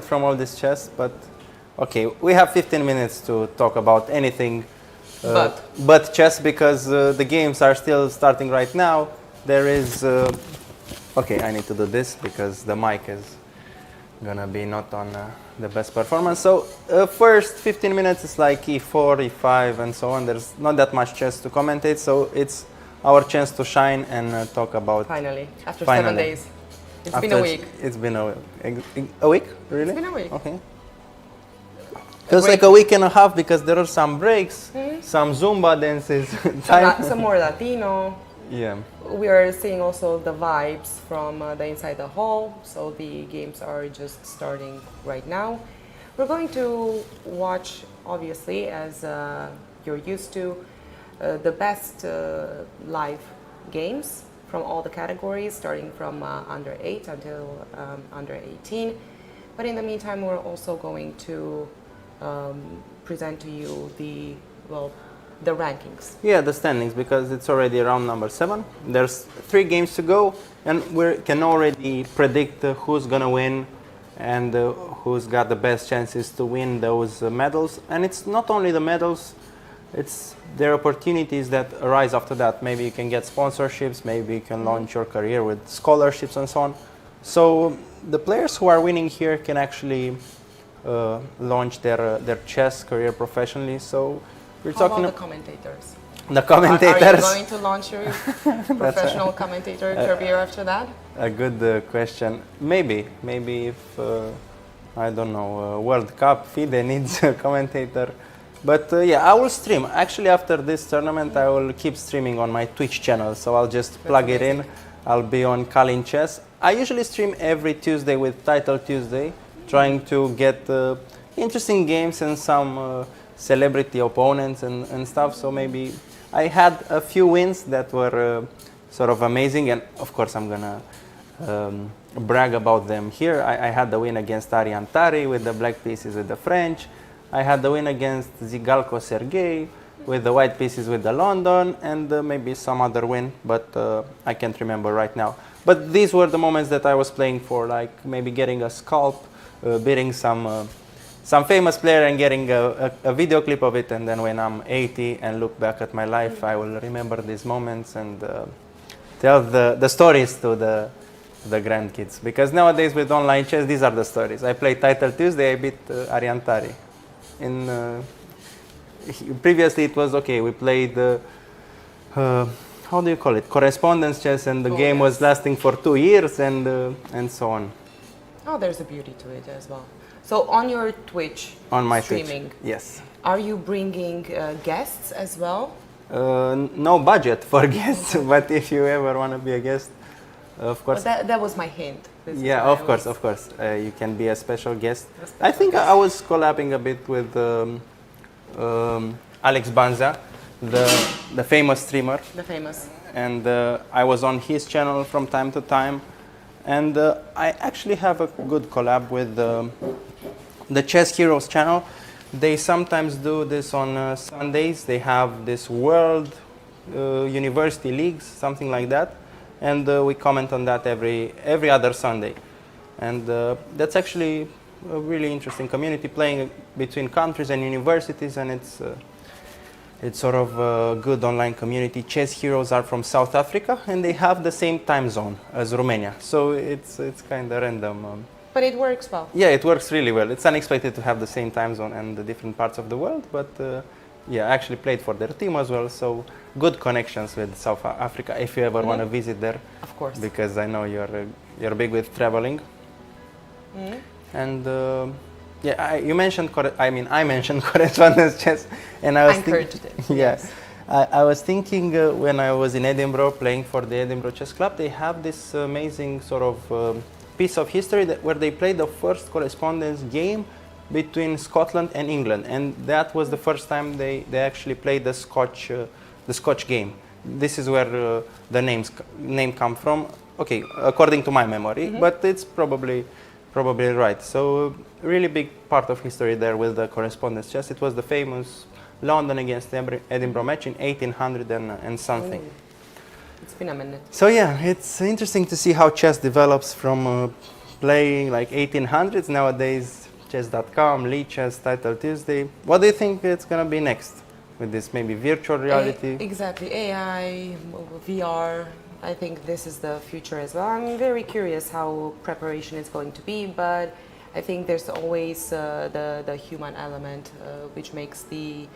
from all this chess, but okay, we have 15 minutes to talk about anything but chess because the games are still starting right now. There is, okay, I need to do this because the mic is gonna be not on the best performance. So first 15 minutes is like e4, e5 and so on. There's not that much chess to commentate, so it's our chance to shine and talk about. Finally, after 7 days. It's been a week. It's been a week, really? It's been a week. Okay. Feels like a week and a half because there are some breaks, some Zumba dances. Some more Latino. Yeah. We are seeing also the vibes from the inside the hall, so the games are just starting right now. We're going to watch, obviously, as you're used to, the best live games from all the categories, starting from under 8 until under 18. But in the meantime, we're also going to present to you the rankings. Yeah, the standings, because it's already round number 7. There's 3 games to go, and we can already predict who's gonna win and who's got the best chances to win those medals. And it's not only the medals, it's there are opportunities that arise after that. Maybe you can get sponsorships, maybe you can launch your career with scholarships and so on. So the players who are winning here can actually launch their chess career professionally. So we're talking about the commentators. The commentators. Are you going to launch your professional commentator career after that? A good question. Maybe if I don't know, World Cup, FIDE needs a commentator. But yeah, I will stream. Actually, after this tournament, I will keep streaming on my Twitch channel. So I'll just plug it in. I'll be on Kalin Chess. I usually stream every Tuesday with Title Tuesday, trying to get interesting games and some celebrity opponents and stuff. So maybe I had a few wins that were sort of amazing. And of course, I'm gonna brag about them here. I had the win against Ariantari with the black pieces with the French. I had the win against Zigalko Sergei with the white pieces with the London, and maybe some other win, but I can't remember right now. But these were the moments that I was playing for, like maybe getting a scalp, beating some famous player and getting a video clip of it, and then when I'm 80 and look back at my life, I will remember these moments and tell the stories to the grandkids. Because nowadays with online chess, these are the stories. I played Title Tuesday, I beat Ariantari. Previously it was okay, we played how do you call it, correspondence chess, and the game was lasting for 2 years and so on. Oh, there's a beauty to it as well. So on your Twitch, on my streaming, Twitch, yes. Are you bringing guests as well? No budget for guests, but if you ever want to be a guest, of course. Well, that was my hint. Yeah, of course. You can be a special guest. I think I was collabing a bit with Alex Banza, the famous streamer. The famous. And I was on his channel from time to time. And I actually have a good collab with the Chess Heroes channel. They sometimes do this on Sundays. They have this World University Leagues, something like that. And we comment on that every other Sunday. And that's actually a really interesting community, playing between countries and universities, and it's sort of a good online community. Chess Heroes are from South Africa, and they have the same time zone as Romania. So it's kind of random. But it works well. Yeah, it works really well. It's unexpected to have the same time zone and the different parts of the world, but yeah, I actually played for their team as well, so good connections with South Africa if you ever want to visit there. Of course. Because I know you're big with traveling. And yeah, you mentioned I mentioned correspondence chess, and I was encouraged it. Yes, I was thinking when I was in Edinburgh playing for the Edinburgh Chess Club, they have this amazing sort of piece of history where they played the first correspondence game between Scotland and England, and that was the first time they actually played the Scotch game. This is where the name come from. Okay, according to my memory, but it's probably right. So really big part of history there with the correspondence chess. It was the famous London against Edinburgh match in 1800 and something. It's been a minute. So yeah, it's interesting to see how chess develops from playing like 1800s nowadays. Chess.com, Lee Chess, Title Tuesday. What do you think it's gonna be next with this? Maybe virtual reality? Exactly, AI, VR. I think this is the future as well. I'm very curious how preparation is going to be, but I think there's always the human element which makes the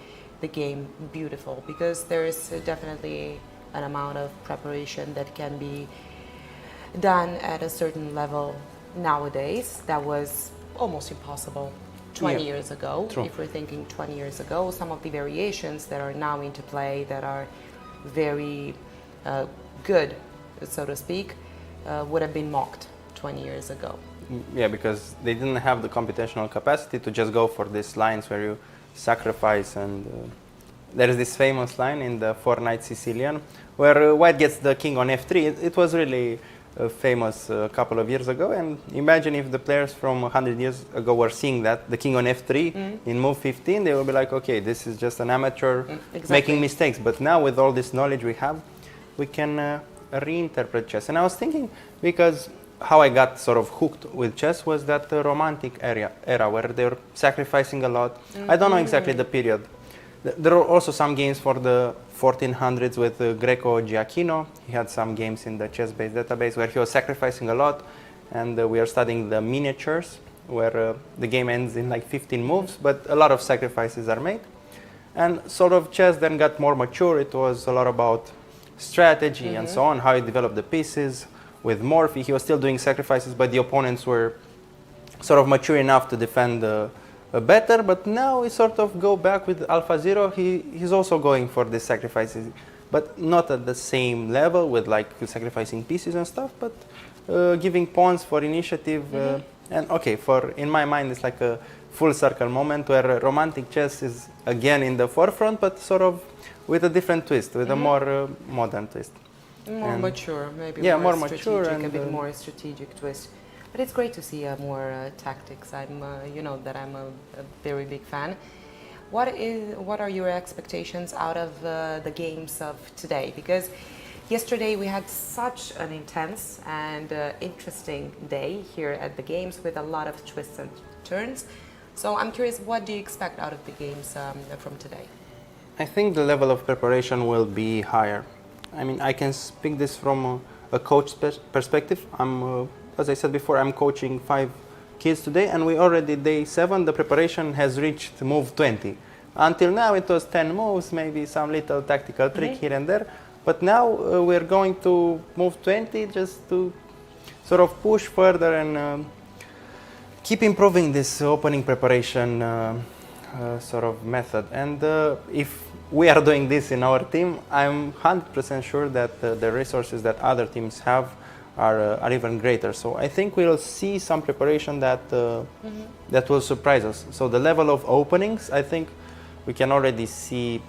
game beautiful, because there is definitely an amount of preparation that can be done at a certain level nowadays that was almost impossible 20 years ago. True. If we're thinking 20 years ago, some of the variations that are now into play that are very good, so to speak, would have been mocked 20 years ago. Yeah, because they didn't have the computational capacity to just go for these lines where you sacrifice. And there is this famous line in the Fortnite Sicilian where white gets the king on f3. It was really famous a couple of years ago, and imagine if the players from 100 years ago were seeing that, the king on f3 in move 15, they would be like, okay, this is just an amateur making mistakes. But now with all this knowledge we have, we can reinterpret chess. And I was thinking, because how I got sort of hooked with chess was that romantic era where they were sacrificing a lot. I don't know exactly the period. There are also some games for the 1400s with Greco Giacchino. He had some games in the chess-based database where he was sacrificing a lot, and we are studying the miniatures where the game ends in like 15 moves, but a lot of sacrifices are made. And sort of chess then got more mature. It was a lot about strategy and so on, how you develop the pieces. With Morphy, he was still doing sacrifices, but the opponents were sort of mature enough to defend better. But now we sort of go back with AlphaZero. He's also going for these sacrifices, but not at the same level with like sacrificing pieces and stuff, but giving pawns for initiative. And okay, in my mind, it's like a full circle moment where romantic chess is again in the forefront, but sort of with a different twist, with a more modern twist. More mature, maybe. Yeah, more more strategic, mature, a and bit more strategic twist. But it's great to see more tactics. You know that I'm a very big fan. What are your expectations out of the games of today? Because yesterday we had such an intense and interesting day here at the games with a lot of twists and turns. So I'm curious, what do you expect out of the games from today? I think the level of preparation will be higher. I mean, I can speak this from a coach perspective. As I said before, I'm coaching 5 kids today, and we already day 7, the preparation has reached move 20. Until now it was 10 moves, maybe some little tactical trick here and there, but now we're going to move 20 just to sort of push further and keep improving this opening preparation sort of method. And if we are doing this in our team, I'm 100% sure that the resources that other teams have are even greater. So I think we'll see some preparation that that will surprise us. So the level of openings, I think we can already see.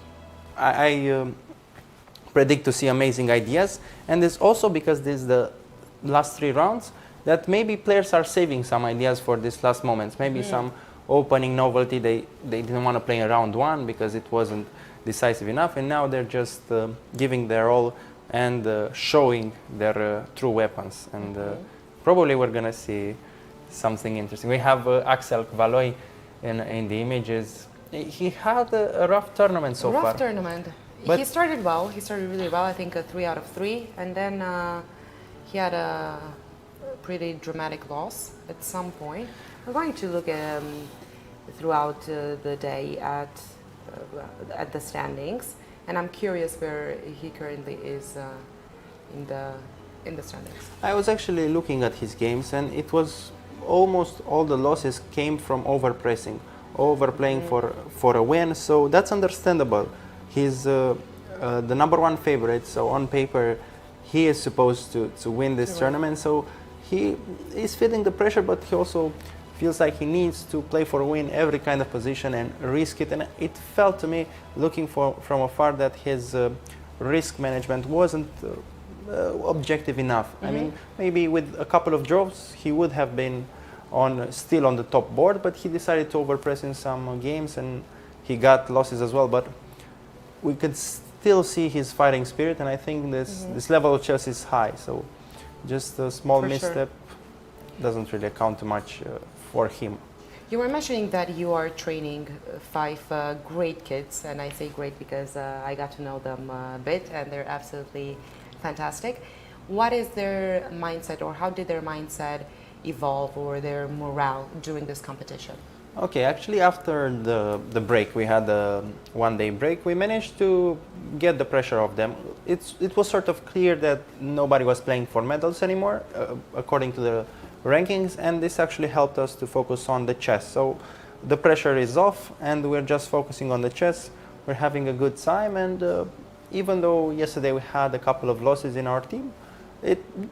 I predict to see amazing ideas, and it's also because this is the last 3 rounds that maybe players are saving some ideas for these last moments. Maybe some opening novelty they didn't want to play in round 1 because it wasn't decisive enough, and now they're just giving their all and showing their true weapons. And probably we're gonna see something interesting. We have Axel Valoy in the images. He had a rough tournament so far. Rough tournament. But he started well. He started really well. I think a 3 out of 3, and then he had a pretty dramatic loss at some point. We're going to look at throughout the day at the standings, and I'm curious where he currently is in the standings. I was actually looking at his games, and it was almost all the losses came from overpressing, overplaying for a win. So that's understandable. He's the #1 favorite, so on paper he is supposed to win this tournament. So he is feeling the pressure, but he also feels like he needs to play for a win every kind of position and risk it. And it felt to me, looking from afar, that his risk management wasn't objective enough. I mean, maybe with a couple of draws he would have been still on the top board, but he decided to overpress in some games, and he got losses as well. But we could still see his fighting spirit, and I think this level of chess is high. So just a small misstep. doesn't really account too much for him. You were mentioning that you are training five great kids, and I say great because I got to know them a bit, and they're absolutely fantastic. What is their mindset, or how did their mindset evolve, or their morale during this competition? Okay, actually after the break, we had a one-day break, we managed to get the pressure off them. It was sort of clear that nobody was playing for medals anymore, according to the rankings, and this actually helped us to focus on the chess. So the pressure is off and we're just focusing on the chess. We're having a good time, and even though yesterday we had a couple of losses in our team,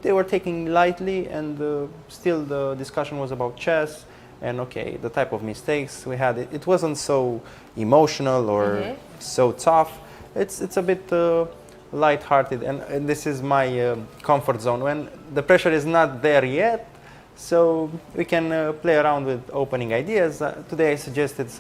they were taking lightly, and still the discussion was about chess and okay, the type of mistakes we had. It wasn't so emotional or so tough. It's a bit light-hearted, and this is my comfort zone when the pressure is not there yet. So we can play around with opening ideas. Today I suggested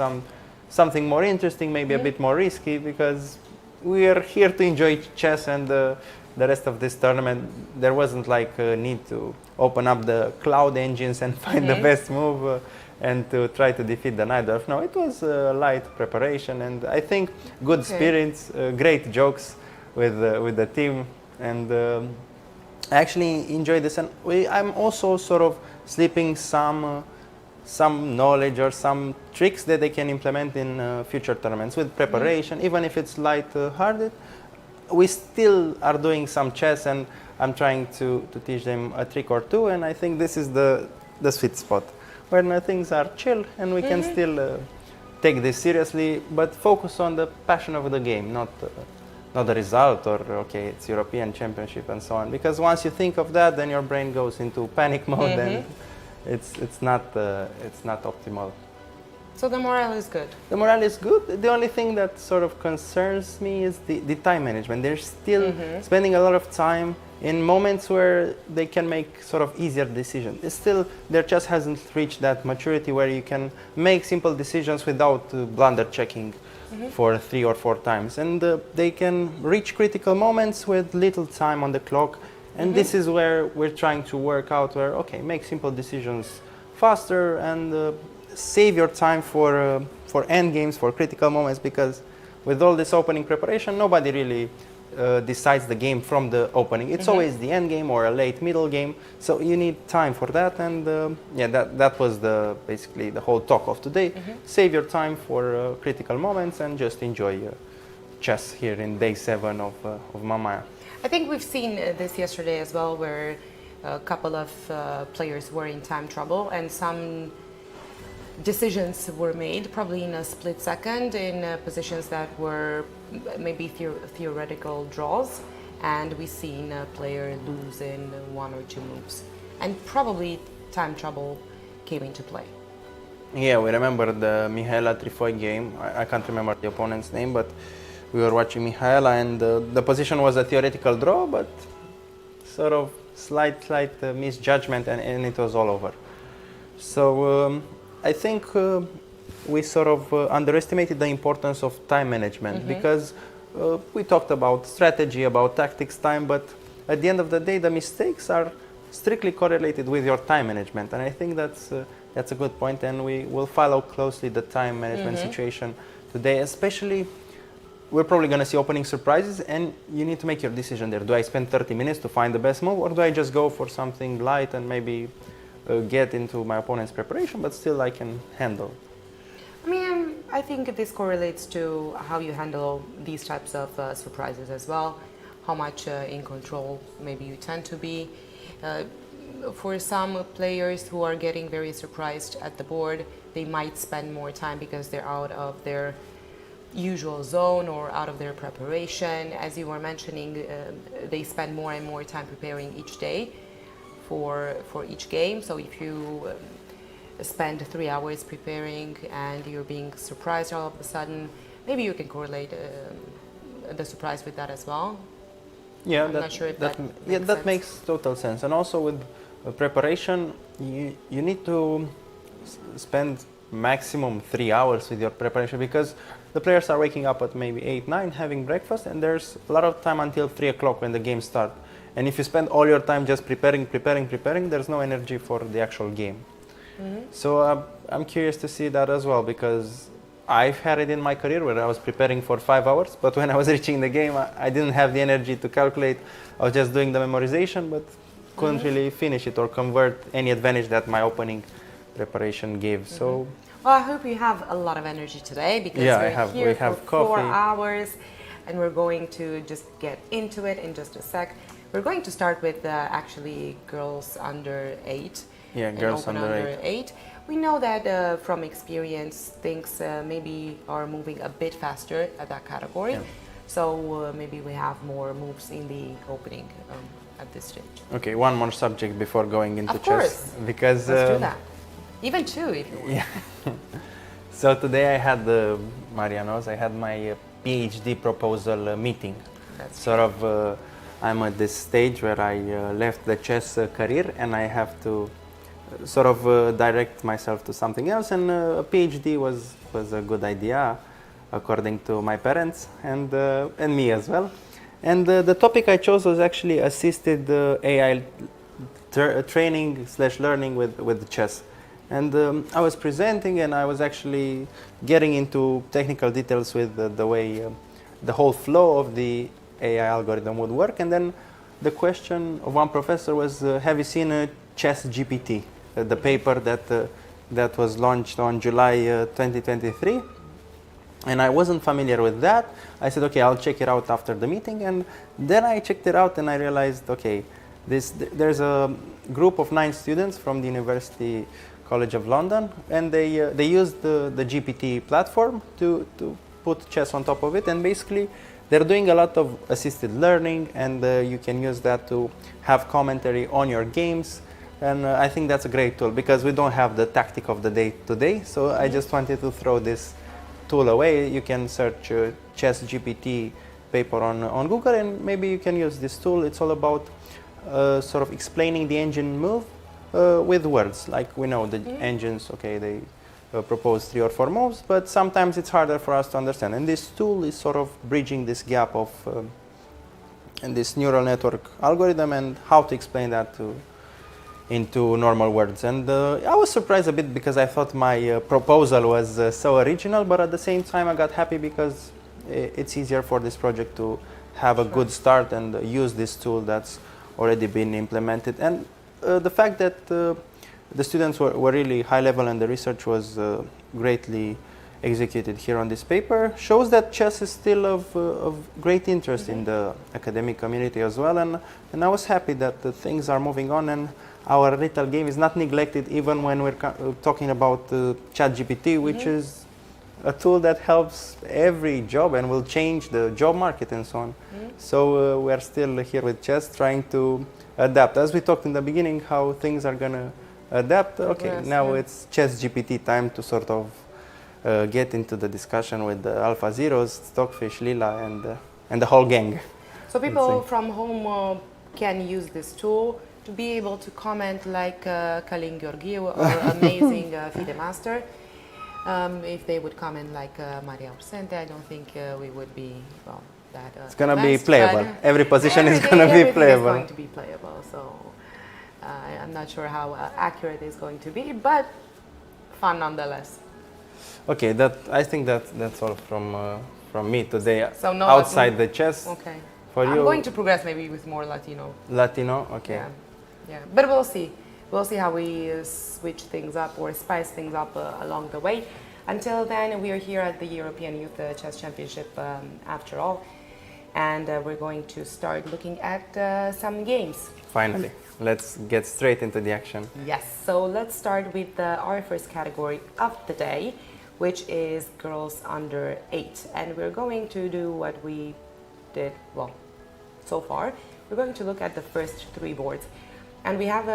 something more interesting, maybe a bit more risky, because we are here to enjoy chess, and the rest of this tournament there wasn't like a need to open up the cloud engines and find the best move and to try to defeat the Night Dwarf. No, it was light preparation, and I think good spirits, great jokes with the team, and I actually enjoyed this. And I'm also sort of slipping some knowledge or some tricks that they can implement in future tournaments with preparation, even if it's light-hearted. We still are doing some chess, and I'm trying to teach them a trick or two, and I think this is the sweet spot where things are chill and we can still take this seriously, but focus on the passion of the game, not the result, or okay, it's European Championship and so on. Because once you think of that, then your brain goes into panic mode, and it's not optimal. So the morale is good. The morale is good. The only thing that sort of concerns me is the time management. They're still spending a lot of time in moments where they can make sort of easier decisions. It's still, their chess hasn't reached that maturity where you can make simple decisions without blunder checking for 3 or 4 times. And they can reach critical moments with little time on the clock. And this is where we're trying to work out where, okay, make simple decisions faster and save your time for end games, for critical moments, because with all this opening preparation, nobody really decides the game from the opening. It's always the end game or a late middle game, so you need time for that. And yeah, that was basically the whole talk of today. Save your time for critical moments and just enjoy chess here in day 7 of Mamaia. I think we've seen this yesterday as well, where a couple of players were in time trouble, and some decisions were made probably in a split second in positions that were maybe theoretical draws, and we've seen a player lose in 1 or 2 moves, and probably time trouble came into play. Yeah, we remember the Mihaela Trifoi game. I can't remember the opponent's name, but we were watching Mihaela, and the position was a theoretical draw, but sort of slight misjudgment, and it was all over. So I think we sort of underestimated the importance of time management, because we talked about strategy, about tactics, time, but at the end of the day, the mistakes are strictly correlated with your time management, and I think that's a good point, and we will follow closely the time management situation today. Especially, we're probably going to see opening surprises, and you need to make your decision there. Do I spend 30 minutes to find the best move, or do I just go for something light and maybe get into my opponent's preparation, but still I can handle? I mean, I think this correlates to how you handle these types of surprises as well, how much in control maybe you tend to be. For some players who are getting very surprised at the board, they might spend more time because they're out of their usual zone or out of their preparation. As you were mentioning, they spend more and more time preparing each day for each game. So if you spend 3 hours preparing and you're being surprised all of a sudden, maybe you can correlate the surprise with that as well. Yeah, I'm not sure if that makes total sense. And also with preparation, you need to spend maximum 3 hours with your preparation, because the players are waking up at maybe 8, 9, having breakfast, and there's a lot of time until 3 o'clock when the game starts. And if you spend all your time just preparing, there's no energy for the actual game. So I'm curious to see that as well, because I've had it in my career where I was preparing for 5 hours, but when I was reaching the game, I didn't have the energy to calculate. I was just doing the memorization, but couldn't really finish it or convert any advantage that my opening preparation gave. So, well, I hope you have a lot of energy today, because we have for 4 hours, and we're going to just get into it in just a sec. We're going to start with actually girls under 8. Yeah, girls under 8. We know that from experience, things maybe are moving a bit faster at that category. Yeah. So maybe we have more moves in the opening at this stage. Okay, one more subject before going into Of chess. course. Because Let's do that. Even 2 if you want. Yeah. So today I had Maria knows, I had my PhD proposal meeting. That's sort of, I'm at this stage where I left the chess career and I have to sort of direct myself to something else, and a PhD was a good idea according to my parents and me as well. And the topic I chose was actually assisted AI training / learning with chess. And I was presenting and I was actually getting into technical details with the way the whole flow of the AI algorithm would work. And then the question of one professor was, have you seen Chess GPT, the paper that was launched on July 2023? And I wasn't familiar with that. I said, okay, I'll check it out after the meeting. And then I checked it out and I realized, okay, there's a group of 9 students from the University College of London, and they used the GPT platform to put chess on top of it. And basically, they're doing a lot of assisted learning, and you can use that to have commentary on your games. And I think that's a great tool, because we don't have the tactic of the day today. So I just wanted to throw this tool away. You can search Chess GPT paper on Google, and maybe you can use this tool. It's all about sort of explaining the engine move with words. Like we know the engines, okay, they propose 3 or 4 moves, but sometimes it's harder for us to understand. And this tool is sort of bridging this gap of and this neural network algorithm and how to explain that into normal words. And I was surprised a bit, because I thought my proposal was so original, but at the same time I got happy because it's easier for this project to have a good start and use this tool that's already been implemented. And the fact that the students were really high level and the research was greatly executed here on this paper shows that chess is still of great interest in the academic community as well. And I was happy that the things are moving on and our little game is not neglected, even when we're talking about ChatGPT, which is a tool that helps every job and will change the job market and so on. So we're still here with chess trying to adapt. As we talked in the beginning, how things are going to adapt. Okay, Yes, now it's ChatGPT time to sort of get into the discussion with the Alpha Zeros, Stockfish, Lila, and the whole gang. So people from home can use this tool to be able to comment like Kalin Gheorghiu or amazing FIDE Master. If they would comment like Maria Ursente, I don't think we would be, well, that it's going to be playable. Every position is going to be playable. It's going to be playable, so I'm not sure how accurate it's going to be, but fun nonetheless. Okay, I think that's all from me today. So no outside the chess. Okay. For I'm you, going to progress maybe with more Latino. Latino, okay. Yeah, but we'll see. We'll see how we switch things up or spice things up along the way. Until then, we are here at the European Youth Chess Championship after all, and we're going to start looking at some games. Finally, let's get straight into the action. Yes, so let's start with our first category of the day, which is girls under 8. And we're going to do what we did, well, so far. We're going to look at the first 3 boards. And we have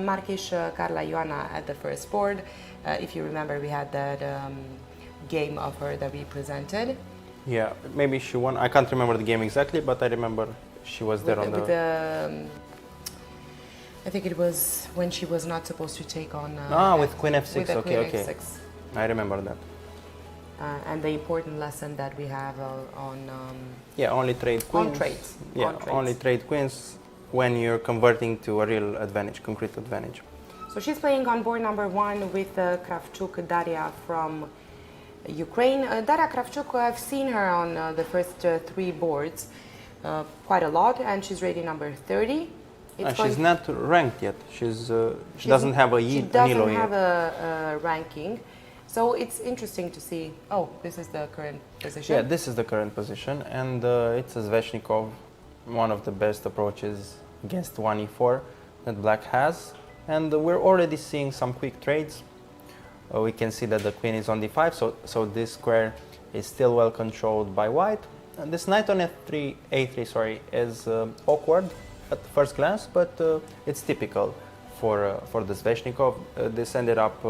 Marques Carla Ioana at the first board. If you remember, we had that game of her that we presented. Yeah, maybe she won. I can't remember the game exactly, but I remember she was there on the... I think it was when she was not supposed to take on... with Queen F6, with okay, Queen okay. F6. I remember that. And the important lesson that we have on... yeah, only trade queens. On trades. Yeah, on trades. only trade queens. when you're converting to a real advantage, concrete advantage. So she's playing on board number 1 with Kravchuk Daria from Ukraine. Daria Kravchuk, I've seen her on the first 3 boards quite a lot, and she's rated number 30. She's not ranked yet. She doesn't have a She Nilo doesn't yet. have a ranking. So it's interesting to see. Oh, this is the current position. Yeah, this is the current position, and it's a Sveshnikov, one of the best approaches against 1e4 that black has. And we're already seeing some quick trades. We can see that the queen is on d5, so this square is still well controlled by white. And this knight on a3 is awkward at first glance, but it's typical for the Sveshnikov. This ended up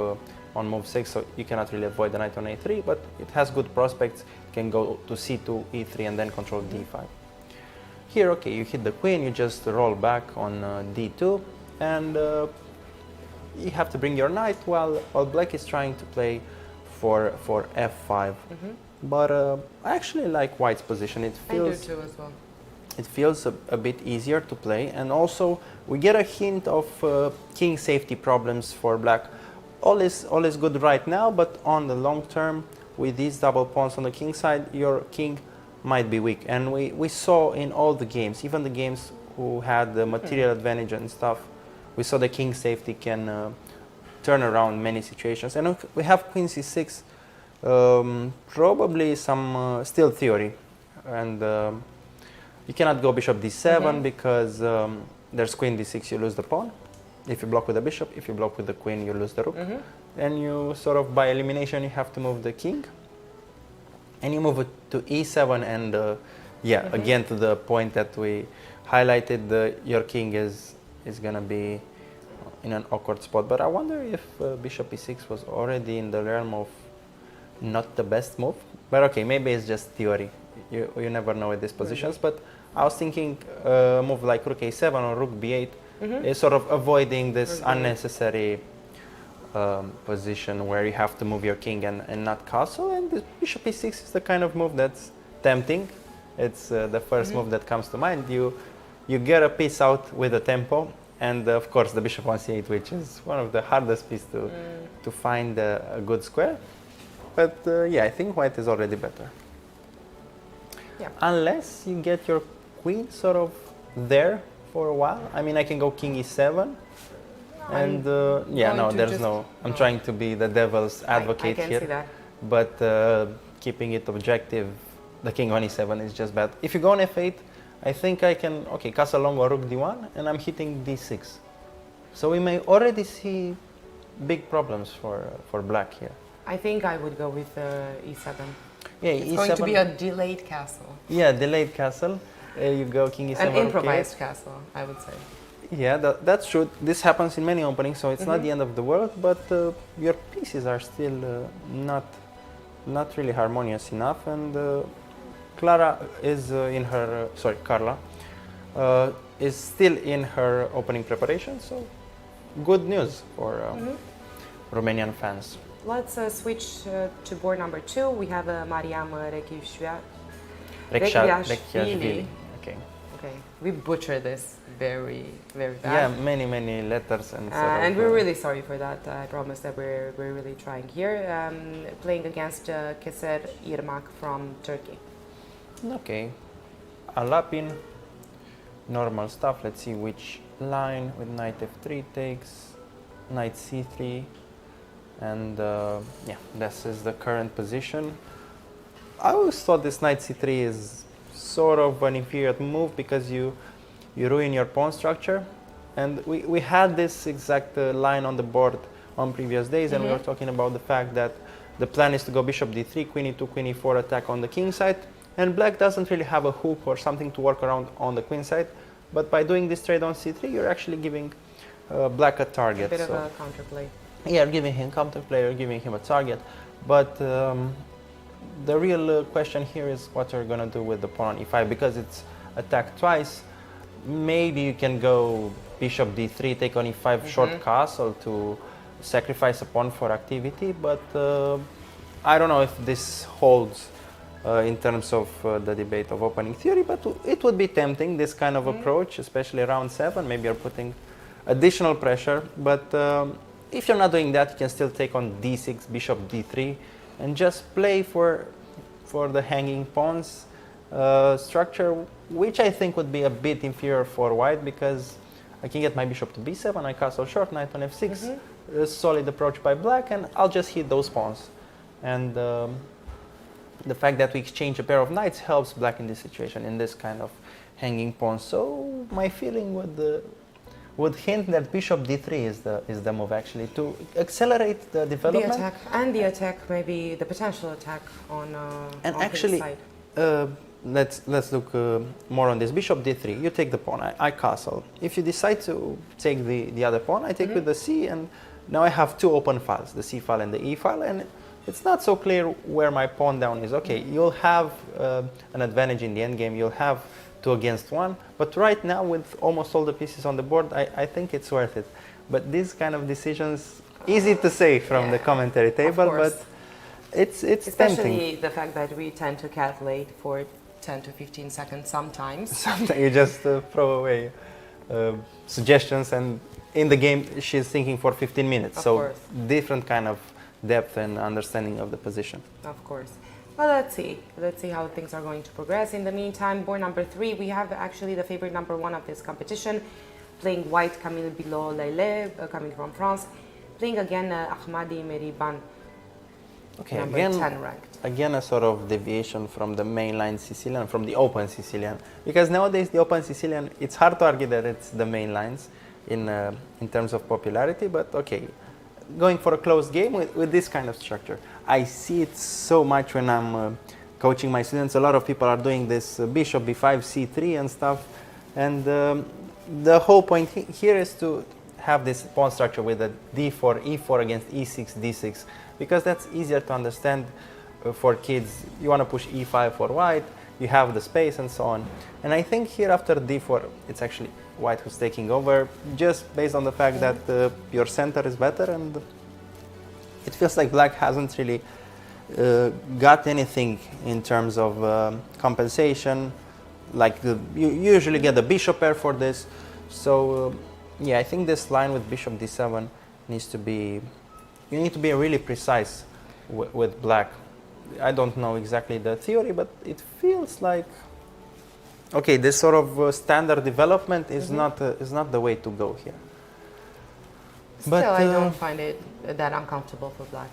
on move 6, so you cannot really avoid the knight on a3, but it has good prospects. You can go to c2, e3, and then control d5. Here, okay, you hit the queen, you just roll back on d2, and you have to bring your knight while black is trying to play for f5. But I actually like white's position. It feels, I do too as well. It feels a bit easier to play, and also we get a hint of king safety problems for black. All is good right now, but on the long term, with these double pawns on the king side, your king might be weak. And we saw in all the games, even the games who had the material advantage and stuff, we saw the king safety can turn around many situations. And we have queen c6, probably some still theory. And you cannot go bishop d7 because there's queen d6, you lose the pawn. If you block with the bishop, if you block with the queen, you lose the rook. And you sort of, by elimination, you have to move the king. And you move it to e7, and again to the point that we highlighted, your king is going to be in an awkward spot. But I wonder if bishop e6 was already in the realm of not the best move. But okay, maybe it's just theory. You never know with these positions. But I was thinking a move like rook a7 or rook b8 is sort of avoiding this unnecessary position where you have to move your king and not castle. And the bishop e6 is the kind of move that's tempting. It's the first move that comes to mind. You get a piece out with a tempo, and of course the bishop on c8, which is one of the hardest pieces to find a good square. But yeah, I think white is already better. Yeah. Unless you get your queen sort of there for a while. I mean, I can go king e7. And yeah, no, there's no. I'm trying to be the devil's advocate I can here. see that. But keeping it objective, the king on e7 is just bad. If you go on f8, I think I can, okay, castle long or rook d1, and I'm hitting d6. So we may already see big problems for black here. I think I would go with e7. Yeah, It's e7. going to be a delayed castle. Yeah, delayed castle. You go king e7. An improvised castle, I would say. Yeah, that's true. This happens in many openings, so it's not the end of the world, but your pieces are still not really harmonious enough. And Clara is Carla is still in her opening preparation, so good news for Romanian fans. Let's switch to board number 2. We have Mariam Rekhiashvili. Okay. Okay, we butchered this very, very bad. Yeah, many letters and we're really sorry for that. I promise that we're really trying here. Playing against Keser Irmak from Turkey. Okay, Alapin, normal stuff. Let's see which line with knight f3 takes, knight c3, and yeah, this is the current position. I always thought this knight c3 is sort of an inferior move because you ruin your pawn structure, and we had this exact line on the board on previous days, and we were talking about the fact that the plan is to go bishop d3, queen e2, queen e4 attack on the king side, and black doesn't really have a hook or something to work around on the queen side, but by doing this trade on c3 you're actually giving black a target. A bit of a counterplay. Yeah, you're giving him counterplay, you're giving him a target, but the real question here is what you're going to do with the pawn on e5, because it's attacked twice. Maybe you can go bishop d3, take on e5, short castle to sacrifice a pawn for activity, but I don't know if this holds in terms of the debate of opening theory, but it would be tempting, this kind of approach, especially round 7. Maybe you're putting additional pressure, but if you're not doing that, you can still take on d6, bishop d3, and just play for the hanging pawns structure, which I think would be a bit inferior for white, because I can get my bishop to b7, I castle short, knight on f6, a solid approach by black, and I'll just hit those pawns. And the fact that we exchange a pair of knights helps black in this situation, in this kind of hanging pawn. So my feeling would hint that bishop d3 is the move, actually, to accelerate the development. The attack, maybe the potential attack on and on actually, his side. let's look more on this. Bishop d3, you take the pawn, I castle. If you decide to take the other pawn, I take with the c, and now I have two open files, the c file and the e file, and it's not so clear where my pawn down is. Okay, you'll have an advantage in the endgame, you'll have 2 against 1, but right now with almost all the pieces on the board, I think it's worth it. But these kind of decisions, easy to say from the commentary table, but it's especially tempting. the fact that we tend to calculate for 10 to 15 seconds sometimes. Sometimes you just throw away suggestions, and in the game she's thinking for 15 minutes. Of so course. different kind of depth and understanding of the position. Of course. Well, let's see. Let's see how things are going to progress. In the meantime, board number 3, we have actually the favorite number 1 of this competition, playing white Camille Bilot-Leile, coming from France, playing again Ahmadi Meriban, Okay, number again, 10 ranked. Again, a sort of deviation from the mainline Sicilian, from the open Sicilian, because nowadays the open Sicilian, it's hard to argue that it's the main lines in terms of popularity, but okay, going for a close game with this kind of structure. I see it so much when I'm coaching my students. A lot of people are doing this bishop b5, c3 and stuff, and the whole point here is to have this pawn structure with a d4, e4 against e6, d6, because that's easier to understand for kids. You want to push e5 for white, you have the space and so on. And I think here after d4, it's actually white who's taking over, just based on the fact that your center is better, and it feels like black hasn't really got anything in terms of compensation. Like you usually get the bishop pair for this. So yeah, I think this line with bishop d7 needs to be, you need to be really precise with black. I don't know exactly the theory, but it feels like, okay, this sort of standard development is not the way to go here. Still, But I don't find it that uncomfortable for black.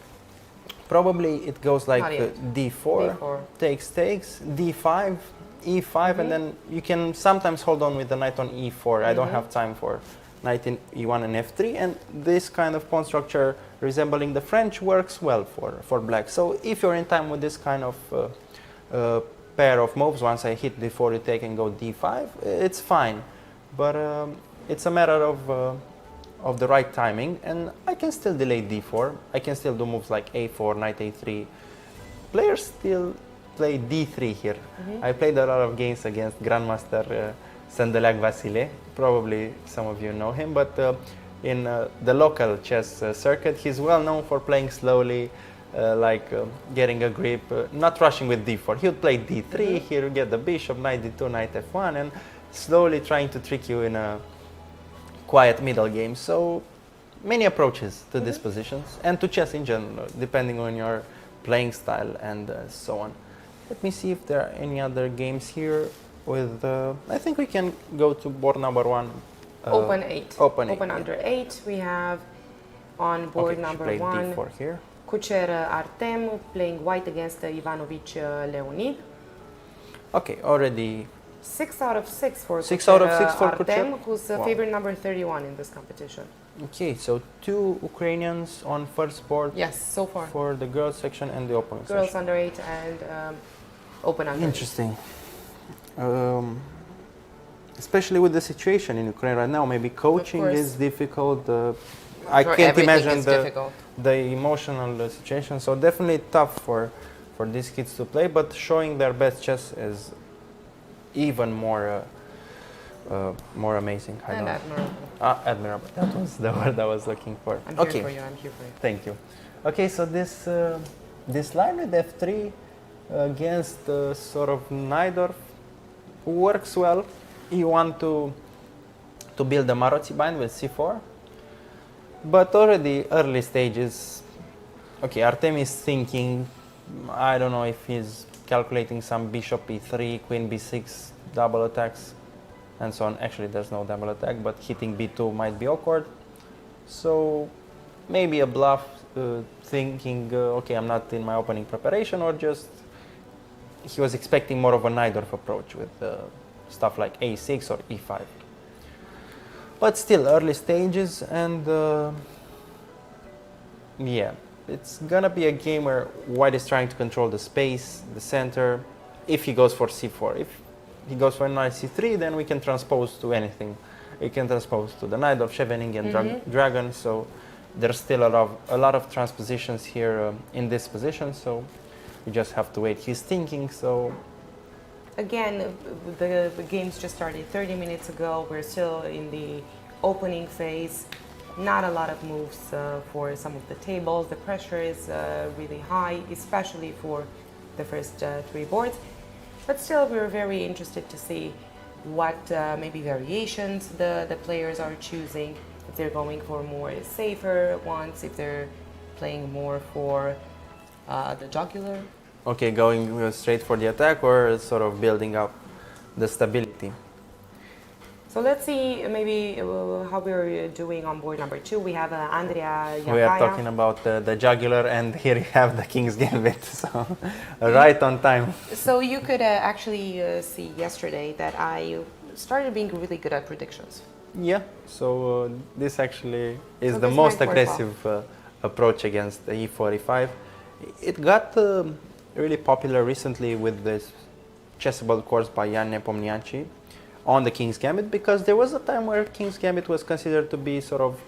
probably it goes like d4, d4, takes, d5, e5, and then you can sometimes hold on with the knight on e4. I don't have time for knight in e1 and f3, and this kind of pawn structure resembling the French works well for black. So if you're in time with this kind of pair of moves, once I hit d4, you take and go d5, it's fine. But it's a matter of the right timing, and I can still delay d4. I can still do moves like a4, knight a3. Players still play d3 here. I played a lot of games against Grandmaster Sandelac Vasile. Probably some of you know him, but in the local chess circuit, he's well known for playing slowly, getting a grip, not rushing with d4. He would play d3, he would get the bishop, knight d2, knight f1, and slowly trying to trick you in a quiet middle game. So many approaches to these positions, and to chess in general, depending on your playing style and so on. Let me see if there are any other games here with, I think we can go to board number 1. Open 8. Open 8. Under 8, we have on board number play 1, d4 here. Kucher Artem playing white against Ivanovic Leonid. Okay, already 6 out of 6 for 6 out of 6 for Artem, Kucher? who's Wow. favorite number 31 in this competition. Okay, so 2 Ukrainians on first board. Yes, so far. For the girls section and the open Girls section. under 8 and open under 8. Interesting. Especially with the situation in Ukraine right now, maybe coaching course. is difficult. I Sure, can't everything imagine is difficult. the emotional situation. So definitely tough for these kids to play, but showing their best chess is even more amazing. I And know. admirable. Admirable. That was the word I was looking for. I'm okay. here for you, I'm here for you. Thank you. Okay, so this line with f3 against sort of Najdorf works well. You want to build a Maroczy bind with c4, but already early stages. Okay, Artem is thinking. I don't know if he's calculating some bishop e3, queen b6, double attacks, and so on. Actually, there's no double attack, but hitting b2 might be awkward. So maybe a bluff, thinking, okay, I'm not in my opening preparation, or just he was expecting more of a Najdorf approach with stuff like a6 or e5. But still early stages, and yeah, it's gonna be a game where white is trying to control the space, the center, if he goes for c4. If he goes for knight c3, then we can transpose to anything. We can transpose to the knight of Scheveningen dragon, so there's still a lot of transpositions here in this position, so we just have to wait. He's thinking, so... Again, the game's just started 30 minutes ago. We're still in the opening phase. Not a lot of moves for some of the tables. The pressure is really high, especially for the first 3 boards. But still, we're very interested to see what maybe variations the players are choosing. If they're going for more safer ones, if they're playing more for the jugular. Okay, going straight for the attack, or sort of building up the stability. So let's see maybe how we're doing on board number 2. We have Andrea Iacaya. We are talking about the jugular, and here you have the King's Gambit, so right on time. So you could actually see yesterday that I started being really good at predictions. Yeah, so this actually is the most aggressive approach against the e4, e5. It got really popular recently with this chessable course by Jan Nepomniachtchi on the King's Gambit, because there was a time where King's Gambit was considered to be sort of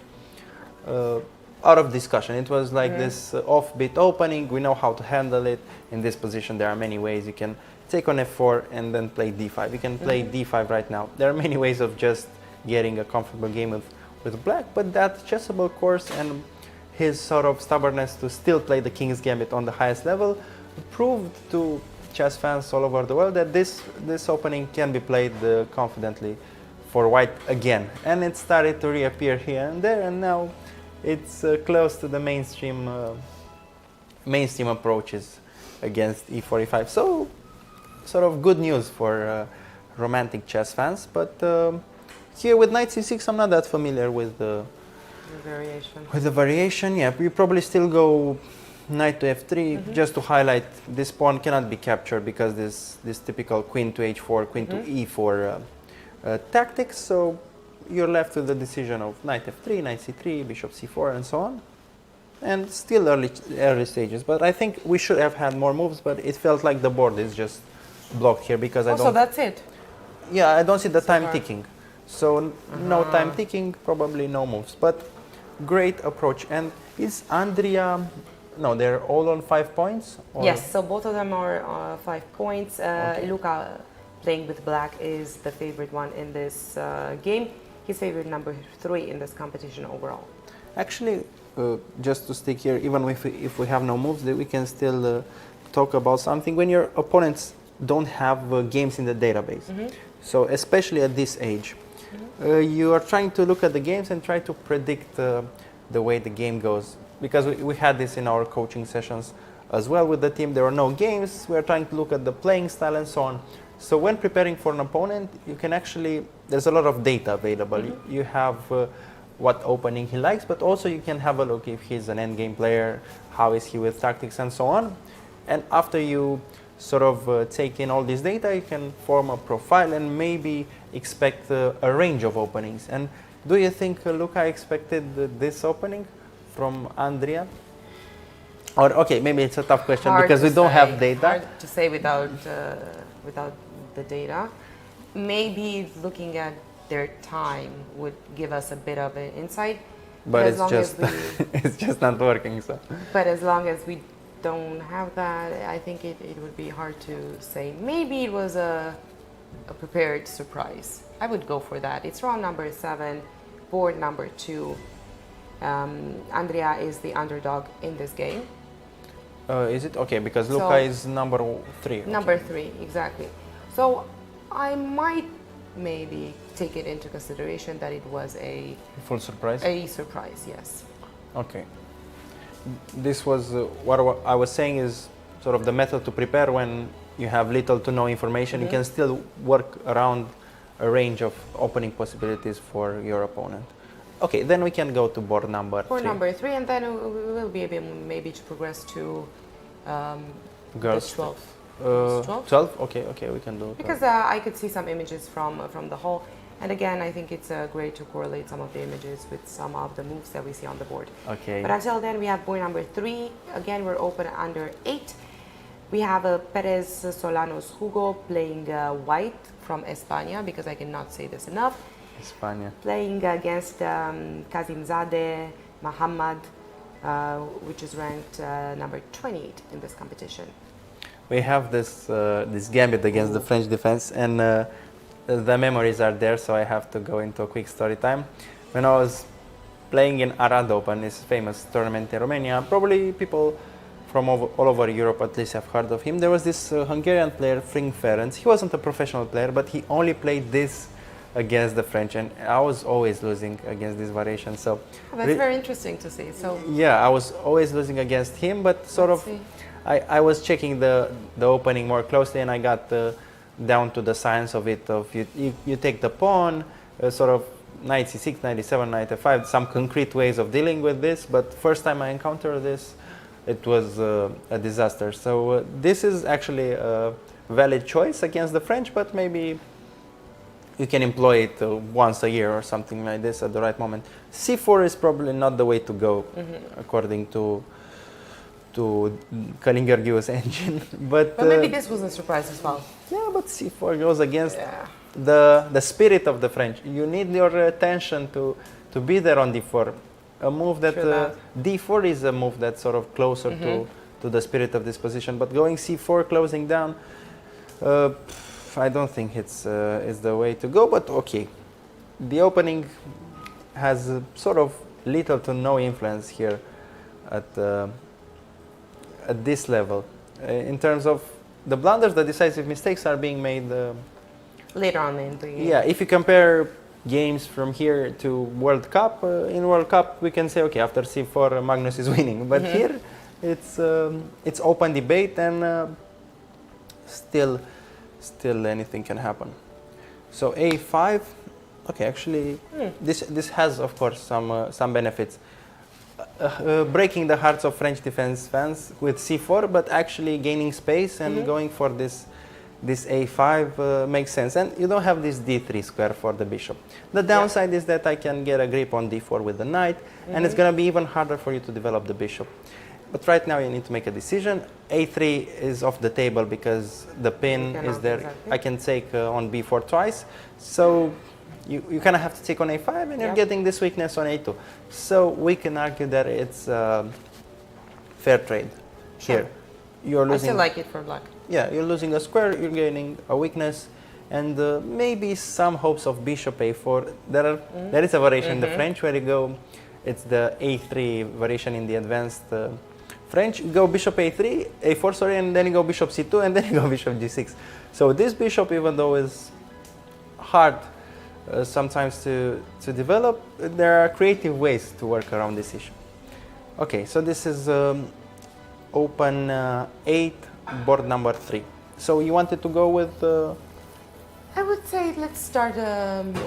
out of discussion. It was like this offbeat opening. We know how to handle it. In this position, there are many ways. You can take on f4 and then play d5. You can play d5 right now. There are many ways of just getting a comfortable game with black, but that chessable course and his sort of stubbornness to still play the King's Gambit on the highest level proved to chess fans all over the world that this opening can be played confidently for white again. And it started to reappear here and there, and now it's close to the mainstream approaches against e4, e5. So sort of good news for romantic chess fans, but here with knight c6 I'm not that familiar with the variation. With the variation, yeah, we probably still go knight to f3, just to highlight this pawn cannot be captured because this typical queen to h4, queen to e4 tactics. So you're left with the decision of knight f3, knight c3, bishop c4, and so on. And still early stages, but I think we should have had more moves, but it felt like the board is just blocked here because I don't... So that's it? Yeah, I don't see the time ticking. So no time ticking, probably no moves, but great approach. And is Andrea... No, they're all on 5 points? Or? Yes, so both of them are 5 points. Luca, playing with black, is the favorite one in this game. He's favorite number 3 in this competition overall. Actually, just to stick here, even if we have no moves, we can still talk about something. When your opponents don't have games in the database, so especially at this age, you are trying to look at the games and try to predict the way the game goes. Because we had this in our coaching sessions as well with the team. There are no games. We are trying to look at the playing style and so on. So when preparing for an opponent, you can actually, there's a lot of data available. You have what opening he likes, but also you can have a look if he's an endgame player, how is he with tactics and so on. And after you sort of take in all this data, you can form a profile and maybe expect a range of openings. And do you think Luca expected this opening from Andrea? Or okay, maybe it's a tough question because we don't have data. Hard to say without the data. Maybe looking at their time would give us a bit of an insight. But it's just it's just not working. So. But as long as we don't have that, I think it would be hard to say. Maybe it was a prepared surprise. I would go for that. It's round number 7, board number 2. Andrea is the underdog in this game. Is it? Okay, because So- Luca is number 3. Okay. Number 3, exactly. So I might maybe take it into consideration that it was Full surprise? a surprise, yes. Okay. This was what I was saying is sort of the method to prepare when you have little to no information. You can still work around a range of opening possibilities for your opponent. Okay, then we can go to board number 3. For number 3, and then we will be able maybe to progress to Girls. the 12. 12? 12? Okay, okay, we can do it. Because I could see some images from the hall, and again, I think it's great to correlate some of the images with some of the moves that we see on the board. Okay. But until then, we have board number 3. Again, we're open under 8. We have Perez Solanos Hugo playing white from España, because I cannot say this enough. España. Playing against Kazimzadeh Muhammad, which is ranked number 28 in this competition. We have this gambit against the French defense, and the memories are there, so I have to go into a quick story time. When I was playing in Arad Open, this famous tournament in Romania, probably people from all over Europe at least have heard of him. There was this Hungarian player, Fring Ferenc. He wasn't a professional player, but he only played this against the French, and I was always losing against this variation. So That's very interesting to see. So yeah, I was always losing against him, but sort let's of see. I was checking the opening more closely, and I got down to the science of it. Of you take the pawn, sort of knight c6, knight e7, knight f5, some concrete ways of dealing with this. But first time I encountered this, it was a disaster. So this is actually a valid choice against the French, but maybe you can employ it once a year or something like this at the right moment. c4 is probably not the way to go, according to Kalin-Gheorghiu's engine. But maybe this was a surprise as well. yeah, but c4 goes against Yeah. the spirit of the French. You need your attention to be there on d4. A move that, True that. d4 is a move that's sort of closer to the spirit of this position. But going c4, closing down, I don't think it's the way to go. But okay, the opening has sort of little to no influence here at this level. In terms of the blunders, the decisive mistakes are being made. Later on in the game. Yeah, if you compare games from here to World Cup, in World Cup we can say, okay, after c4 Magnus is winning. But here it's open debate, and still anything can happen. So a5, okay, actually this has of course some benefits. Breaking the hearts of French defense fans with c4, but actually gaining space and going for this a5 makes sense. And you don't have this d3 square for the bishop. The downside is that I can get a grip on d4 with the knight, and it's going to be even harder for you to develop the bishop. But right now you need to make a decision. a3 is off the table because the pin is there. Exactly. I can take on b4 twice. So you kind of have to take on a5, and you're getting this weakness on a2. So we can argue that it's fair trade here. You're I losing. still like it for black. Yeah, you're losing a square, you're gaining a weakness, and maybe some hopes of bishop a4. There is a variation in the French where you go, it's the a3 variation in the advanced French. You go bishop a3, a4, sorry, and then you go bishop c2, and then you go bishop g6. So this bishop, even though is hard sometimes to develop, there are creative ways to work around this issue. Okay, so this is open 8, board number 3. So you wanted to go with I would say let's start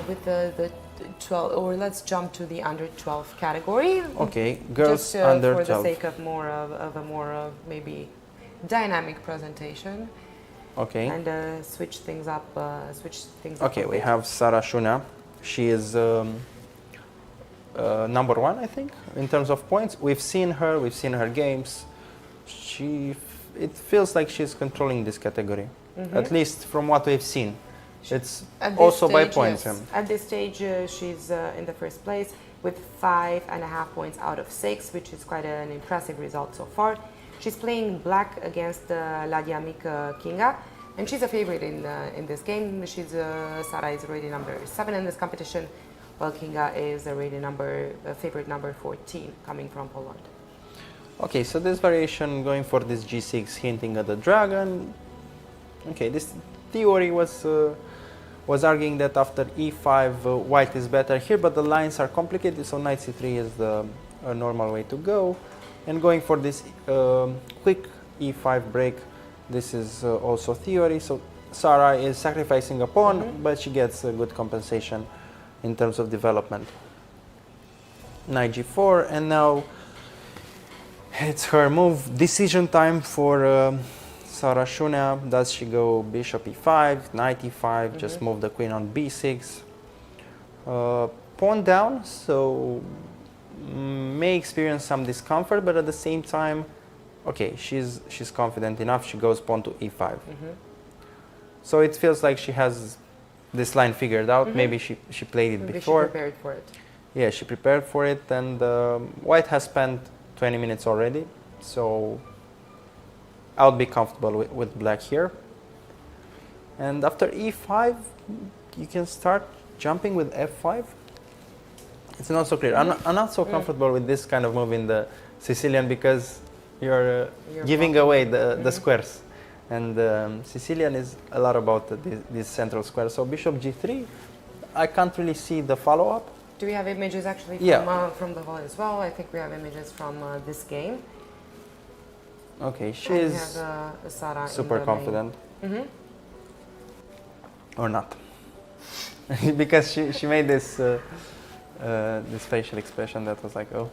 with the 12, or let's jump to the under 12 category. okay, girls Just under for 12. the sake of more of a more maybe dynamic presentation, Okay. and switch things up. Okay, a we bit. have Sara Shuna. She is number 1, I think, in terms of points. We've seen her games. It feels like she's controlling this category, at least from what we've seen. It's At this also by stage, points. yes. At this stage, she's in the first place with 5.5 points out of 6, which is quite an impressive result so far. She's playing black against Ladiamik Kinga, and she's a favorite in this game. Sara is rated number 7 in this competition, while Kinga is a favorite number 14, coming from Poland. Okay, so this variation going for this g6 hinting at the dragon. Okay, this theory was arguing that after e5 white is better here, but the lines are complicated, so knight c3 is the normal way to go. And going for this quick e5 break, this is also theory. So Sarah is sacrificing a pawn, but she gets a good compensation in terms of development. Knight g4, and now it's her move. Decision time for Sarah Shunea. Does she go bishop e5, knight e5, just move the queen on b6? Pawn down, so may experience some discomfort, but at the same time, okay, she's confident enough. She goes pawn to e5. So it feels like she has this line figured out. Maybe she played it Maybe before. she prepared for it. Yeah, she prepared for it, and white has spent 20 minutes already, so I would be comfortable with black here. And after e5, you can start jumping with f5. It's not so clear. I'm not so comfortable with this kind of move in the Sicilian because you're giving away the squares. And Sicilian is a lot about this central square. So bishop g3, I can't really see the follow-up. Do we have images actually from the hall as well? I think we have images from this game. Okay, she's Sarah super confident. Or not. Because she made this this facial expression that was like, oh.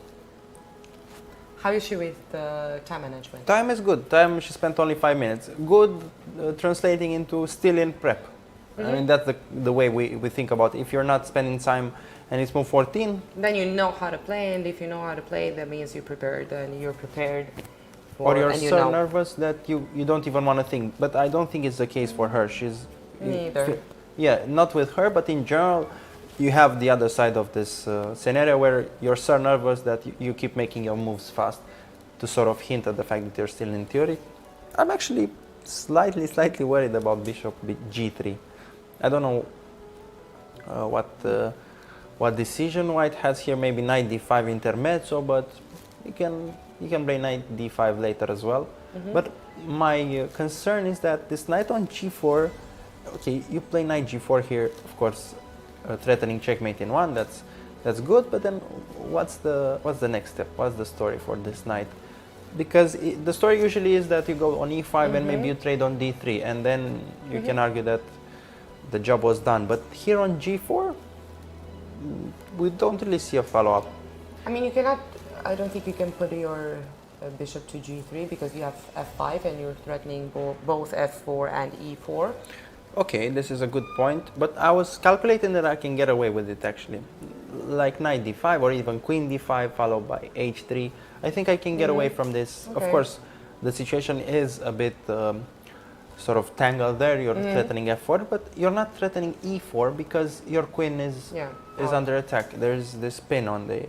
How is she with the time management? Time is good. Time, she spent only 5 minutes. Good, translating into still in prep. I mean, that's the way we think about it. If you're not spending time and it's move 14, then you know how to play, and if you know how to play, that means you prepared, and you're prepared. Or you're so nervous that you don't even want to think. But I don't think it's the case for her. She's neither. Yeah, not with her, but in general, you have the other side of this scenario where you're so nervous that you keep making your moves fast to sort of hint at the fact that you're still in theory. I'm actually slightly worried about bishop g3. I don't know what decision white has here. Maybe knight d5 intermezzo, but you can play knight d5 later as well. But my concern is that this knight on g4. Okay, you play knight g4 here, of course, threatening checkmate in one. That's good. But then, what's the next step? What's the story for this knight? Because the story usually is that you go on e5 and maybe you trade on d3, and then you can argue that the job was done. But here on g4, we don't really see a follow-up. I mean, you cannot. I don't think you can put your bishop to g3 because you have f5 and you're threatening both f4 and e4. Okay, this is a good point, but I was calculating that I can get away with it actually. Like knight d5 or even queen d5 followed by h3. I think I can get away from this. Okay. Of course, the situation is a bit sort of tangled there. You're threatening f4, but you're not threatening e4 because your queen is under attack. There's this pin on the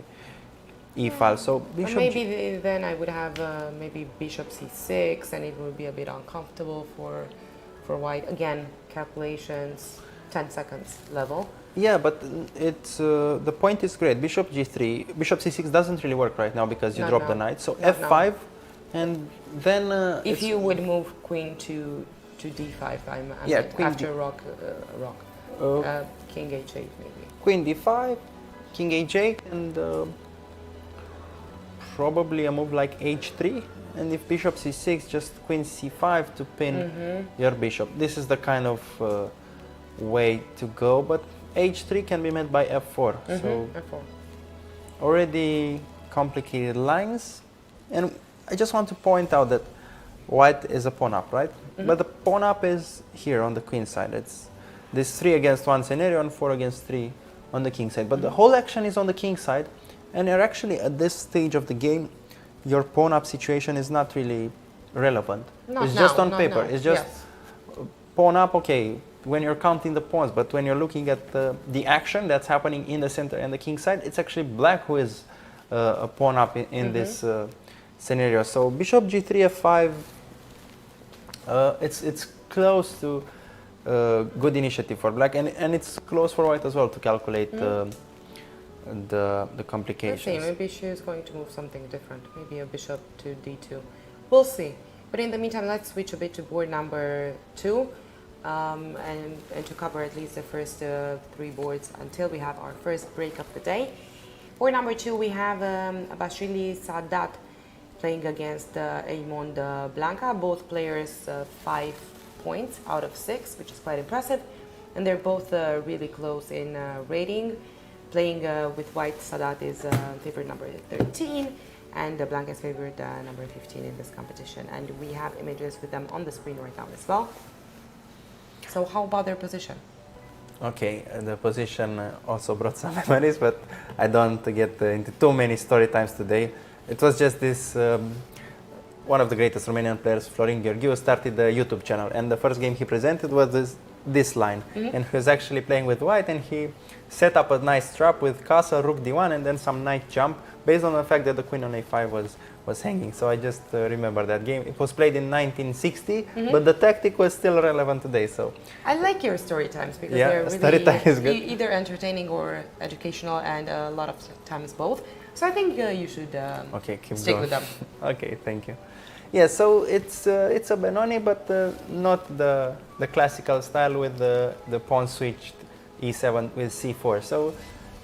e file. So bishop maybe then I would have maybe bishop c6, and it would be a bit uncomfortable for white. Again, calculations, 10 seconds level. Yeah, but it's the point is great. Bishop g3, bishop c6 doesn't really work right now because you drop the knight. So f5, and then if you would move queen to d5, after rock king h8 maybe. Queen d5, king h8, and probably a move like h3. And if bishop c6, just queen c5 to pin your bishop. This is the kind of way to go, but h3 can be met by f4. So f4. Already complicated lines. And I just want to point out that white is a pawn up, right? But the pawn up is here on the queen side. It's this 3 against 1 scenario and 4 against 3 on the king side. But the whole action is on the king side, and you're actually at this stage of the game, your pawn up situation is not really relevant. It's just on paper. It's just pawn up, okay, when you're counting the pawns, but when you're looking at the action that's happening in the center and the king side, it's actually black who is a pawn up in this scenario. So bishop g3, f5, it's close to good initiative for black, and it's close for white as well to calculate the complications. Let's see, maybe she's going to move something different. Maybe a bishop to d2. We'll see. But in the meantime, let's switch a bit to board number 2 and to cover at least the first 3 boards until we have our first break of the day. Board number 2, we have Bashili Sadat playing against Eamon Blanca. Both players 5 points out of 6, which is quite impressive. And they're both really close in rating. Playing with white, Sadat is favorite number 13, and Blanca is favorite number 15 in this competition. And we have images with them on the screen right now as well. So how about their position? Okay, the position also brought some memories, but I don't get into too many story times today. It was just this, one of the greatest Romanian players, Florin Gheorghiu, started a YouTube channel, and the first game he presented was this line. And he was actually playing with white, and he set up a nice trap with castle, rook d1, and then some knight jump, based on the fact that the queen on a5 was hanging. So I just remember that game. It was played in 1960, but the tactic was still relevant today. So I like your story times because yeah, they're story really time is good. Either entertaining or educational, and a lot of times both. So I think you should okay, keep stick going. with them. Okay, thank you. Yeah, so it's a Benoni, but not the classical style with the pawn switched e7 with c4. So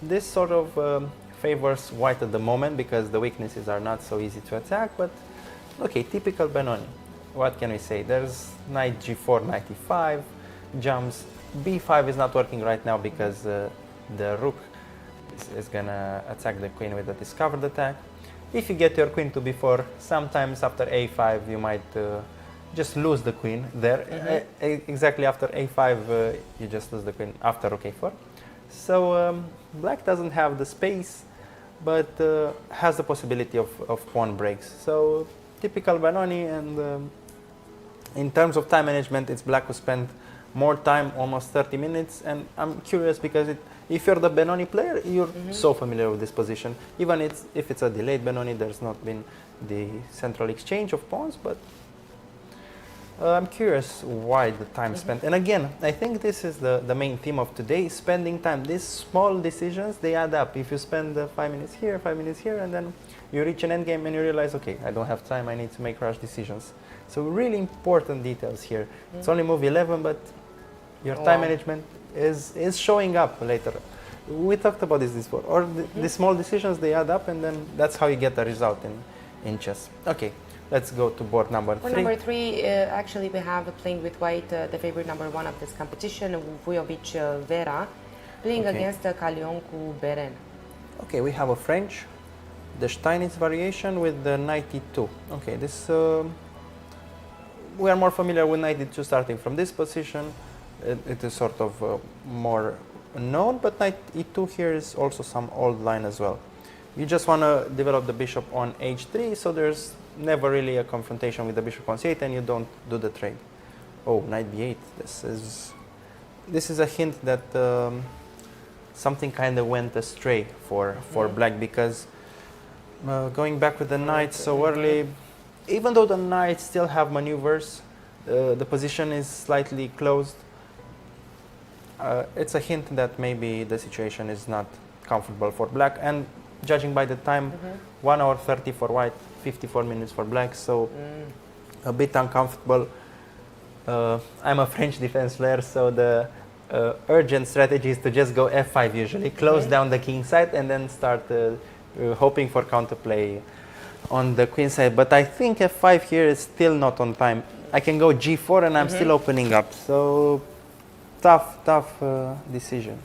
this sort of favors white at the moment because the weaknesses are not so easy to attack. But okay, typical Benoni. What can we say? There's knight g4, knight e5, jumps. b5 is not working right now because the rook is gonna attack the queen with a discovered attack. If you get your queen to b4, sometimes after a5 you might just lose the queen there. Exactly after a5 you just lose the queen after rook a4. So black doesn't have the space, but has the possibility of pawn breaks. So typical Benoni, and in terms of time management, it's black who spent more time, almost 30 minutes. And I'm curious because if you're the Benoni player, you're so familiar with this position. Even if it's a delayed Benoni, there's not been the central exchange of pawns, but I'm curious why the time spent. And again, I think this is the main theme of today, spending time. These small decisions, they add up. If you spend 5 minutes here, 5 minutes here, and then you reach an endgame and you realize, okay, I don't have time, I need to make rash decisions. So really important details here. It's only move 11, but your time management is showing up later. We talked about this before. Or the small decisions, they add up, and then that's how you get the result in chess. Okay. Let's go to board number 3. Board number 3, actually we have playing with white the favorite number 1 of this competition, Vujovic Vera, playing against Calioncu Beren. Okay, we have a French, the Steinitz variation with the knight e2. Okay, this we are more familiar with knight e2 starting from this position. It is sort of more known, but knight e2 here is also some old line as well. You just want to develop the bishop on h3, so there's never really a confrontation with the bishop on c8, and you don't do the trade. Oh, knight b8. This is a hint that something kind of went astray for black, because going back with the knight so early, even though the knights still have maneuvers, the position is slightly closed. It's a hint that maybe the situation is not comfortable for black, and judging by the time, 1 hour 30 for white, 54 minutes for black, so a bit uncomfortable. I'm a French defense player, so the urgent strategy is to just go f5 usually, close down the king side, and then start hoping for counterplay on the queen side. But I think f5 here is still not on time. I can go g4 and I'm still opening up, so tough decision.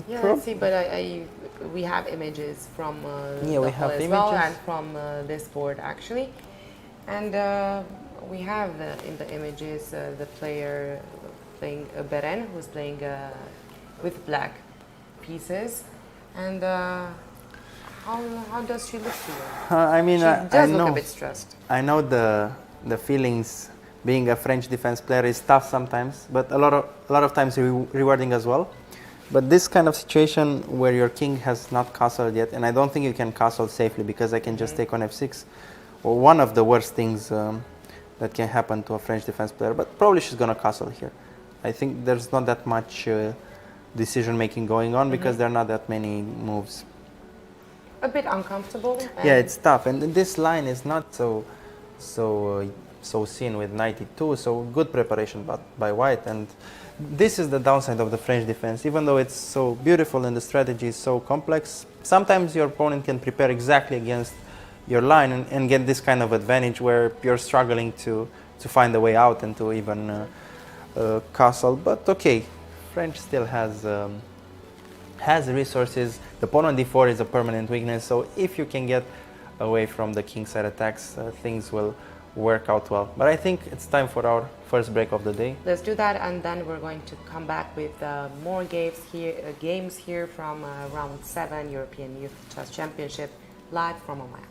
Yeah, let's see, but we have images from yeah, we have as images well, and from this board actually, and we have in the images the player playing Beren, who's playing with black pieces, and how does she look to you? I mean, she I does know, look a bit stressed. I know the feelings. Being a French defense player is tough sometimes, but a lot of times rewarding as well. But this kind of situation where your king has not castled yet, and I don't think you can castle safely because I can just take on f6, or one of the worst things that can happen to a French defense player. But probably she's gonna castle here. I think there's not that much decision making going on because there are not that many moves. A bit uncomfortable. Yeah, it's tough, and this line is not so seen with 92. So good preparation by White, and this is the downside of the French defense. Even though it's so beautiful and the strategy is so complex, sometimes your opponent can prepare exactly against your line and get this kind of advantage where you're struggling to find a way out and to even castle. But okay, French still has resources. The pawn on d4 is a permanent weakness, so if you can get away from the kingside attacks, things will work out well. But I think it's time for our first break of the day. Let's do that, and then we're going to come back with more games here from round 7 European Youth Chess Championship live from Mamaia.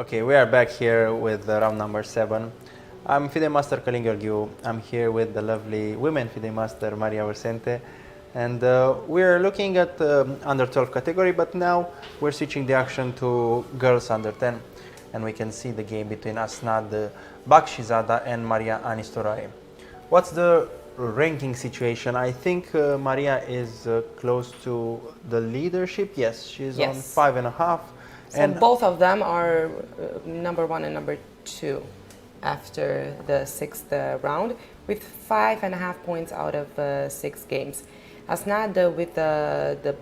Okay, we are back here with round number 7. I'm FIDE Master Călin Gheorghiu. I'm here with the lovely women FIDE Master Maria Ursente. And we're looking at under 12 category, but now we're switching the action to girls under 10. And we can see the game between Asnad Bakshizada and Maria Anistorae. What's the ranking situation? I think Maria is close to the leadership. Yes, she's on 5.5. So and both of them are number 1 and number 2 after the 6th round, with 5.5 points out of 6 games. Asnad with the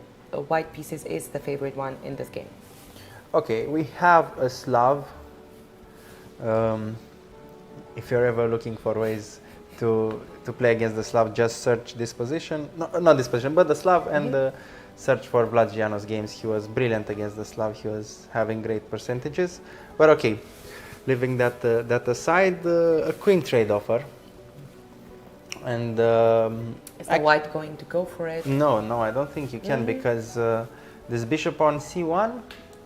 white pieces is the favorite one in this game. Okay, we have a Slav. If you're ever looking for ways to play against the Slav, just search this position. No, not this position, but the Slav, and search for Vlad Giano's games. He was brilliant against the Slav. He was having great percentages. But okay, leaving that aside, a queen trade offer. And is the white going to go for it? No, I don't think you can, because this bishop on c1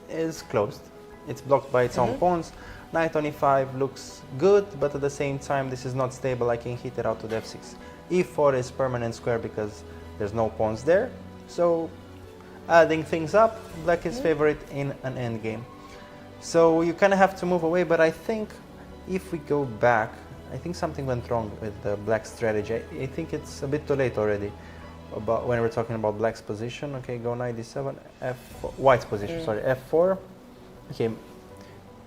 is closed. It's blocked by its own pawns. Knight on e5 looks good, but at the same time this is not stable. I can hit it out to the f6. e4 is permanent square because there's no pawns there. So adding things up, black is favorite in an endgame. So you kind of have to move away, but I think if we go back, I think something went wrong with the black strategy. I think it's a bit too late already about when we're talking about black's position. Okay, go knight d7, f4, white's position, sorry, f4. Okay,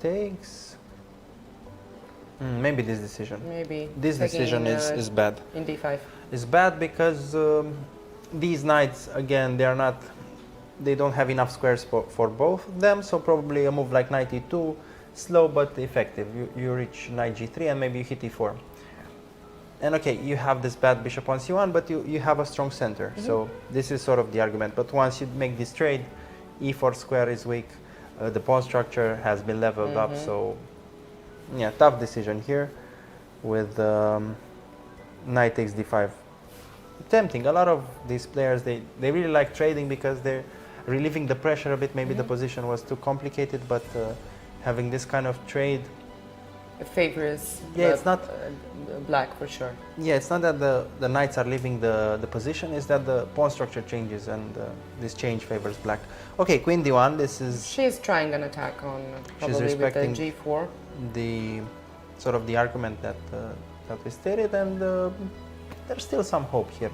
takes. Maybe this decision. Maybe. This decision is bad. In d5. It's bad because these knights, again, they don't have enough squares for both of them, so probably a move like knight e2, slow but effective. You reach knight g3 and maybe you hit e4. And okay, you have this bad bishop on c1, but you have a strong center. So this is sort of the argument. But once you make this trade, e4 square is weak, the pawn structure has been leveled up, so yeah, tough decision here with knight takes d5. Tempting. A lot of these players, they really like trading because they're relieving the pressure a bit. Maybe the position was too complicated, but having this kind of trade, it favors it's not black for sure. Yeah, it's not that the knights are leaving the position, it's that the pawn structure changes, and this change favors black. Okay, queen d1, this is... She's trying an attack on probably with the g4. The sort of the argument that we stated, and there's still some hope here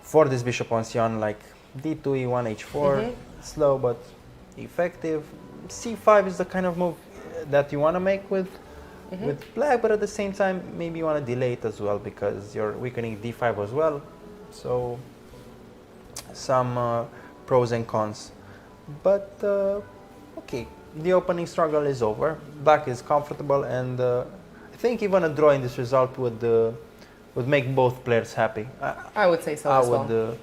for this bishop on c1, like d2, e1, h4, slow but effective. c5 is the kind of move that you want to make with black, but at the same time maybe you want to delay it as well because you're weakening d5 as well. So some pros and cons, but okay, the opening struggle is over. Black is comfortable, and I think even a draw in this result would make both players happy. I would say so as well.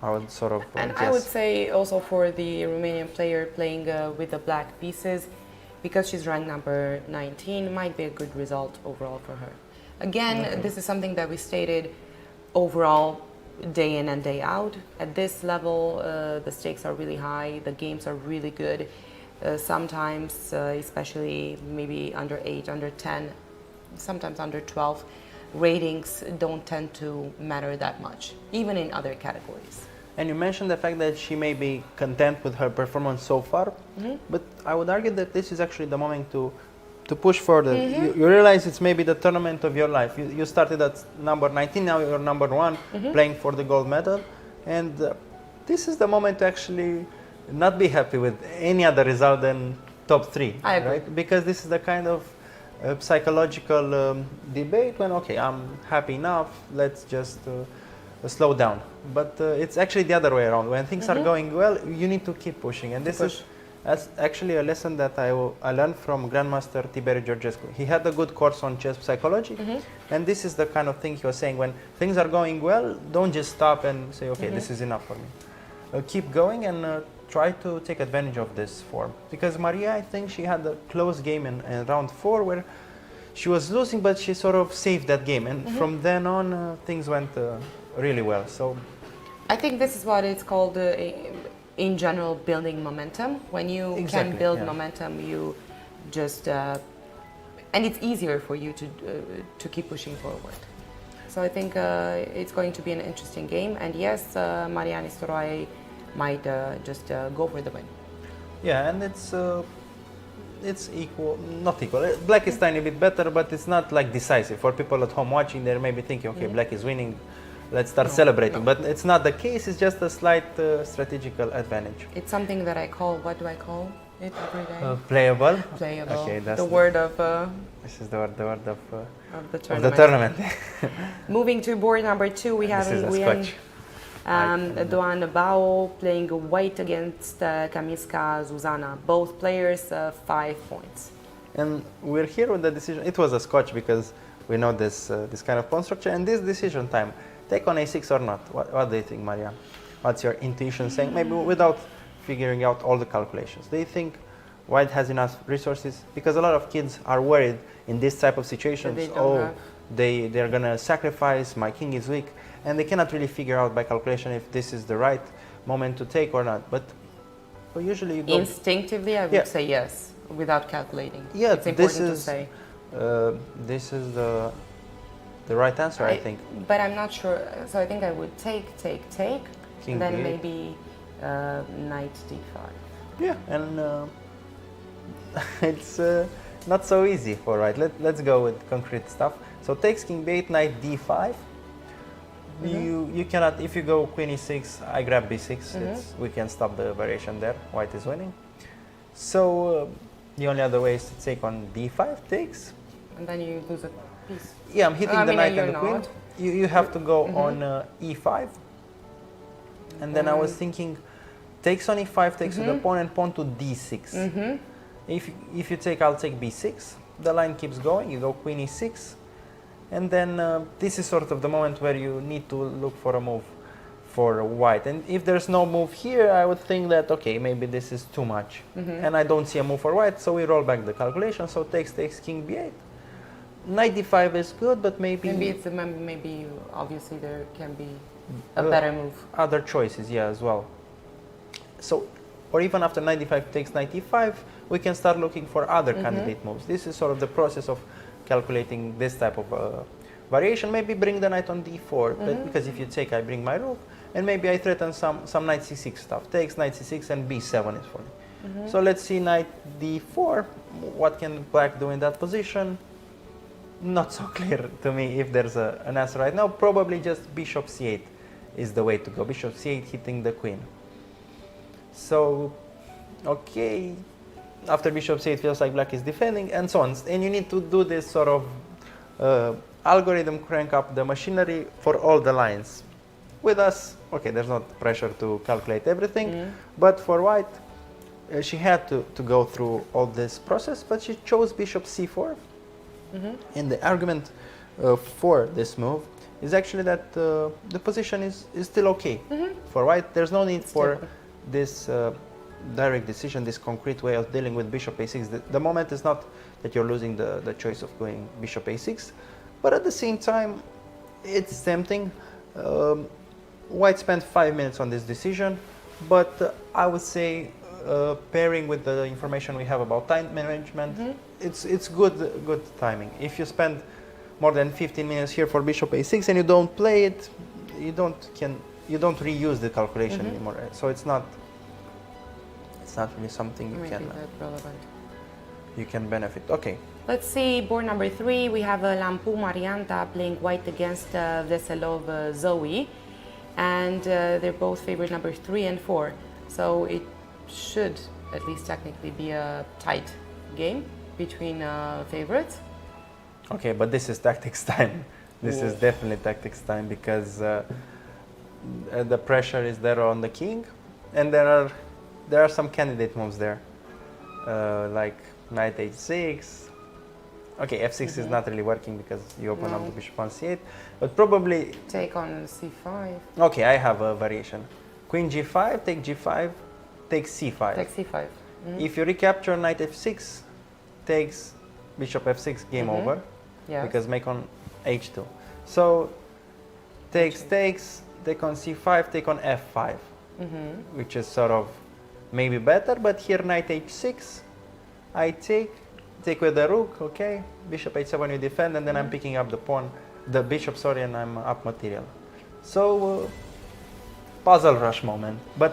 I would sort of and I would say also for the Romanian player playing with the black pieces, because she's ranked number 19, might be a good result overall for her. Again, this is something that we stated overall day in and day out. At this level, the stakes are really high, the games are really good. Sometimes, especially maybe under 8, under 10, sometimes under 12, ratings don't tend to matter that much, even in other categories. And you mentioned the fact that she may be content with her performance so far, but I would argue that this is actually the moment to push further. You realize it's maybe the tournament of your life. You started at number 19, now you're number 1, playing for the gold medal, and this is the moment to actually not be happy with any other result than top 3. I agree. Right? Because this is the kind of psychological debate when, okay, I'm happy enough, let's just slow down. But it's actually the other way around. When things are going well, you need to keep pushing. And this is actually a lesson that I learned from Grandmaster Tiberiu Georgescu. He had a good course on chess psychology, and this is the kind of thing he was saying. When things are going well, don't just stop and say, okay, this is enough for me. Keep going and try to take advantage of this form. Because Maria, I think she had a close game in round 4 where she was losing, but she sort of saved that game. And from then on, things went really well. So I think this is what it's called in general building momentum. When you can build momentum, you just and it's easier for you to keep pushing forward. So I think it's going to be an interesting game, and yes, Marian Istoroae might just go for the win. Yeah, and it's equal, not equal. Black is tiny bit better, but it's not like decisive. For people at home watching, they may be thinking, okay, Black is winning, let's start celebrating. No. But it's not the case. It's just a slight strategigical advantage. It's something that I call, what do I call it every day? Playable. Playable. Okay, that's the word of this is the word of the of tournament. the tournament. Moving to board number 2, we have This is a Scotch. Doan Bao playing white against Kamiska Zuzana. Both players 5 points. And we're here with the decision. It was a Scotch because we know this this kind of pawn structure. And this decision time, take on a6 or not? What do you think, Maria? What's your intuition saying? Maybe without figuring out all the calculations. Do you think white has enough resources? Because a lot of kids are worried in this type of situations. They don't have. They're gonna sacrifice. My king is weak, and they cannot really figure out by calculation if this is the right moment to take or not. But usually you go. Instinctively, I would say yes, without calculating. Yeah, it's important to say. This is the right answer, I think. But I'm not sure. So I think I would take, King and then B8. maybe knight d5. Yeah, and it's not so easy for white. Let's go with concrete stuff. So takes king b8, knight d5. You cannot, if you go queen e6, I grab b6. We can stop the variation there. White is winning. So the only other way is to take on d5, takes. And then you lose a piece. Yeah, I'm hitting the knight and the queen. not. You have to go on e5. And then I was thinking, takes on e5, takes to the pawn, and pawn to d6. If you take, I'll take b6. The line keeps going. You go queen e6. And then this is sort of the moment where you need to look for a move for white. And if there's no move here, I would think that, okay, maybe this is too much. And I don't see a move for white, so we roll back the calculation. So takes king b8. Knight d5 is good, but maybe Maybe obviously there can be a better move. other choices, yeah, as well. So, or even after knight d5 takes knight e5, we can start looking for other candidate moves. This is sort of the process of calculating this type of variation. Maybe bring the knight on d4, but because if you take, I bring my rook, and maybe I threaten some knight c6 stuff. Takes knight c6 and b7 is for me. So let's see knight d4. What can black do in that position? Not so clear to me if there's an answer right now. Probably just bishop c8 is the way to go. Bishop c8 hitting the queen. So, okay, after bishop c8 feels like black is defending, and so on. And you need to do this sort of algorithm, crank up the machinery for all the lines. With us, okay, there's not pressure to calculate everything, but for white, she had to go through all this process, but she chose bishop c4. And the argument for this move is actually that the position is still okay for white. There's no need for this direct decision, this concrete way of dealing with bishop a6. The moment is not that you're losing the choice of going bishop a6, but at the same time, it's tempting. White spent 5 minutes on this decision, but I would say pairing with the information we have about time management, it's good timing. If you spend more than 15 minutes here for bishop a6 and you don't play it, you don't reuse the calculation anymore. So it's not really something you can benefit. Okay. Let's see board number 3. We have Lampu Marianta playing white against Veselov Zoe, and they're both favored number 3 and 4. So it should at least technically be a tight game between favorites. Okay, but this is tactics time. This is definitely tactics time because the pressure is there on the king, and there are some candidate moves there, like knight h6. Okay, f6 is not really working because you open up the bishop on c8, but probably take on c5. Okay, I have a variation. Queen g5, take g5, take c5. Take c5. If you recapture knight f6, takes bishop f6, game over. Yes. Because make on h2. So takes, take on c5, take on f5, which is sort of maybe better, but here knight h6, I take, take with the rook, okay, bishop h7 you defend, and then I'm picking up the bishop, sorry, and I'm up material. So, puzzle rush moment. But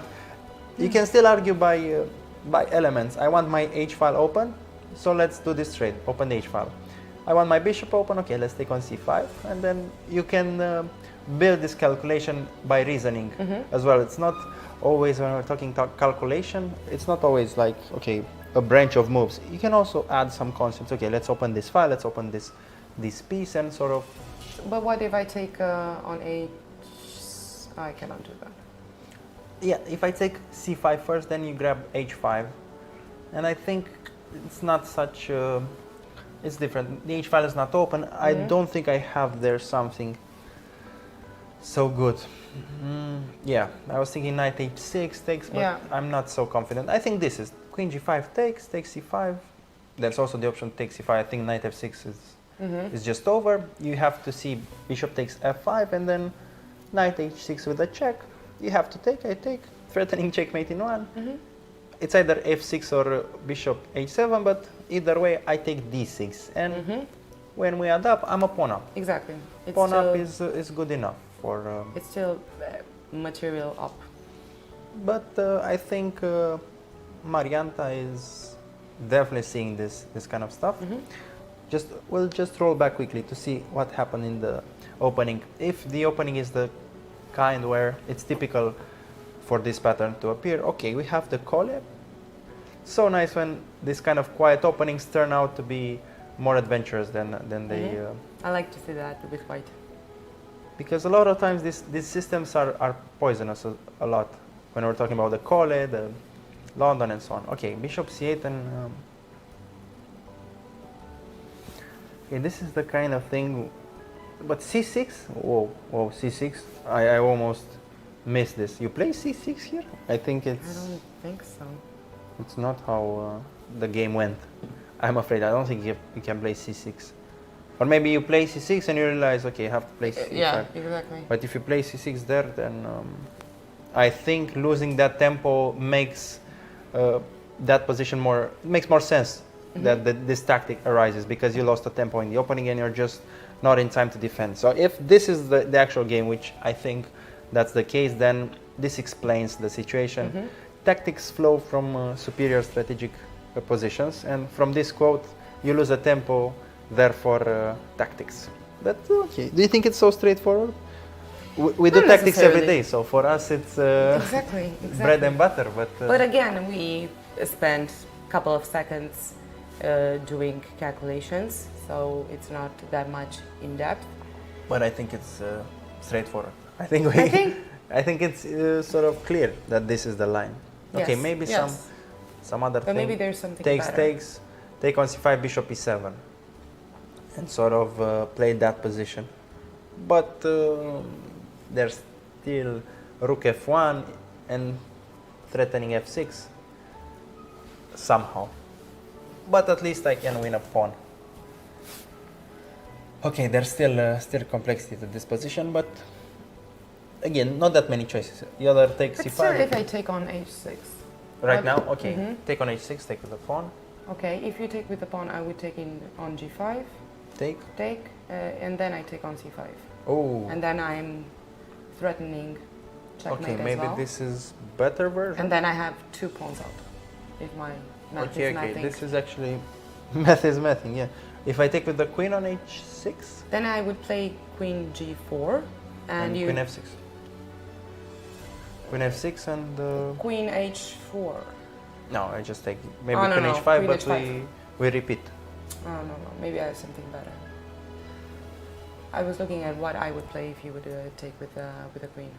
you can still argue by elements. I want my h file open, so let's do this trade, open the h file. I want my bishop open, okay, let's take on c5, and then you can build this calculation by reasoning as well. It's not always, when we're talking calculation, it's not always like, okay, a branch of moves. You can also add some concepts. Okay, let's open this file, let's open this piece, and sort of. But what if I take on h? I cannot do that. Yeah, if I take c5 first, then you grab h5, and I think it's not such. It's different. The h file is not open. I don't think I have there something so good. Yeah, I was thinking knight h6 takes, but I'm not so confident. I think this is queen g5 takes c5. There's also the option to take c5. I think knight f6 is just over. You have to see bishop takes f5 and then knight h6 with a check. You have to take, I take, threatening checkmate in one. It's either f6 or bishop h7, but either way I take d6. And when we add up, I'm a pawn up. Exactly. It's pawn up is good enough for... it's still material up. But I think Marianta is definitely seeing this kind of stuff. We'll just roll back quickly to see what happened in the opening. If the opening is the kind where it's typical for this pattern to appear, okay, we have the cole. So nice when this kind of quiet openings turn out to be more adventurous than they... I like to see that with white. Because a lot of times these systems are poisonous a lot when we're talking about the cole, the London and so on. Okay, bishop c8 and... okay, this is the kind of thing... But c6? Whoa, c6. I almost missed this. You play c6 here? I think it's... I don't think so. It's not how the game went. I'm afraid. I don't think you can play c6. Or maybe you play c6 and you realize, okay, you have to play c5. Yeah, exactly. But if you play c6 there, then I think losing that tempo makes that position makes more sense that this tactic arises, because you lost the tempo in the opening and you're just not in time to defend. So if this is the actual game, which I think that's the case, then this explains the situation. Tactics flow from superior strategic positions, and from this quote, you lose a tempo, therefore tactics. But okay, do you think it's so straightforward? We do tactics every day, so for us it's exactly. bread and butter. But again, we spend a couple of seconds doing calculations, so it's not that much in depth. But I think it's straightforward. I think it's sort of clear that this is the line. Okay, maybe some other thing. Maybe there's something takes, better. take on c5, bishop e7, and sort of play that position. But there's still rook f1 and threatening f6 somehow. But at least I can win a pawn. Okay, there's still complexity to this position, but again, not that many choices. You either take But c5. still, if I take on h6. Right now, okay. Take on h6, take with the pawn. Okay, if you take with the pawn, I would take on g5. Take. And then I take on c5. Oh. And then I'm threatening checkmate Okay, maybe as well. this is better version. And then I have 2 pawns out. If my math is Okay, mathing. this is actually math is mathing. Yeah. If I take with the queen on h6, then I would play queen g4 and you queen f6. Queen f6 and queen h4. no, I just take maybe Oh, no, queen no, h5, queen but h5. we repeat. Oh, no, maybe I have something better. I was looking at what I would play if you would take with a queen.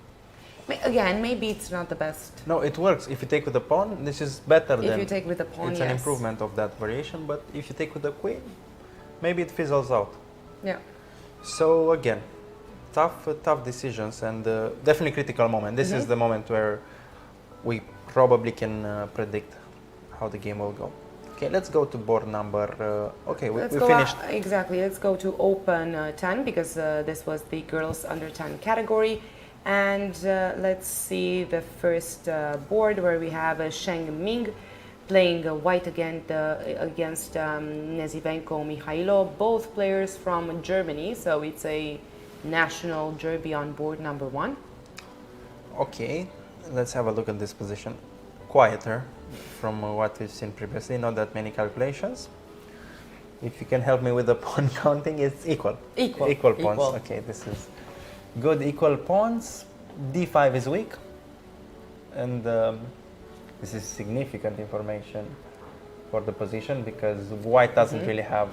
Again, maybe it's not the best. No, it works. If you take with the pawn, this is better than. If you take with the pawn, it's an improvement of that variation. But if you take with the queen, maybe it fizzles out. Yeah. So again, tough decisions and definitely critical moment. This is the moment where we probably can predict how the game will go. Okay, let's go to board number. Okay, we finished. Exactly. Let's go to open 10 because this was the girls under 10 category. And let's see the first board where we have Sheng Ming playing white against Nezivenko Mihailo, both players from Germany, so it's a national derby on board number 1. Okay, let's have a look at this position. Quieter from what we've seen previously, not that many calculations. If you can help me with the pawn counting, it's equal. Equal pawns. Equal. Okay, this is good. Equal pawns. D5 is weak. And this is significant information for the position because white doesn't really have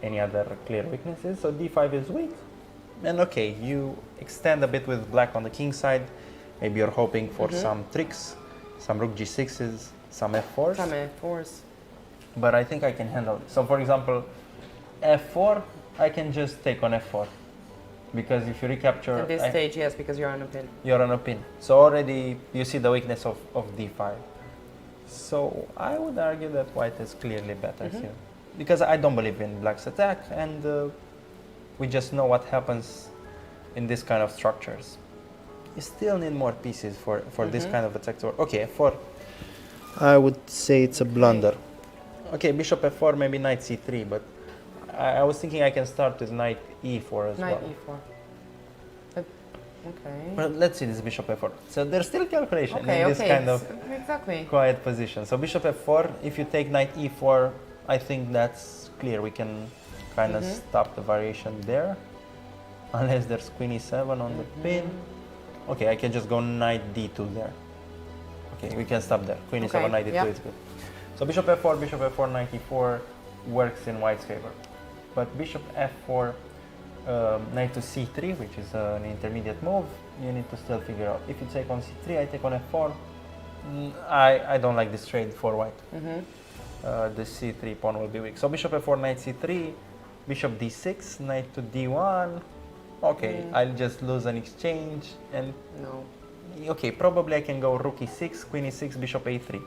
any other clear weaknesses. So D5 is weak. And okay, you extend a bit with black on the king side. Maybe you're hoping for some tricks, some rook G6s, some F4s. Some F4s. But I think I can handle it. So for example, F4, I can just take on F4. Because if you recapture... At this stage, yes, because you're on a pin. You're on a pin. So already you see the weakness of D5. So I would argue that white is clearly better here. Because I don't believe in black's attack, and we just know what happens in this kind of structures. You still need more pieces for this kind of attack to work. Okay, F4. I would say it's a blunder. Okay, bishop F4, maybe knight C3, but I was thinking I can start with knight E4 as well. Knight E4. Okay. But let's see this bishop F4. So there's still calculation in this Okay, kind of exactly. quiet position. So bishop F4, if you take knight E4, I think that's clear. We can kind of stop the variation there. Unless there's queen E7 on the pin. Okay, I can just go knight D2 there. Okay, we can stop there. Queen E7, knight D2 is good. So bishop F4, knight E4 works in white's favor. But bishop F4, knight to C3, which is an intermediate move, you need to still figure out. If you take on C3, I take on F4. I don't like this trade for white. The C3 pawn will be weak. So bishop F4, knight C3, bishop D6, knight to D1. Okay, I'll just lose an exchange and... No. Okay, probably I can go rook E6, queen E6, bishop A3.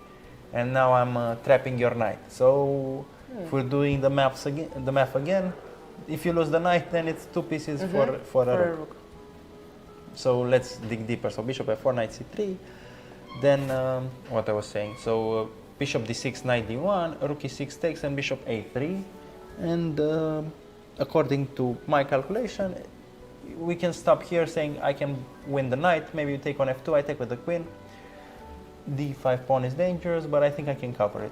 And now I'm trapping your knight. So if we're doing the math again, if you lose the knight, then it's two pieces for a rook. So let's dig deeper. So bishop F4, knight C3. Then what I was saying. So bishop D6, knight D1, rook E6 takes, and bishop A3. And according to my calculation, we can stop here saying I can win the knight. Maybe you take on F2, I take with the queen. D5 pawn is dangerous, but I think I can cover it.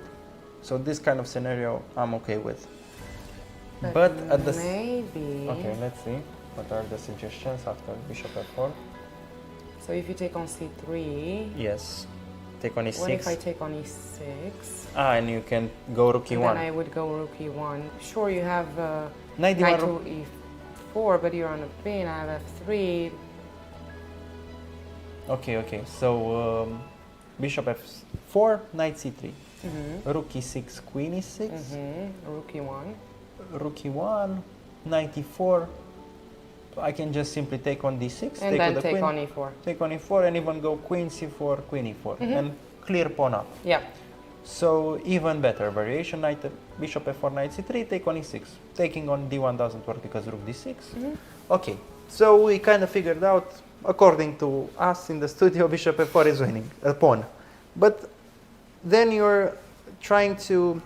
So this kind of scenario I'm okay with. But at the maybe. Okay, let's see. What are the suggestions after bishop F4? So if you take on C3. Yes. Take on E6. What if I take on E6? Ah, and you can go rook E1. Then I would go rook E1. Sure, you have Knight knight D1 to E4, but you're on a pin. I have F3. Okay. So bishop F4, knight C3. Rook E6, queen E6. Rook E1. Rook E1, knight E4. I can just simply take on D6, And take then with the take queen, on E4. take on E4, and even go queen C4, queen E4, and clear pawn up. Yeah. So even better variation, knight bishop F4, knight C3, take on E6. Taking on D1 doesn't work because rook D6. Okay, so we kind of figured out, according to us in the studio, bishop F4 is winning a pawn. But then you're trying to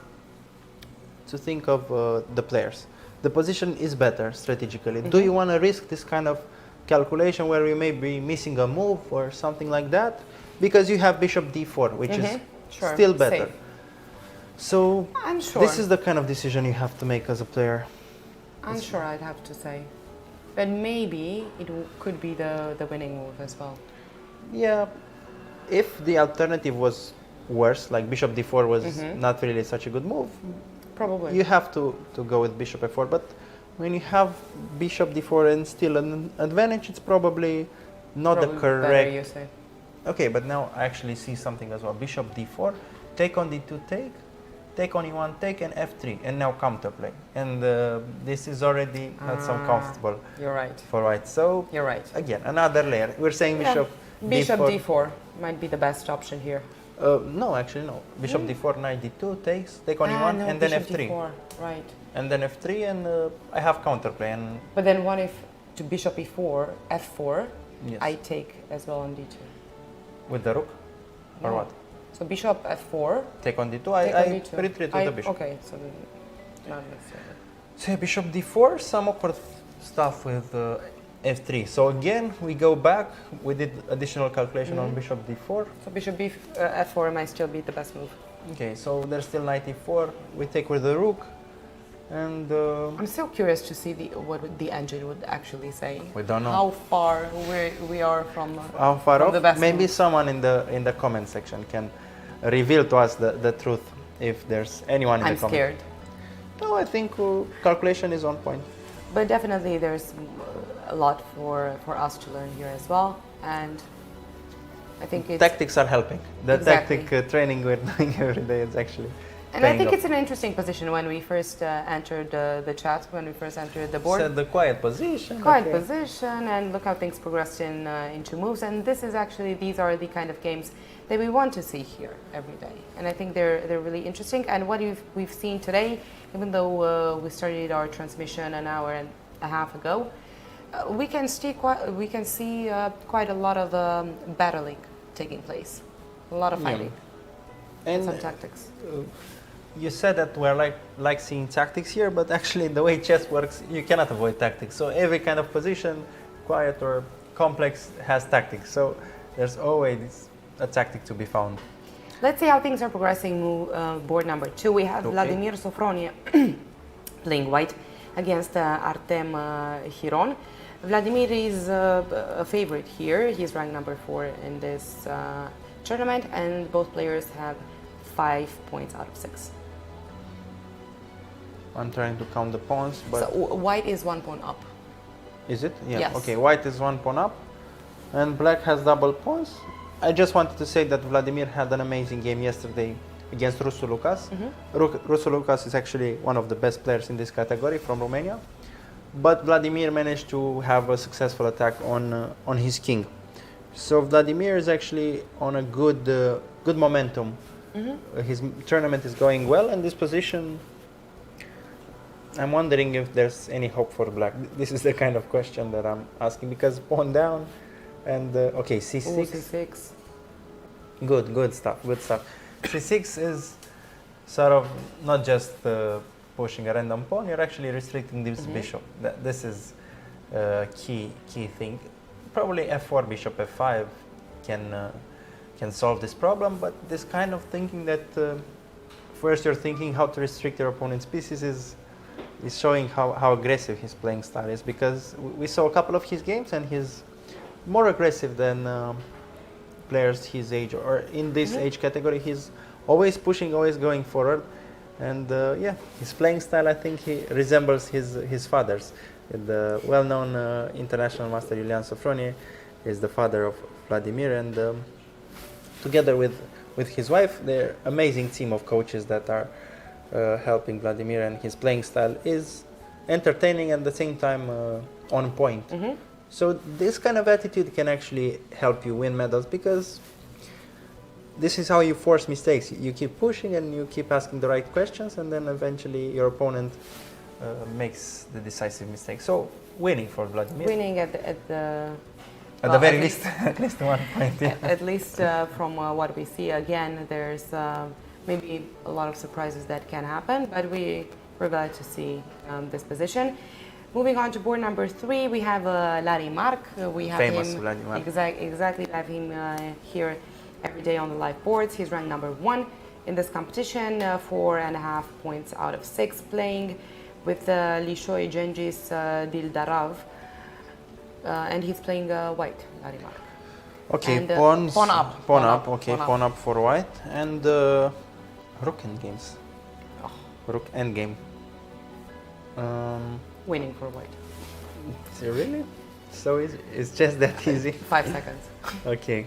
think of the players. The position is better strategically. Do you want to risk this kind of calculation where you may be missing a move or something like that? Because you have bishop D4, which is still better. Safe. So I'm sure. this is the kind of decision you have to make as a player. I'm sure I'd have to say. But maybe it could be the winning move as well. Yeah, if the alternative was worse, like bishop D4 was not really such a good move, Probably. you have to go with bishop F4. But when you have bishop D4 and still an advantage, it's probably not the correct. Better, you say. Okay, but now I actually see something as well. Bishop D4, take on D2, take on E1, take, and F3, and now counterplay. And this is already not so comfortable. You're right. For white. So You're right. again, another layer. We're saying bishop Bishop D4. D4 might be the best option here. No, actually no. Bishop D4, knight D2 takes, take on E1, no, and then bishop F3. D4, right. And then F3, and I have counterplay. And But then what if to bishop E4, F4, yes. I take as well on D2? With the rook? Or No. what? So bishop f4. Take on d2. Take on I d2. retreat with the bishop. Okay, so not necessarily. So bishop d4, some awkward stuff with f3. So again, we go back. We did additional calculation on bishop d4. So bishop f4 might still be the best move. Okay, so there's still knight e4. We take with the rook, and I'm still curious to see what the engine would actually say. we don't know How far we are from how far from off. the best Maybe move. someone in the comment section can reveal to us the truth if there's anyone in I'm the comment. scared. No, I think calculation is on point. But definitely there's a lot for us to learn here as well. And I think it's... Tactics are helping. The Exactly. tactic training we're doing every day is actually And I paying think off. it's an interesting position when we first entered the chat, when we first entered the board. Set the quiet position. Quiet okay. position, and look how things progressed in two moves. And this is actually, these are the kind of games that we want to see here every day. And I think they're really interesting. And what we've seen today, even though we started our transmission an hour and a half ago, we can see quite a lot of battling taking place, a lot of fighting, and some tactics. You said that we're like seeing tactics here, but actually the way chess works, you cannot avoid tactics. So every kind of position, quiet or complex, has tactics. So there's always a tactic to be found. Let's see how things are progressing. Board number 2, we have Okay. Vladimir Sofronie playing white against Artem Hiron. Vladimir is a favorite here. He's ranked number 4 in this tournament, and both players have 5 points out of 6. I'm trying to count the pawns, but So white is 1 pawn up. is it? Yeah. Yes. Okay, white is 1 pawn up, and black has double pawns. I just wanted to say that Vladimir had an amazing game yesterday against Rusu Lucas. Rusu Lucas is actually one of the best players in this category from Romania, but Vladimir managed to have a successful attack on his king. So Vladimir is actually on a good momentum. His tournament is going well, and this position, I'm wondering if there's any hope for black. This is the kind of question that I'm asking, because pawn down, and okay, c6. Ooh, c6. Good stuff. C6 is sort of not just pushing a random pawn. You're actually restricting this bishop. This is a key thing. Probably f4, bishop f5 can solve this problem. But this kind of thinking that first you're thinking how to restrict your opponent's pieces is showing how aggressive his playing style is. Because we saw a couple of his games, and he's more aggressive than players his age, or in this age category. He's always pushing, always going forward, and yeah, his playing style, I think he resembles his father's. The well-known international master Iulian Sofronie is the father of Vladimir, and together with his wife, they're an amazing team of coaches that are helping Vladimir, and his playing style is entertaining and at the same time on point. So this kind of attitude can actually help you win medals, because this is how you force mistakes. You keep pushing and you keep asking the right questions, and then eventually your opponent makes the decisive mistake. So winning for Vladimir. Winning at the very least, at least 1 point. Yeah. At least from what we see, again, there's maybe a lot of surprises that can happen, but we're glad to see this position. Moving on to board number 3, we have Larry Mark. We have Famous him Larry Mark. exactly. We have him here every day on the live boards. He's ranked number 1 in this competition, 4.5 points out of 6, playing with Lishoi Gengis Dildarav, and he's playing white, Larry Mark. Okay, And, pawns. pawn up. Pawn up. Okay, pawn up for white, and rook endgames. Oh. Rook endgame. Winning for white. Really? So easy? It's just that easy? 5 seconds. Okay.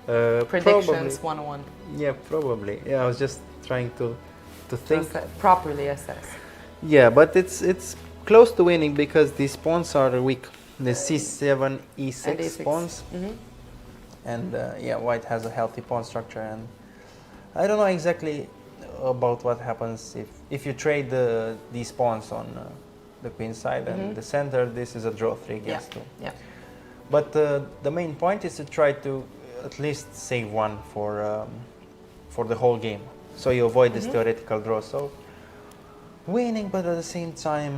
Predictions Probably. 101. Yeah, probably. Yeah, I was just trying to think. Properly assess. Yeah, but it's close to winning, because these pawns are weak. The c7, e6 And a6. pawns, and yeah, white has a healthy pawn structure, and I don't know exactly about what happens if you trade these pawns on the queen side and the center. This is a draw 3 against 2. Yeah. But the main point is to try to at least save one for the whole game. So you avoid this theoretical draw. So winning, but at the same time,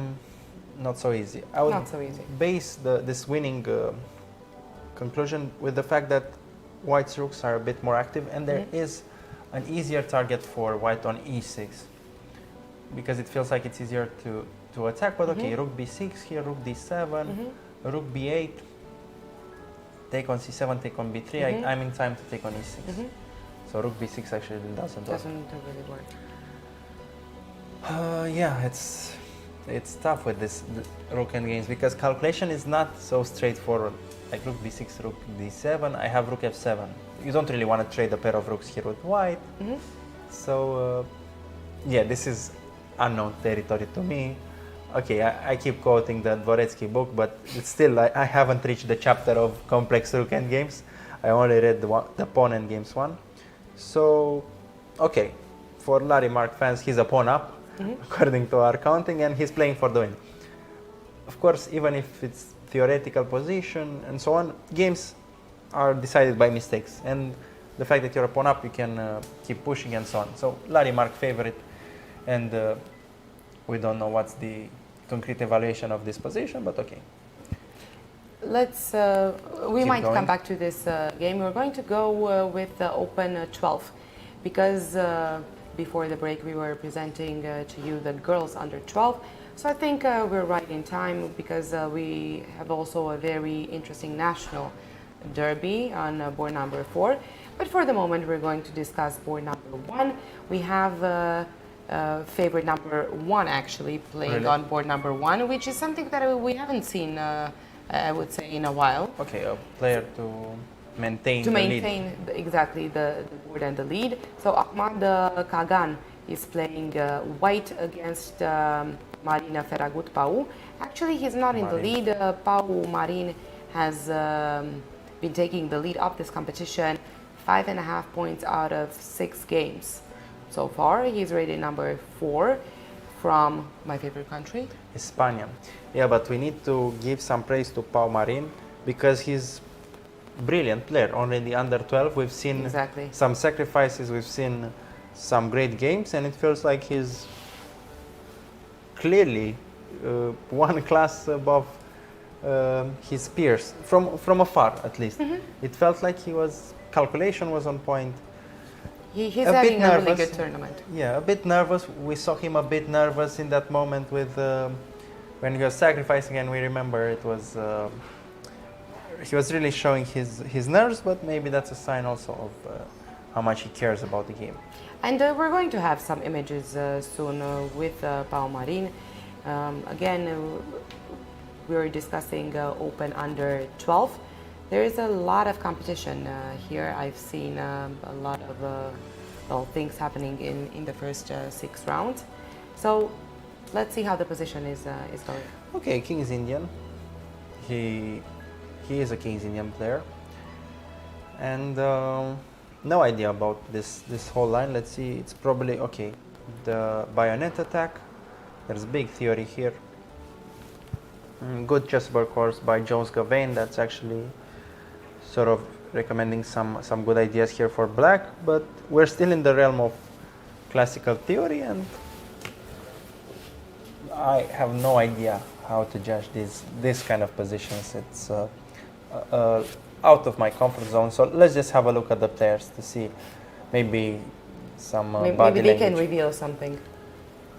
not so easy. I would Not so easy. base this winning conclusion with the fact that white's rooks are a bit more active, and there is an easier target for white on e6, because it feels like it's easier to attack. But okay, rook b6 here, rook d7, rook b8, take on c7, take on b3. I'm in time to take on e6. So rook b6 actually doesn't work. Doesn't really work. Yeah, it's tough with this rook endgames, because calculation is not so straightforward. Like rook b6, rook d7, I have rook f7. You don't really want to trade a pair of rooks here with white. So yeah, this is unknown territory to me. Okay, I keep quoting the Dvoretsky book, but it's still, I haven't reached the chapter of complex rook endgames. I only read the pawn endgames one. So, okay, for Larry Mark fans, he's a pawn up, according to our counting, and he's playing for the win. Of course, even if it's theoretical position and so on, games are decided by mistakes. And the fact that you're a pawn up, you can keep pushing and so on. So, Larry Mark favorite, and we don't know what's the concrete evaluation of this position, but okay. Let's, we Keep might going. come back to this game. We're going to go with open 12, because before the break we were presenting to you the girls under 12. So I think we're right in time, because we have also a very interesting national derby on board number 4. But for the moment we're going to discuss board number 1. We have favorite number 1 actually playing on board number 1, which is something that we haven't seen, I would say, in a while. Okay, a player to maintain To the lead. maintain exactly the board and the lead. So Ahmad Kagan is playing white against Marina Feragut Pau. Actually, he's not in the lead. Pau Marin has been taking the lead of this competition, 5.5 points out of 6 games. So far, he's rated number 4 from my favorite country. España. Yeah, but we need to give some praise to Pau Marin, because he's brilliant player. Already under 12, we've seen Exactly. some sacrifices, we've seen some great games, and it feels like he's clearly one class above his peers, from afar at least. It felt like calculation was on point. He's A bit having a really nervous. good tournament. Yeah, a bit nervous. We saw him a bit nervous in that moment with when he was sacrificing, and we remember it was he was really showing his nerves, but maybe that's a sign also of how much he cares about the game. And we're going to have some images soon with Pau Marin. Again, we were discussing Open under 12. There is a lot of competition here. I've seen a lot of things happening in the first 6 rounds. So let's see how the position is going. Okay, King's Indian. He is a King's Indian player, and no idea about this whole line. Let's see. It's probably okay. The bayonet attack. There's big theory here. Good chessboard course by Jones Gavain. That's actually sort of recommending some good ideas here for black, but we're still in the realm of classical theory, and I have no idea how to judge this kind of positions. It's out of my comfort zone. So let's just have a look at the players to see maybe some body Maybe they can language. reveal something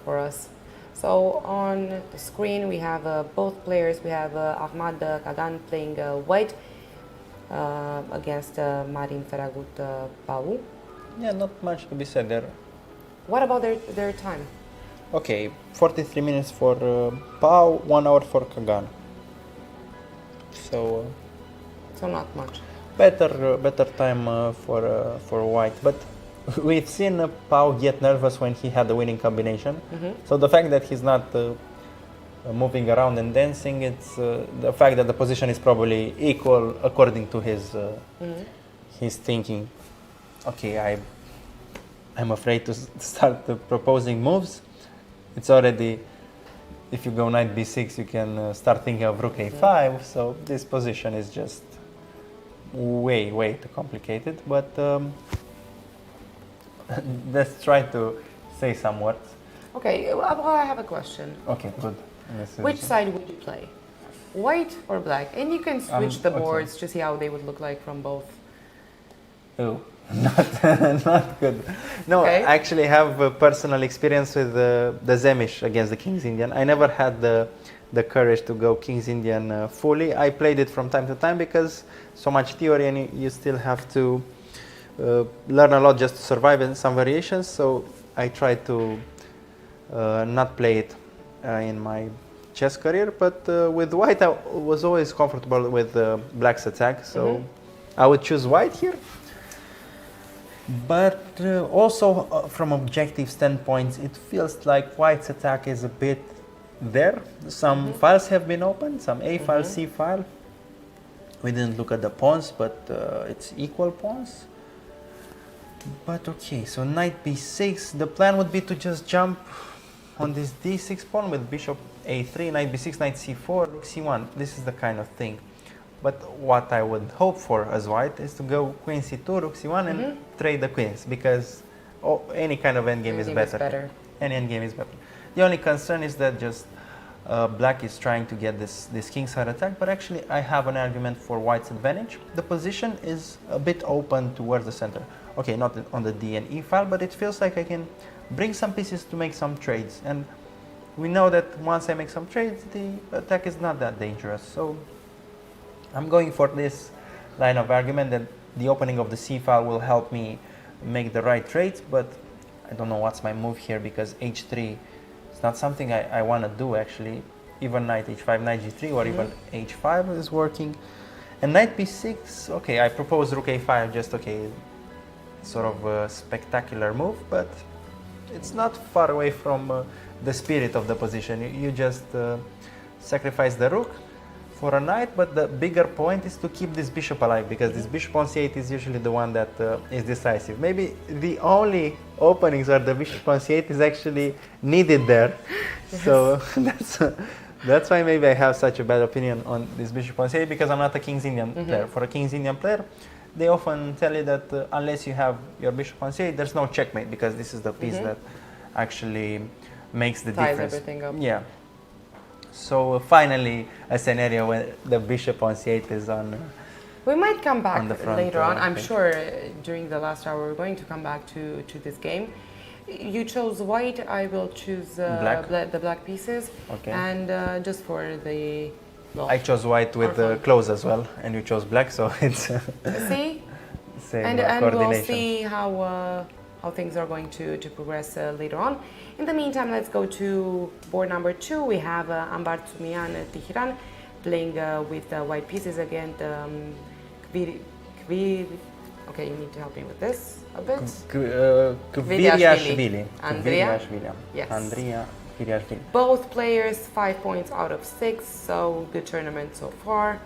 for us. So on the screen we have both players. We have Ahmad Kagan playing white against Marin Feragut Pau. Yeah, not much to be said there. What about their time? Okay, 43 minutes for Pau, 1 hour for Kagan. So So not much. better time for white, but we've seen Pau get nervous when he had the winning combination. So the fact that he's not moving around and dancing, it's the fact that the position is probably equal according to his thinking. Okay, I'm afraid to start proposing moves. It's already, if you go knight b6, you can start thinking of rook a5. So this position is just way too complicated. But let's try to say some words. Okay, well, I have a question. Okay, good. Which side would you play? White or black? And you can switch the okay. boards to see how they would look like from both. Oh, not good. No, Okay. I actually have a personal experience with the Zemish against the King's Indian. I never had the courage to go King's Indian fully. I played it from time to time because so much theory and you still have to learn a lot just to survive in some variations. So I tried to not play it in my chess career, but with white I was always comfortable with black's attack, so I would choose white here. But also from objective standpoints, it feels like white's attack is a bit there. Some files have been opened, some A file, C file. We didn't look at the pawns, but it's equal pawns. But okay, so knight b6, the plan would be to just jump on this d6 pawn with bishop a3, knight b6, knight c4, rook c1. This is the kind of thing. But what I would hope for as white is to go queen c2, rook c1 and trade the queens, because any kind of endgame is better. Any endgame is better. The only concern is that just black is trying to get this kingside attack, but actually I have an argument for white's advantage. The position is a bit open towards the center. Okay, not on the D and E file, but it feels like I can bring some pieces to make some trades. And we know that once I make some trades, the attack is not that dangerous. So I'm going for this line of argument that the opening of the C file will help me make the right trades, but I don't know what's my move here because h3 is not something I want to do actually. Even knight h5, knight g3 or even h5 is working. And knight b6, okay, I propose rook a5, just okay, sort of a spectacular move, but it's not far away from the spirit of the position. You just sacrifice the rook for a knight, but the bigger point is to keep this bishop alive, because this bishop on c8 is usually the one that is decisive. Maybe the only openings where the bishop on c8 is actually needed there. So that's why maybe I have such a bad opinion on this bishop on c8, because I'm not a King's Indian player. For a King's Indian player, they often tell you that unless you have your bishop on c8, there's no checkmate, because this is the piece that actually makes the difference. Everything up. Yeah. So finally, a scenario where the bishop on c8 is on. We might come back later on. I'm page. sure during the last hour we're going to come back to this game. You chose white. I will choose the black pieces. Okay. And just for the. Well, I chose white with the close as well, and you chose black, so it's see. same And coordination. we'll see how things are going to progress later on. In the meantime, let's go to board number 2. We have Ambar Tsumian Tihiran playing with white pieces against okay, you need to help me with this a bit. Kviriashvili. Andrea. Yes. Andrea Kviriashvili. Both players 5 points out of 6, so good tournament so far.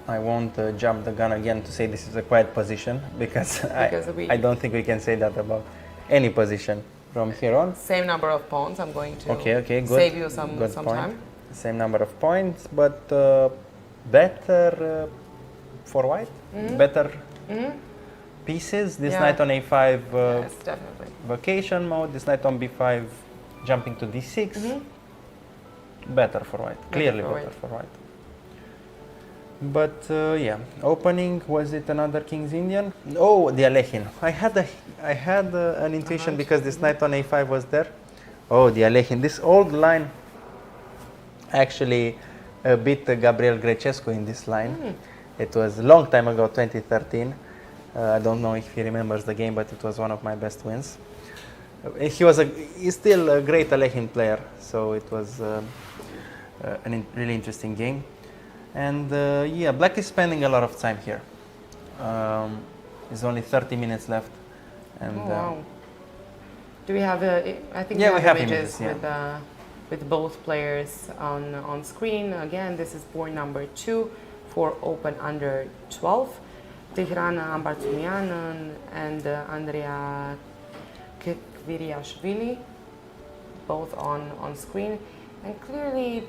I won't jump the gun again to say this is a quiet position, because I don't think we can say that about any position from here on. Same number of pawns. I'm going to okay, good. save you some point. time. Same number of points, but better for white. Better pieces. This knight on a5 yes, definitely. vacation mode. This knight on b5 jumping to d6. Better for white. Clearly better for white. But yeah, opening, was it another King's Indian? Oh, the Alekhine. I had an intuition because this knight on a5 was there. Oh, the Alekhine. This old line actually beat Gabriel Grecescu in this line. It was a long time ago, 2013. I don't know if he remembers the game, but it was one of my best wins. He's still a great Alekhine player, so it was a really interesting game. And yeah, black is spending a lot of time here. There's only 30 minutes left. And, wow. Do we have? I think yeah, we have images with both players on screen. Again, this is board number 2 for open under 12. Tehran Ambar Tsumian and Andrea Kviriashvili, both on screen. And clearly,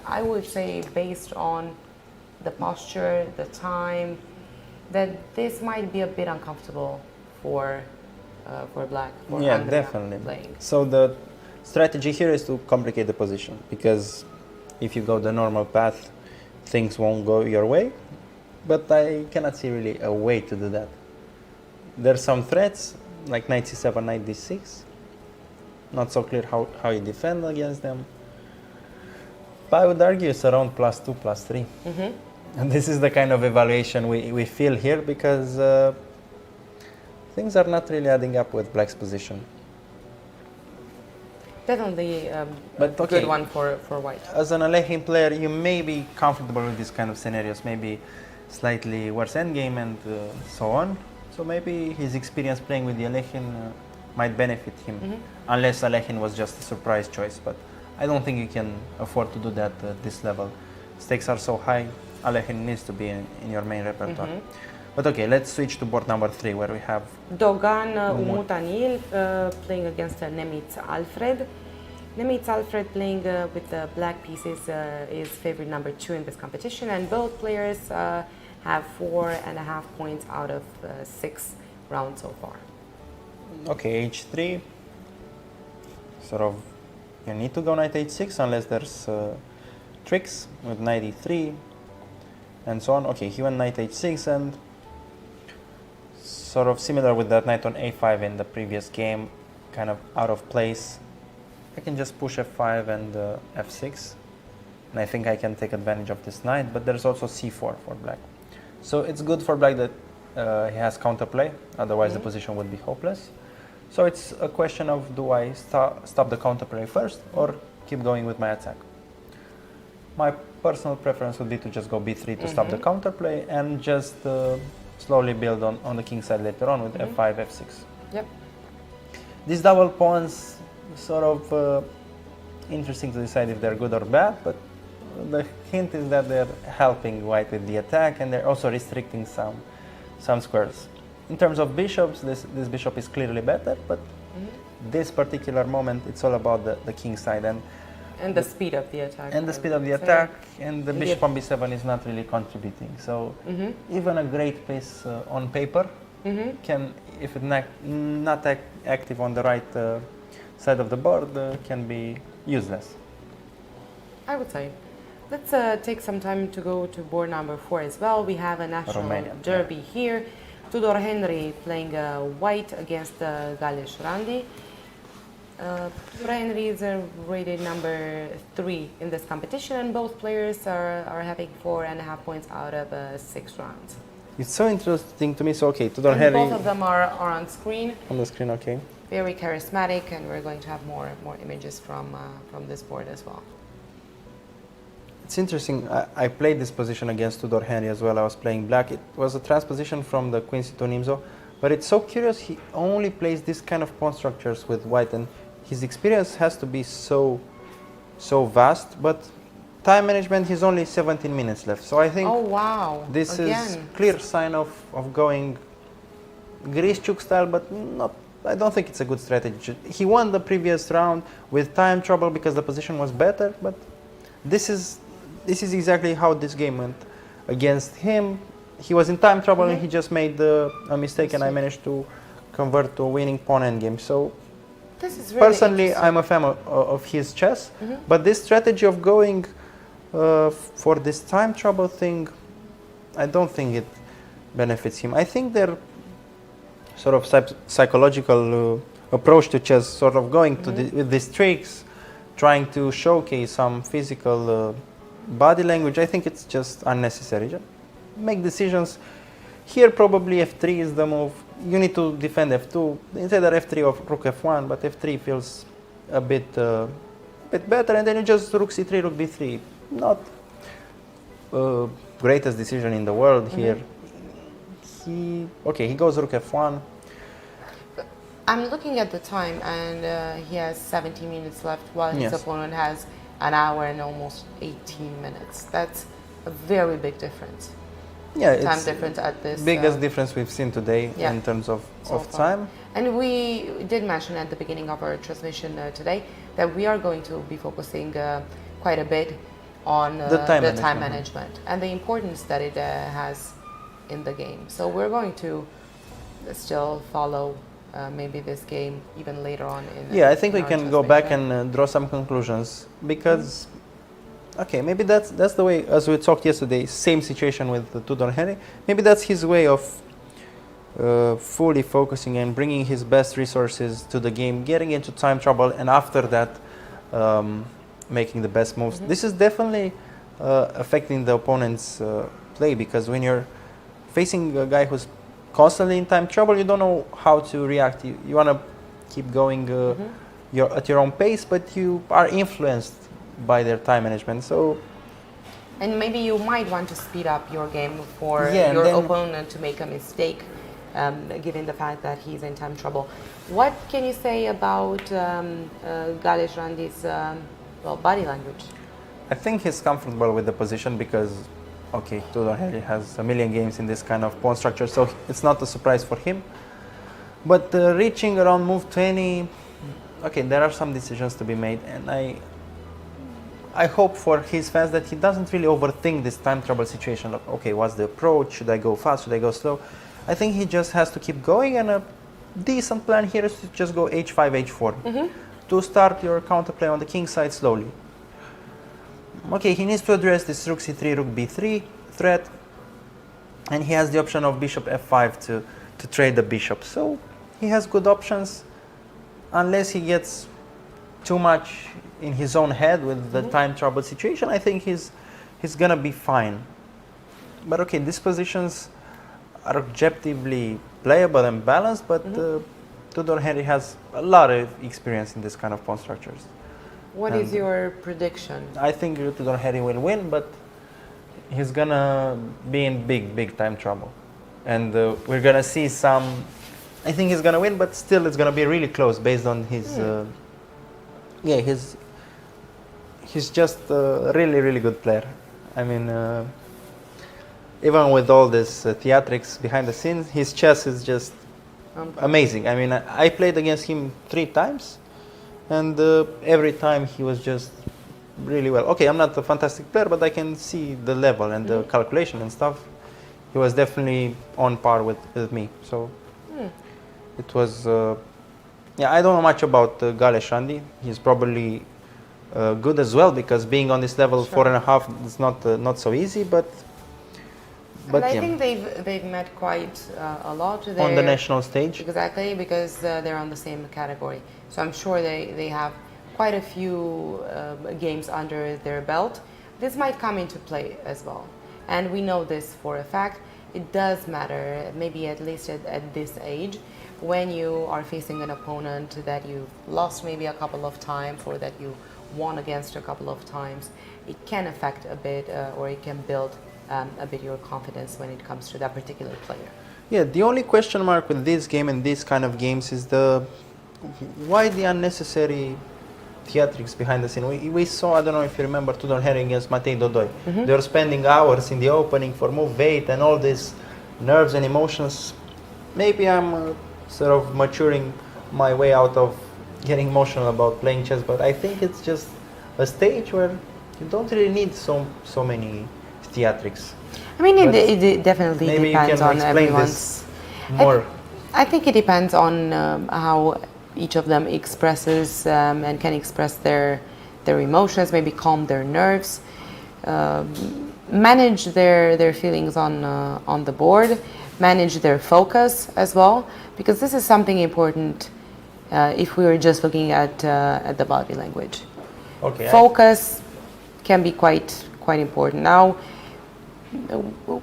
I would say, based on the posture, the time, that this might be a bit uncomfortable for for black. For Yeah, Andrea definitely. playing. So the strategy here is to complicate the position, because if you go the normal path, things won't go your way. But I cannot see really a way to do that. There's some threats, like knight c7, knight d6. Not so clear how you defend against them. But I would argue it's around +2, +3. And this is the kind of evaluation we feel here, because things are not really adding up with black's position. Definitely But a okay. good one for white. As an Alekhine player, you may be comfortable with this kind of scenarios, maybe slightly worse endgame and so on. So maybe his experience playing with the Alekhine might benefit him, unless Alekhine was just a surprise choice. But I don't think you can afford to do that at this level. Stakes are so high, Alekhine needs to be in your main repertoire. But okay, let's switch to board number 3, where we have Dogan Umutanil playing against Nemitz Alfred. Nemitz Alfred playing with the black pieces is favorite number 2 in this competition, and both players have 4.5 points out of 6 rounds so far. okay, h3. Sort of, you need to go knight h6 unless there's tricks with knight e3 and so on. Okay, he went knight h6, and sort of similar with that knight on a5 in the previous game, kind of out of place. I can just push f5 and f6, and I think I can take advantage of this knight, but there's also c4 for black. So it's good for black that he has counterplay, otherwise the position would be hopeless. So it's a question of, do I stop the counterplay first or keep going with my attack? My personal preference would be to just go b3 to stop the counterplay and just slowly build on the king side later on with f5, f6. Yep. These double pawns, sort of interesting to decide if they're good or bad, but the hint is that they're helping white with the attack, and they're also restricting some squares. In terms of bishops, this bishop is clearly better, but this particular moment, it's all about the king side And the speed of the attack. and the speed of the attack, and the bishop on b7 is not really contributing. So even a great piece on paper can, if it's not active on the right side of the board, can be useless. I would say. Let's take some time to go to board number 4 as well. We have a national Romanian, derby here. Tudor Henry playing white against Galesh Randi. Tudor Henry is rated number 3 in this competition, and both players are having 4.5 points out of 6 rounds. It's so interesting to me. So okay, Tudor And Henry both of them are on screen. on the screen. Okay. Very charismatic, and we're going to have more images from this board as well. It's interesting. I played this position against Tudor Henry as well. I was playing black. It was a transposition from the Queen C2 Nimzo, but it's so curious. He only plays this kind of pawn structures with white, and his experience has to be so vast. But time management, he's only 17 minutes left. So I think Oh wow! this Again. is clear sign of going Grischuk style, but not. I don't think it's a good strategy. He won the previous round with time trouble because the position was better, but this is exactly how this game went against him. He was in time trouble and he just made a mistake, and I managed to convert to a winning pawn endgame. So This is really personally, interesting. I'm a fan of his chess, but this strategy of going for this time trouble thing, I don't think it benefits him. I think their sort of psychological approach to chess, sort of going to with these tricks, trying to showcase some physical body language, I think it's just unnecessary. Just make decisions. Here probably f3 is the move. You need to defend f2 instead of f3 or rook f1, but f3 feels a bit better, and then you just rook c3, rook b3. Not greatest decision in the world here. He goes rook f1. I'm looking at the time, and he has 17 minutes left, while his Yes. opponent has an hour and almost 18 minutes. That's a very big difference. Yeah, Time it's difference at this. biggest difference we've seen today yeah. in terms of So far. time. And we did mention at the beginning of our transmission today that we are going to be focusing quite a bit on The time management and the importance that it has in the game. So we're going to still follow maybe this game even later on in Yeah, I think we our can go back transmission. and draw some conclusions because, okay, maybe that's the way, as we talked yesterday, same situation with Tudor Henry. Maybe that's his way of fully focusing and bringing his best resources to the game, getting into time trouble, and after that, making the best moves. This is definitely affecting the opponent's play because when you're facing a guy who's constantly in time trouble, you don't know how to react. You want to keep going at your own pace, but you are influenced by their time management. So, And maybe you might want to speed up your game for Yeah, and your then- opponent to make a mistake, given the fact that he's in time trouble. What can you say about Galesh Randi's body language? I think he's comfortable with the position because, okay, Tudor Henry has a million games in this kind of pawn structure, so it's not a surprise for him. But reaching around move 20, okay, there are some decisions to be made, and I hope for his fans that he doesn't really overthink this time trouble situation. Like, okay, what's the approach? Should I go fast? Should I go slow? I think he just has to keep going, and a decent plan here is to just go h5, h4 to start your counterplay on the king side slowly. Okay, he needs to address this rook c3, rook b3 threat, and he has the option of bishop f5 to trade the bishop. So he has good options, unless he gets too much in his own head with the time trouble situation. I think he's gonna be fine. But okay, these positions are objectively playable and balanced, but Tudor Henry has a lot of experience in this kind of pawn structures. What is your prediction? I think Tudor Henry will win, but he's gonna be in big time trouble, and we're gonna see some. I think he's gonna win, but still it's gonna be really close based on his. He's just a really good player. I mean, even with all this theatrics behind the scenes, his chess is just amazing. I mean, I played against him 3 times, and every time he was just really well. Okay, I'm not a fantastic player, but I can see the level and the calculation and stuff. He was definitely on par with me. So it was. Yeah, I don't know much about Galesh Randi. He's probably good as well because being on this level 4.5 is not so easy. But And I yeah, think they've met quite a lot on the national stage. Exactly, because they're on the same category. So I'm sure they have quite a few games under their belt. This might come into play as well. And we know this for a fact. It does matter, maybe at least at this age, when you are facing an opponent that you've lost maybe a couple of times or that you won against a couple of times. It can affect a bit or it can build a bit your confidence when it comes to that particular player. Yeah, the only question mark with this game and these kind of games is why the unnecessary theatrics behind the scene. We saw, I don't know if you remember, Tudor Henry against Matei Dodoi. They were spending hours in the opening for move 8 and all these nerves and emotions. Maybe I'm sort of maturing my way out of getting emotional about playing chess, but I think it's just a stage where you don't really need so many theatrics. I mean, it definitely maybe depends you can on explain everyone's. this more. I think it depends on how each of them expresses and can express their emotions, maybe calm their nerves, manage their feelings on the board, manage their focus as well, because this is something important if we were just looking at the body language. Okay. Focus can be quite important. Now,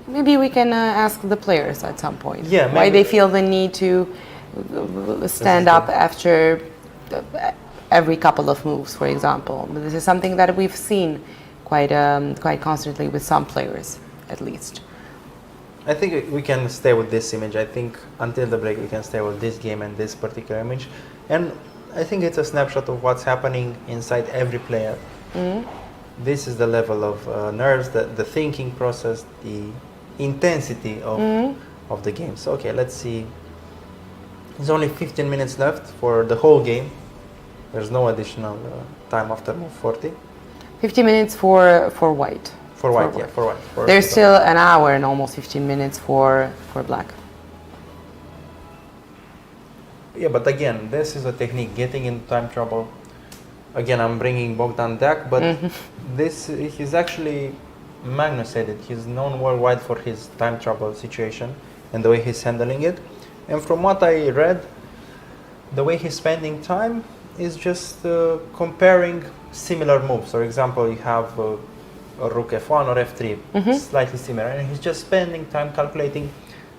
maybe we can ask the players at some point why they feel the need to stand up after every couple of moves, for example. This is something that we've seen quite constantly with some players, at least. I think we can stay with this image. I think until the break we can stay with this game and this particular image. And I think it's a snapshot of what's happening inside every player. This is the level of nerves, the thinking process, the intensity of the game. So okay, let's see. There's only 15 minutes left for the whole game. There's no additional time after move 40. 50 minutes for white. For white, yeah, for white. There's still an hour and almost 15 minutes for black. Yeah, but again, this is a technique, getting into time trouble. Again, I'm bringing Bogdan Deac, but this, he's actually, Magnus said it, he's known worldwide for his time trouble situation and the way he's handling it. And from what I read, the way he's spending time is just comparing similar moves. For example, you have a rook f1 or f3, slightly similar, and he's just spending time calculating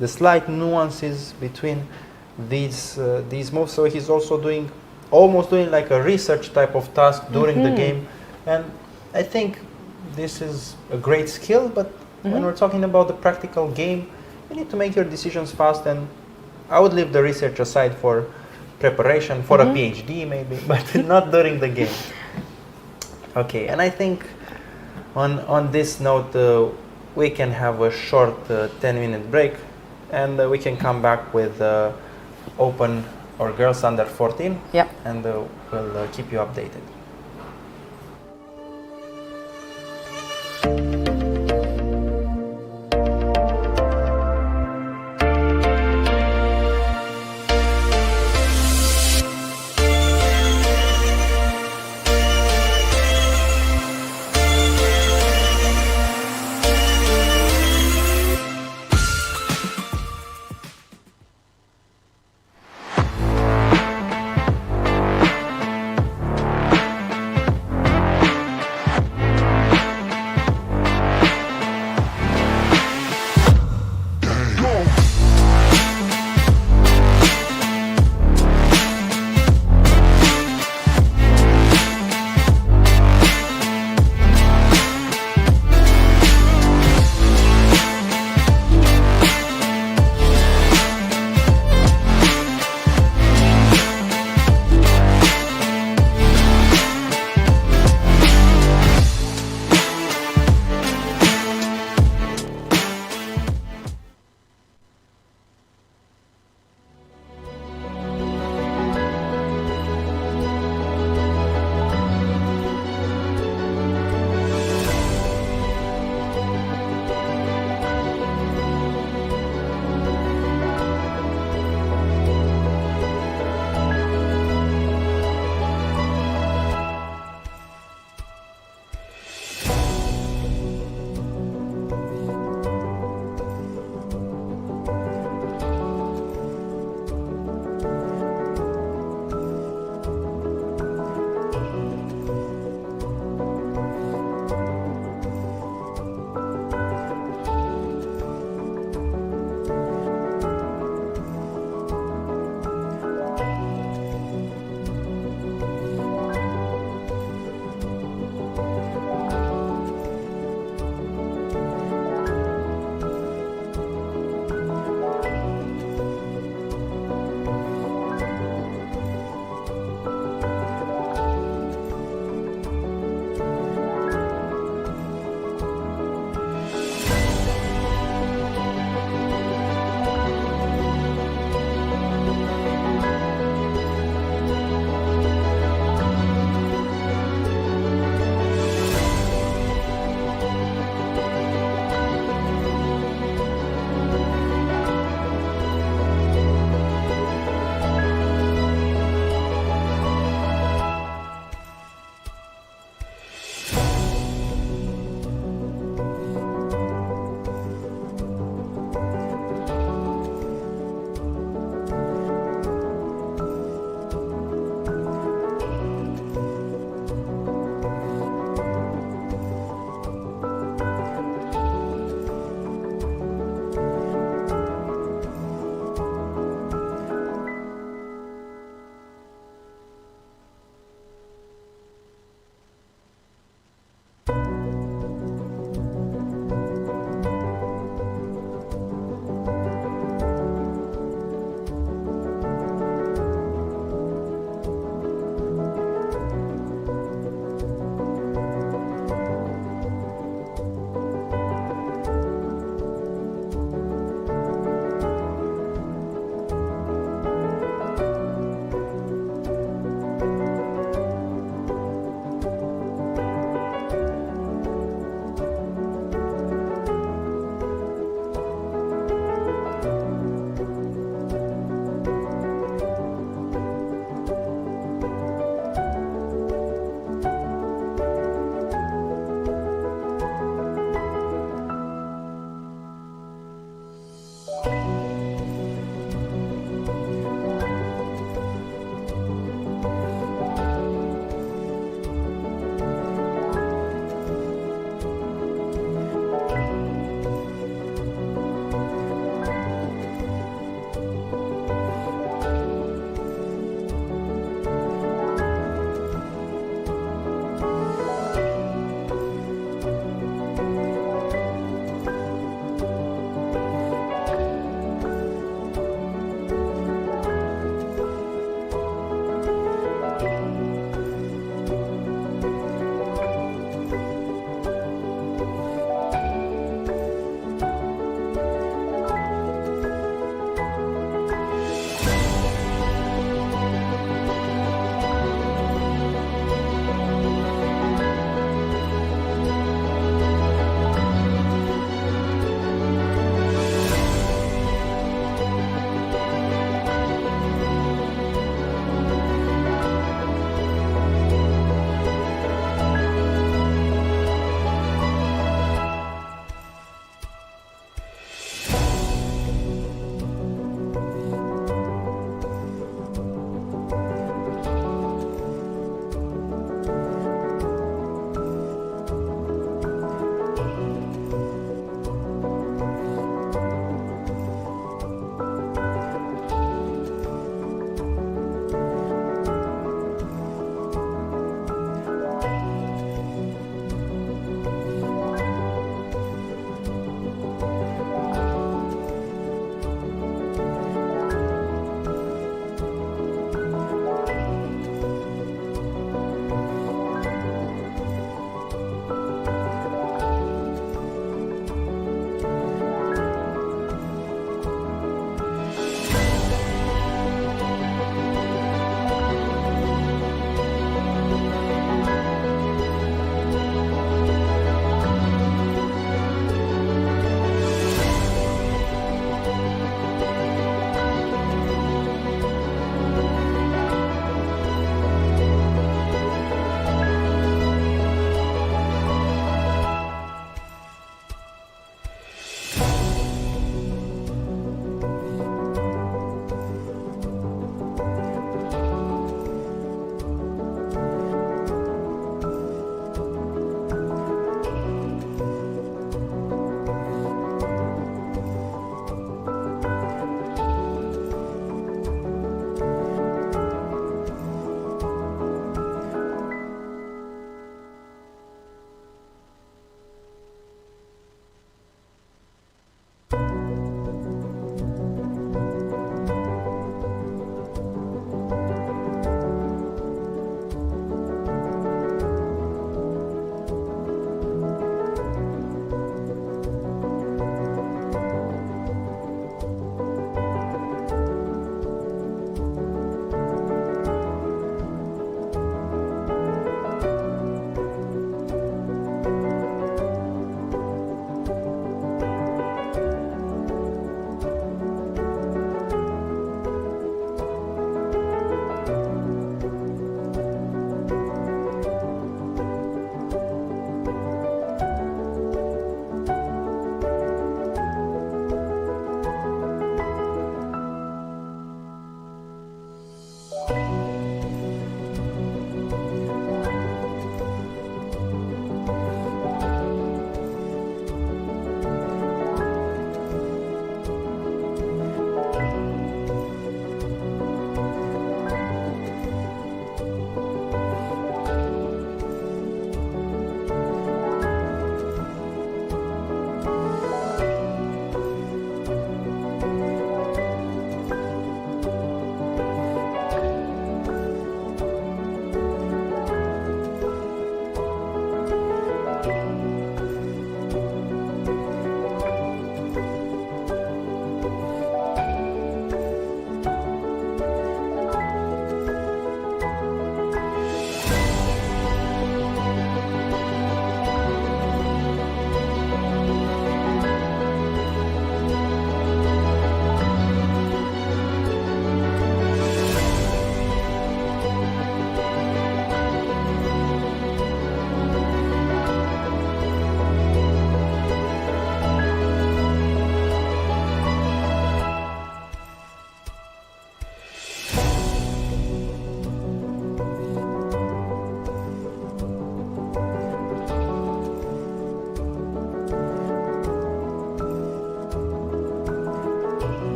the slight nuances between these moves. So he's also almost doing like a research type of task during the game, and I think this is a great skill. But when we're talking about the practical game, you need to make your decisions fast, and I would leave the research aside for preparation for a PhD maybe, but not during the game. Okay, and I think on this note we can have a short 10-minute break, and we can come back with open or girls under 14. Yep. And we'll keep you updated.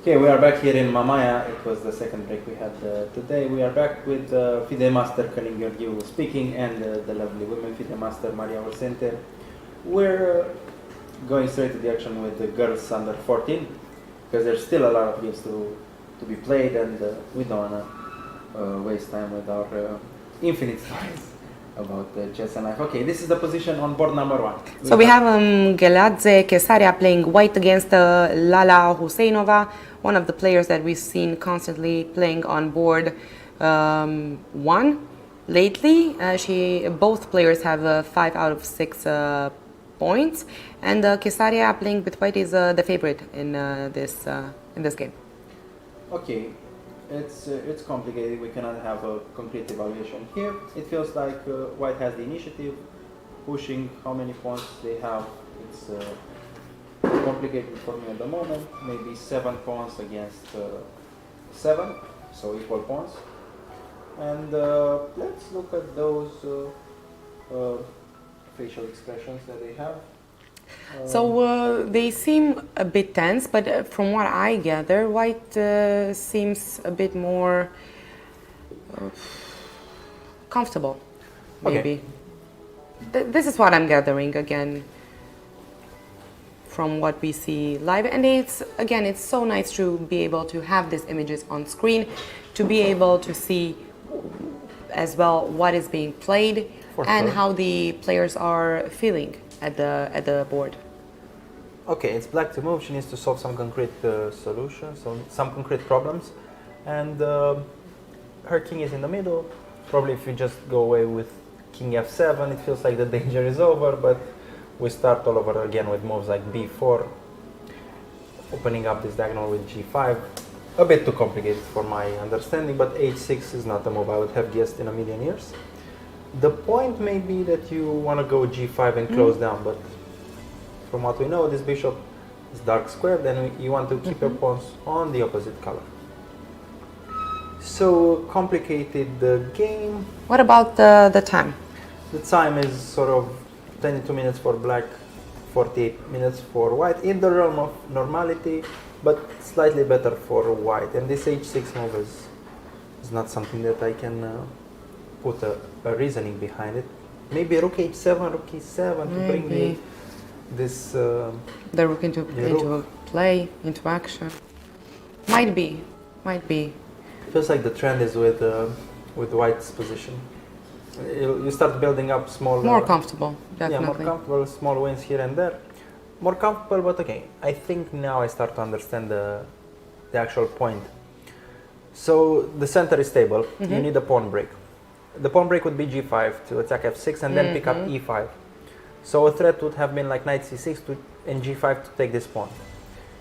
Okay, we are back here in Mamaia. It was the second break we had today. We are back with FIDE Master Călin Gheorghiu speaking and the lovely women FIDE Master Maria Orsente. We're going straight to the action with the girls under 14 because there's still a lot of games to be played, and we don't want to waste time with our infinite stories about chess and life. Okay, this is the position on board number 1. So we have Geladze Kesaria playing white against Lala Huseinova, one of the players that we've seen constantly playing on board 1 lately. Both players have 5 out of 6 points, and Kesaria playing with white is the favorite in this game. Okay, it's complicated. We cannot have a concrete evaluation here. It feels like white has the initiative, pushing how many pawns they have. It's complicated for me at the moment. Maybe 7 pawns against 7, so equal pawns. And let's look at those facial expressions that they have. So they seem a bit tense, but from what I gather, white seems a bit more comfortable, maybe. Okay. This is what I'm gathering again from what we see live, and it's so nice to be able to have these images on screen, to be able to see as well what is being played and how the players are feeling at the board. Okay, it's black to move. She needs to solve some concrete solutions, some concrete problems, and her king is in the middle. Probably if you just go away with king f7, it feels like the danger is over, but we start all over again with moves like b4, opening up this diagonal with g5. A bit too complicated for my understanding, but h6 is not a move I would have guessed in a million years. The point may be that you want to go g5 and close down, but from what we know, this bishop is dark squared, and you want to keep your pawns on the opposite color. So complicated game. What about the time? The time is sort of 22 minutes for black, 48 minutes for white, in the realm of normality, but slightly better for white. And this h6 move is not something that I can put a reasoning behind it. Maybe rook h7, rook e7 to bring the rook into play, into action. Might be. Feels like the trend is with white's position. You start building up small. More comfortable, definitely. Yeah, more comfortable, small wins here and there. More comfortable, but okay. I think now I start to understand the actual point. So the center is stable. You need a pawn break. The pawn break would be g5 to attack f6 and then pick up e5. So a threat would have been like knight c6 and g5 to take this pawn.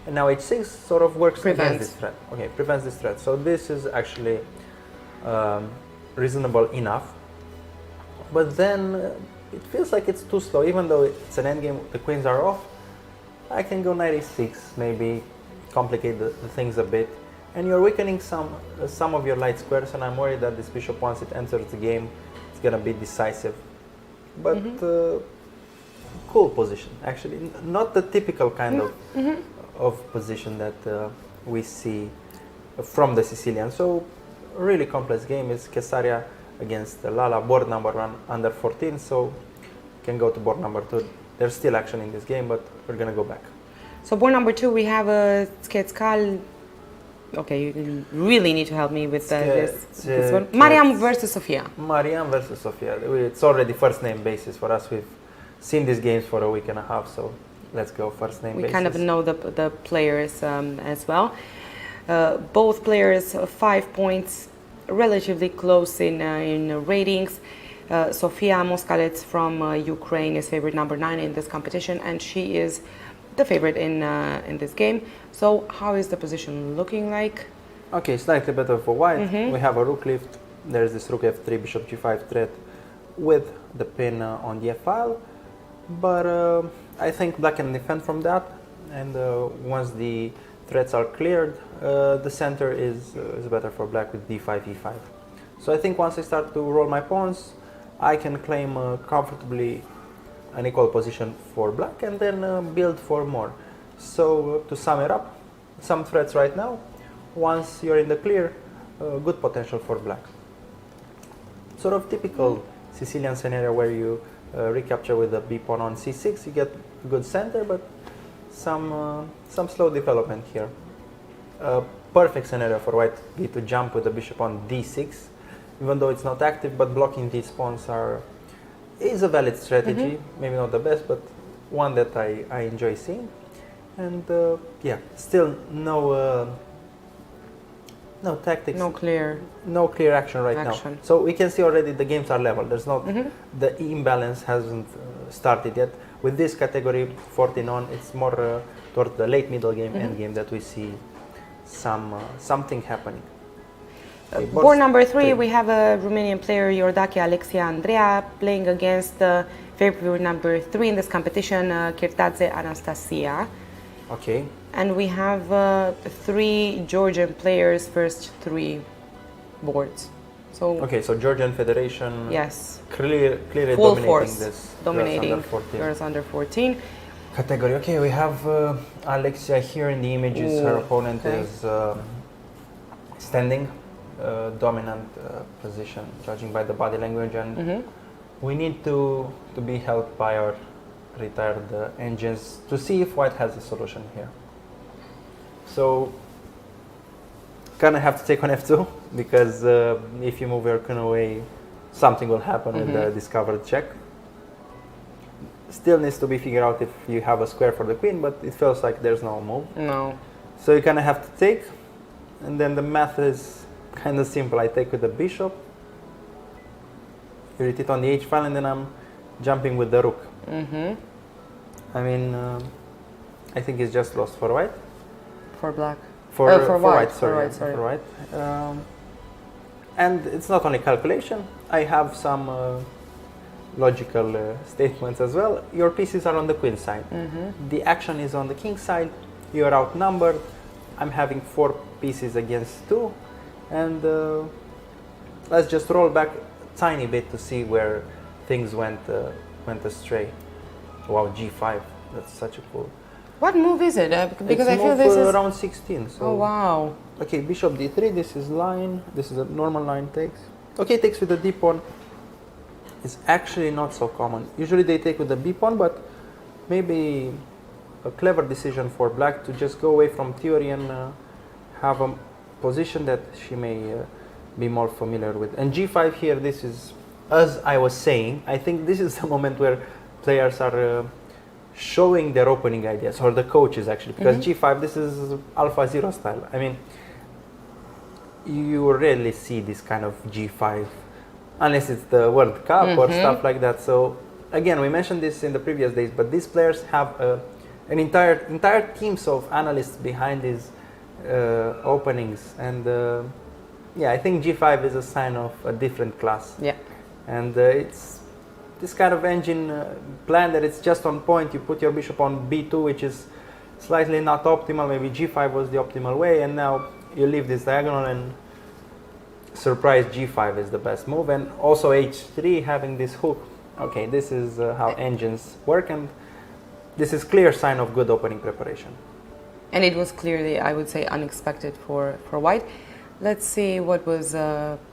And now h6 sort of works against this threat. Okay, prevents this threat. So this is actually reasonable enough. But then it feels like it's too slow. Even though it's an endgame, the queens are off, I can go knight e6, maybe complicate the things a bit. And you're weakening some of your light squares, and I'm worried that this bishop, once it enters the game, it's gonna be decisive. But cool position, actually. Not the typical kind of position that we see from the Sicilian. So really complex game. Is Kesaria against Lala, board number 1 under 14, so can go to board number 2. There's still action in this game, but we're gonna go back. So board number 2, we have a Sketskal. Okay, you really need to help me with this one. Mariam versus Sofia. Mariam versus Sofia. It's already first name basis for us. We've seen these games for a week and a half, so let's go first name basis. We kind of know the players as well. Both players 5 points, relatively close in ratings. Sofia Moskalets from Ukraine is favorite number 9 in this competition, and she is the favorite in this game. So how is the position looking like? Okay, slightly better for white. We have a rook lift. There's this rook f3, bishop g5 threat with the pin on the f file. But I think black can defend from that. And once the threats are cleared, the center is better for black with d5, e5. So I think once I start to roll my pawns, I can claim comfortably an equal position for black and then build for more. So to sum it up, some threats right now. Once you're in the clear, good potential for black. Sort of typical Sicilian scenario where you recapture with the b pawn on c6. You get a good center, but some slow development here. Perfect scenario for white be to jump with the bishop on d6, even though it's not active, but blocking these pawns is a valid strategy. Maybe not the best, but one that I enjoy seeing. And yeah, still no tactics, No clear action right now. So we can see already the games are level. There's not the imbalance hasn't started yet. With this category 14 on, it's more toward the late middle game, end game that we see something happening. Okay, board number 3, we have a Romanian player, Iordache Alexia Andreea, playing against favorite number 3 in this competition, Chirtadze Anastasia. Okay. And we have 3 Georgian players, first 3 boards. So okay, so Georgian Federation. Yes. Clearly full dominating force, this. dominating Girls under 14. Category. Okay, we have Alexia here in the images. Her opponent is standing, dominant position, judging by the body language, and we need to be helped by our retired engines to see if white has a solution here. So, gonna have to take on f2 because if you move your queen away, something will happen with the discovered check. Still needs to be figured out if you have a square for the queen, but it feels like there's no move. No. So you kind of have to take, and then the math is kind of simple. I take with the bishop, you retreat on the h file, and then I'm jumping with the rook. I mean, I think it's just lost for white. For black. For white. Sorry. For white. And it's not only calculation. I have some logical statements as well. Your pieces are on the queen side. The action is on the king side. You are outnumbered. I'm having 4 pieces against 2, and let's just roll back a tiny bit to see where things went astray. Wow, g5. That's such a cool. What move is it? Because it's I feel this is around 16. So oh wow. Okay, bishop d3. This is line. This is a normal line takes. Okay, takes with the d pawn. It's actually not so common. Usually they take with the b pawn, but maybe a clever decision for black to just go away from theory and have a position that she may be more familiar with. And g5 here, this is, as I was saying, I think this is the moment where players are showing their opening ideas, or the coaches actually, because g5, this is alpha 0 style. I mean, you rarely see this kind of g5 unless it's the World Cup or stuff like that. So again, we mentioned this in the previous days, but these players have an entire teams of analysts behind these openings, and yeah, I think g5 is a sign of a different class. Yeah. And it's this kind of engine plan that it's just on point. You put your bishop on b2, which is slightly not optimal. Maybe g5 was the optimal way, and now you leave this diagonal, and surprise g5 is the best move. And also h3, having this hook. Okay, this is how engines work, and this is clear sign of good opening preparation. And it was clearly, I would say, unexpected for white. Let's see what was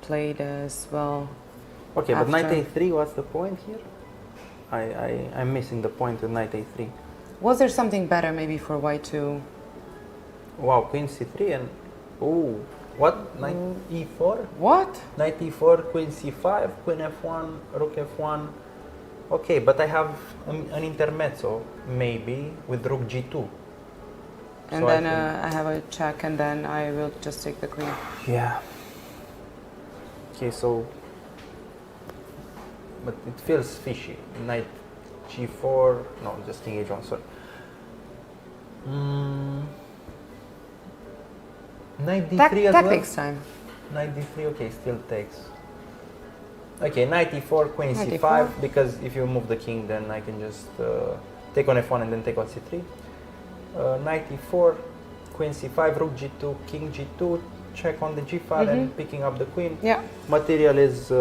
played as well. Okay, but after. knight a3, what's the point here? I'm missing the point with knight a3. Was there something better maybe for white to... Wow, queen c3 and... Oh, what? Knight e4? What? Knight e4, queen c5, queen f1, rook f1. Okay, but I have an intermezzo, maybe, with rook g2. And so then I have a check, and then I will just take the queen. Yeah. Okay, so... But it feels fishy. Knight g4, no, just king h1, sorry. Knight d3 as that well? takes time. Knight d3, okay, still takes. Okay, knight e4, queen Knight c5, e4. because if you move the king, then I can just take on f1 and then take on c3. Knight e4, queen c5, rook g2, king g2, check on the g file and picking up the queen. Yeah. Material is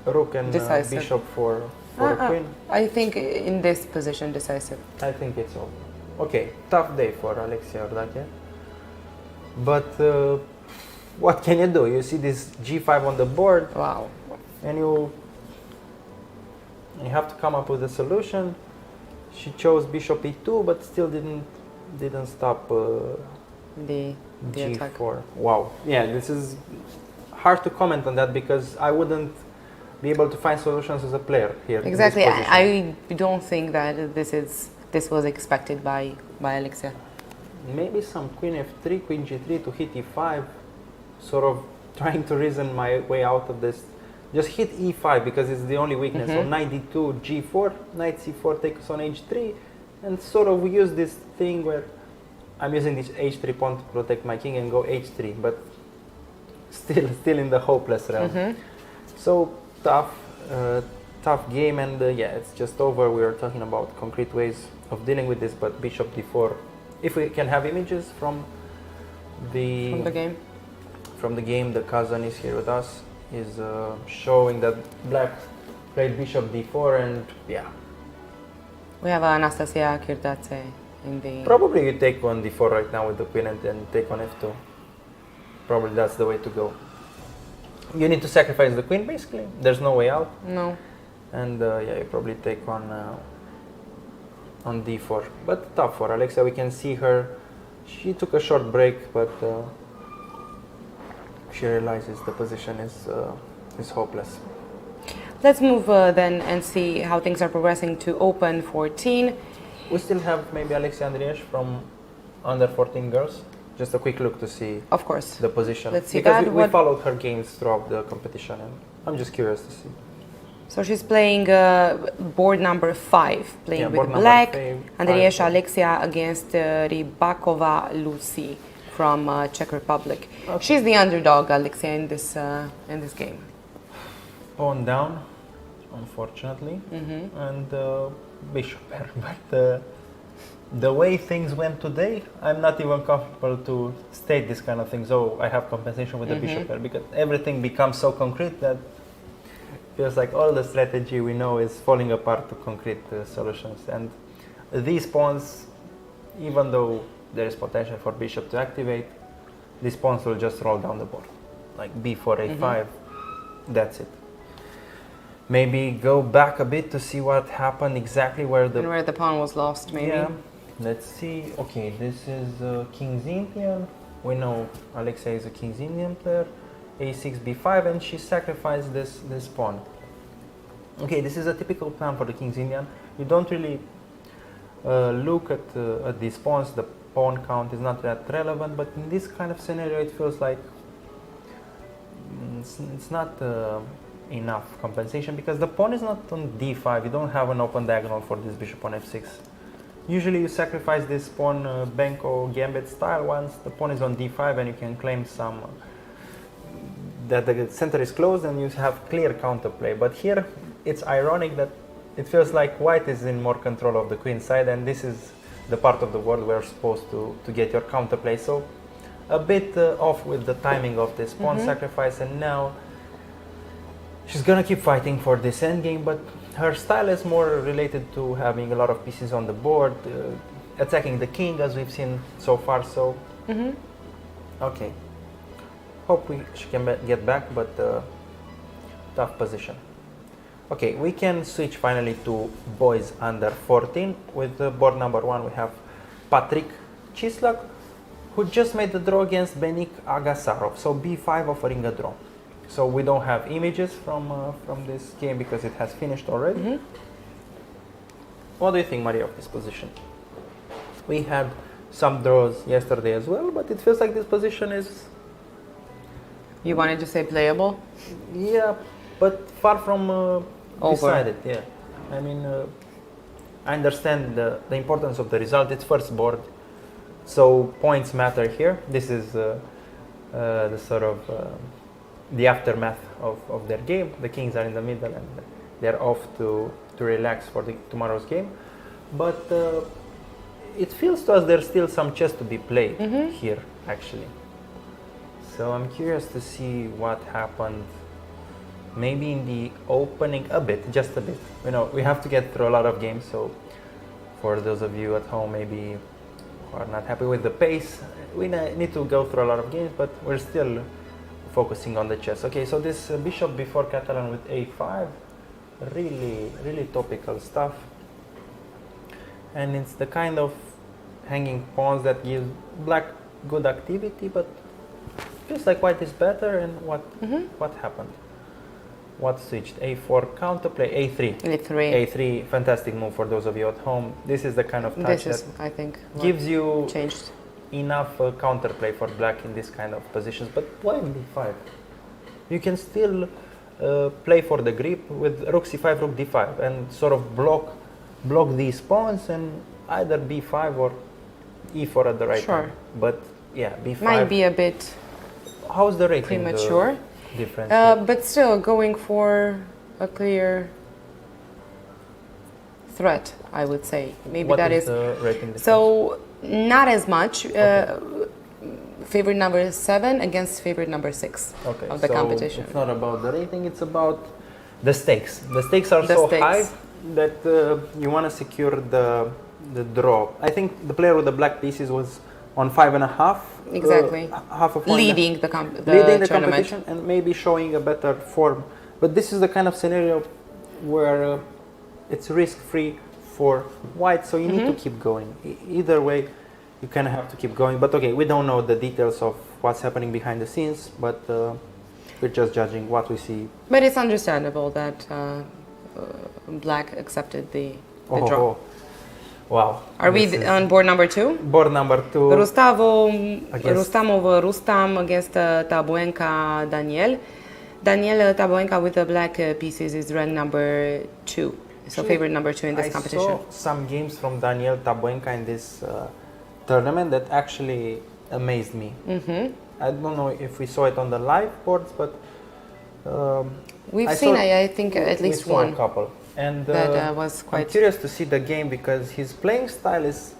rook and bishop for a queen. I think in this position decisive. I think it's over. Okay, tough day for Alexia Iordache. But what can you do? You see this g5 on the board, Wow. and you have to come up with a solution. She chose bishop e2, but still didn't stop The attack. g4. Wow. Yeah, this is hard to comment on that because I wouldn't be able to find solutions as a player here. Exactly. In this position. I don't think that this was expected by Alexia. Maybe some queen f3, queen g3 to hit e5, sort of trying to reason my way out of this. Just hit e5 because it's the only weakness. So knight d2, g4, knight c4 takes on h3, and sort of we use this thing where I'm using this h3 pawn to protect my king and go h3, but still in the hopeless realm. So tough game, and yeah, it's just over. We were talking about concrete ways of dealing with this, but bishop d4. If we can have images from the game, the cousin is here with us, is showing that black played bishop d4, and yeah. We have Anastasia Kirtaze in the... Probably you take on d4 right now with the queen and then take on f2. Probably that's the way to go. You need to sacrifice the queen basically. There's no way out. No. And yeah, you probably take on d4. But tough for Alexia. We can see her. She took a short break, but she realizes the position is hopeless. Let's move then and see how things are progressing to Open 14. We still have maybe Alexia Andrieș from under 14 girls. Just a quick look to see Of course. the position. Let's see because that. we followed her games throughout the competition, and I'm just curious to see. So she's playing board number 5, playing Yeah, with board number black. five. Andrieș Alexia against Rybakova Lucy from Czech Republic. Okay. She's the underdog, Alexia, in this game. Pawn down, unfortunately, and bishop pair. But the way things went today, I'm not even comfortable to state this kind of thing. So I have compensation with the bishop pair because everything becomes so concrete that feels like all the strategy we know is falling apart to concrete solutions. And these pawns, even though there is potential for bishop to activate, these pawns will just roll down the board, like b4, a5. That's it. Maybe go back a bit to see what happened exactly where the pawn was lost, maybe. Yeah. Let's see. Okay, this is King's Indian. We know Alexia is a King's Indian player. a6, b5, and she sacrificed this pawn. Okay, this is a typical plan for the King's Indian. You don't really look at these pawns. The pawn count is not that relevant, but in this kind of scenario, it feels like it's not enough compensation because the pawn is not on d5. You don't have an open diagonal for this bishop on f6. Usually you sacrifice this pawn Benko gambit style once the pawn is on d5 and you can claim some that the center is closed and you have clear counterplay. But here it's ironic that it feels like white is in more control of the queen side, and this is the part of the world where you're supposed to get your counterplay. So a bit off with the timing of this pawn sacrifice, and now she's gonna keep fighting for this endgame, but her style is more related to having a lot of pieces on the board, attacking the king as we've seen so far. So, okay. Hope she can get back, but tough position. Okay, we can switch finally to boys under 14. With board number 1, we have Patrick Chislak, who just made the draw against Benik Agasarov. So b5 offering a draw. So we don't have images from this game because it has finished already. What do you think, Maria, of this position? We had some draws yesterday as well, but it feels like this position is... You wanted to say playable? Yeah, but far from decided, yeah. I mean, I understand the importance of the result. It's first board, so points matter here. This is the sort of... the aftermath of their game. The kings are in the middle and they're off to relax for tomorrow's game. But it feels to us there's still some chess to be played here, actually. So I'm curious to see what happened maybe in the opening a bit, just a bit. You know, we have to get through a lot of games, so for those of you at home maybe who are not happy with the pace. We need to go through a lot of games, but we're still focusing on the chess. Okay, so this bishop before Catalan with a5, really topical stuff. And it's the kind of hanging pawns that gives black good activity, but feels like white is better. And what happened? What switched? A4 counterplay, a3. A3, fantastic move for those of you at home. This is the kind of touch that I think, gives you changed enough counterplay for black in this kind of positions. But why b5? You can still play for the grip with rook c5, rook d5, and sort of block these pawns, and either b5 or e4 at the right time. But yeah, b5 might be a bit how's the rating premature. Difference? But still going for a clear threat, I would say. Maybe what that is the rating difference? So not as much. Favorite number 7 against favorite number 6 of the competition. It's not about the rating, it's about the stakes. The stakes are so high that you want to secure the draw. I think the player with the black pieces was on 5.5. Exactly. Half a point. Leading the competition and maybe showing a better form. But this is the kind of scenario where it's risk-free for white, so you need to keep going. Either way, you kind of have to keep going. But okay, we don't know the details of what's happening behind the scenes, but we're just judging what we see. But it's understandable that black accepted the draw. Wow. Are we on board number 2? Board number 2. Rustamov Rustam against Tabuenka Daniel. Daniel Tabuenka with the black pieces is ranked number 2. So favorite number 2 in this competition. I saw some games from Daniel Tabuenka in this tournament that actually amazed me. I don't know if we saw it on the live boards, but we've seen, I think, at least one. A couple. And that was quite. I'm curious to see the game because his playing style is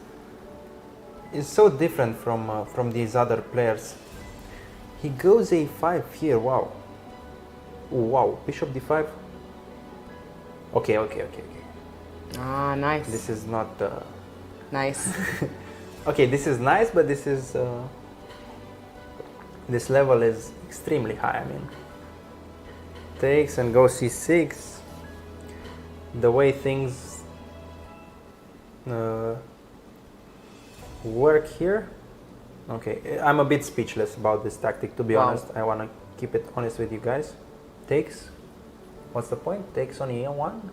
so different from these other players. He goes a5 here. Wow. Bishop d5. Okay. Ah, nice. This is not nice. Okay, this is nice, but this is this level is extremely high. I mean, takes and goes c6. The way things work here. Okay, I'm a bit speechless about this tactic, to be honest. I want to keep it honest with you guys. Takes. What's the point? Takes on e1.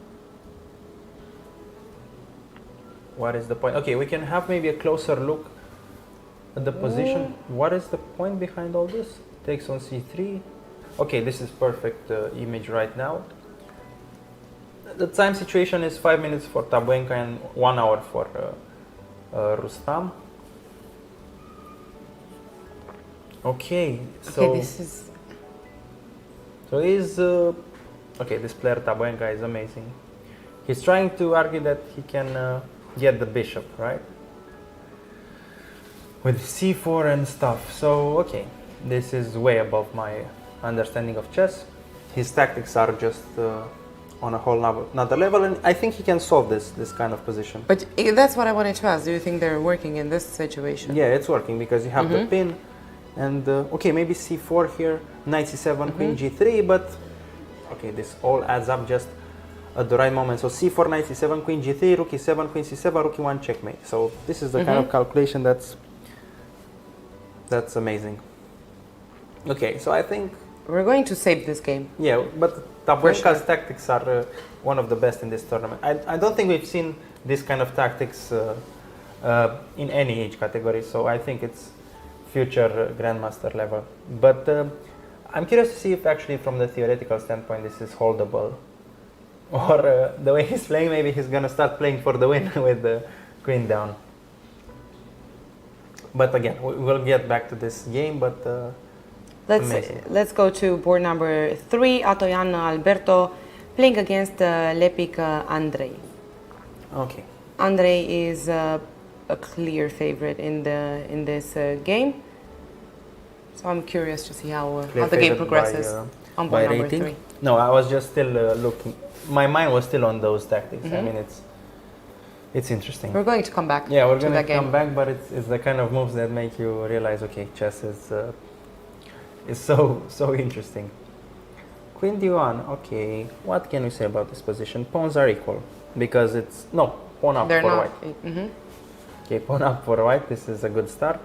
What is the point? Okay, we can have maybe a closer look at the position. What is the point behind all this? Takes on c3. Okay, this is perfect image right now. The time situation is 5 minutes for Tabuenka and 1 hour for Rustam. Okay, so this is. So he's okay. This player Tabuenka is amazing. He's trying to argue that he can get the bishop, right? With c4 and stuff. So okay, this is way above my understanding of chess. His tactics are just on a whole another level, and I think he can solve this kind of position. But that's what I wanted to ask. Do you think they're working in this situation? Yeah, it's working because you have the pin, and okay, maybe c4 here, knight c7, queen g3, but okay, this all adds up just at the right moment. So c4, knight c7, queen g3, rook e7, queen c7, rook e1, checkmate. So this is the kind of calculation that's amazing. Okay, so I think we're going to save this game. Yeah, but Tabuenka's tactics are one of the best in this tournament. I don't think we've seen this kind of tactics in any age category, so I think it's future Grandmaster level. But I'm curious to see if actually from the theoretical standpoint this is holdable. Or the way he's playing, maybe he's going to start playing for the win with the queen down. But again, we'll get back to this game, but let's go to board number 3. Atoyan Alberto playing against Lepic Andrei. Okay. Andrei is a clear favorite in this game. So I'm curious to see how the game progresses on board number 3. No, I was just still looking. My mind was still on those tactics. I mean, It's interesting. We're going to come back. Yeah, we're to going that to game. come back, but it's the kind of moves that make you realize, okay, chess is so interesting. Queen d1, okay. What can we say about this position? Pawns are equal because it's no pawn up They're for not. white. Mm-hmm. Okay, pawn up for white. This is a good start.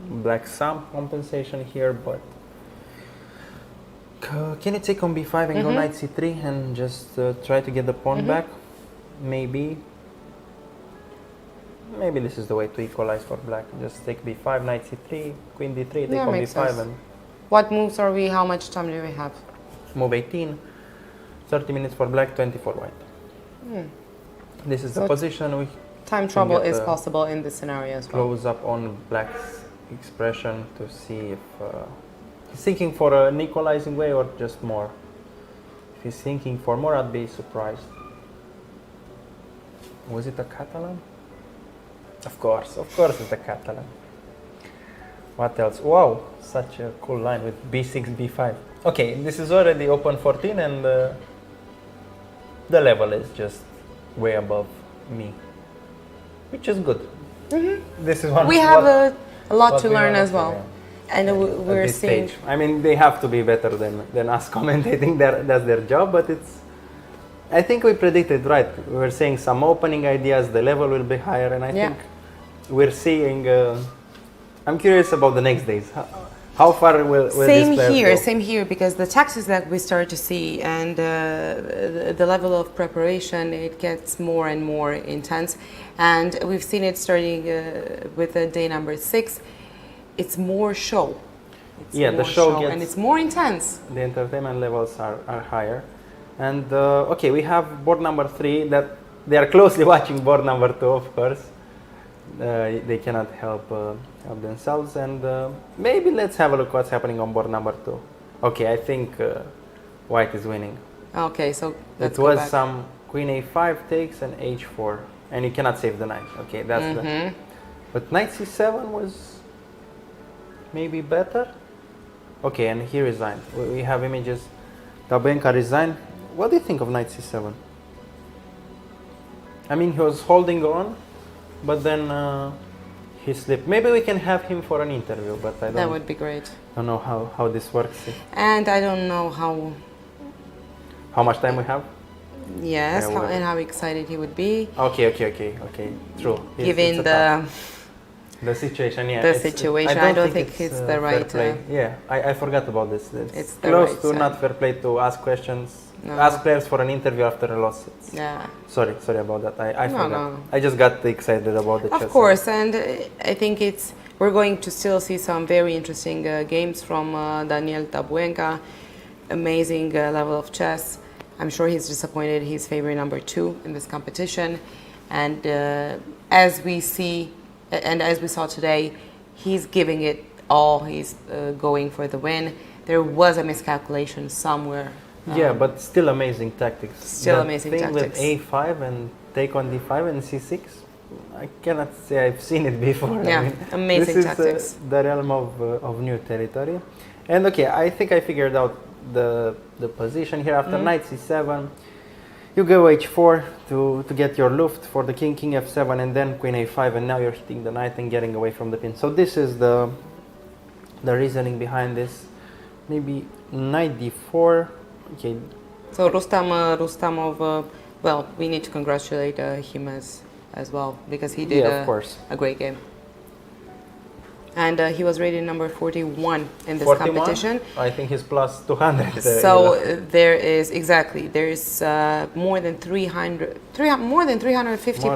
Black some compensation here, but can you take on b5 and go knight c3 and just try to get the pawn back? Maybe this is the way to equalize for black. Just take b5, knight c3, queen d3, take on makes b5 sense. and What moves are we? How much time do we have? move 18. 30 minutes for black, 20 for white. This is the So position. We Time trouble get is the possible in this scenario as well. close up on black's expression to see if he's thinking for an equalizing way or just more. If he's thinking for more, I'd be surprised. Was it a Catalan? Of course it's a Catalan. What else? Wow, such a cool line with b6, b5. Okay, this is already open 14 and the level is just way above me, which is good. This is one. We have a lot what to we learn wanna as say, well. yeah. And At we're this seeing. stage. I mean, they have to be better than us commentating. That's their job, but it's. I think we predicted right. We were saying some opening ideas. The level will be higher, and I think we're seeing. I'm curious about the next days. How far will Same these players here, go? same here, because the tactics that we start to see and the level of preparation, it gets more and more intense. And we've seen it starting with day number 6. It's more show. It's Yeah, the more show gets- and it's more intense. The entertainment levels are higher. And okay, we have board number 3 that they are closely watching board number 2, of course. They cannot help themselves, and maybe let's have a look what's happening on board number 2. Okay, I think white is winning. Okay, so let's It go was back. some queen a5 takes and h4, and you cannot save the knight. Okay, that's the. But knight c7 was maybe better. Okay, and he resigned. We have images. Tabenka resigned. What do you think of knight c7? I mean, he was holding on, but then he slipped. Maybe we can have him for an interview, but I That would be great. don't know how this works. And I don't know how, How much time we have? yes, Yeah, how, well- and how excited he would be, Okay. True. It's given a the the situation. Yeah. the it's- situation. I don't think it's the fair right, play. Yeah, I forgot about this. it's the close right to side. not fair play to ask questions, No. ask players for an interview after a loss. yeah. Sorry about that. I No, forgot. no. I just got excited about the chess. Of course, and I think we're going to still see some very interesting games from Daniel Tabuenka. Amazing level of chess. I'm sure he's disappointed he's favorite number 2 in this competition. And as we see, and as we saw today, he's giving it all. He's going for the win. There was a miscalculation somewhere. Yeah, but still amazing tactics. Still That amazing thing tactics. with a5 and take on d5 and c6. I cannot say I've seen it before. Yeah, amazing this tactics. is the realm of new territory. And okay, I think I figured out the position here after knight c7. You go h4 to get your luft for the king f7, and then queen a5, and now you're hitting the knight and getting away from the pin. So this is the reasoning behind this. Maybe knight d4. Okay. So Rustamov, well, we need to congratulate him as well, because he did Yeah, of course. a great game. And he was rated number 41 in this 41? competition. I think he's plus 200. So there is more than 350 More than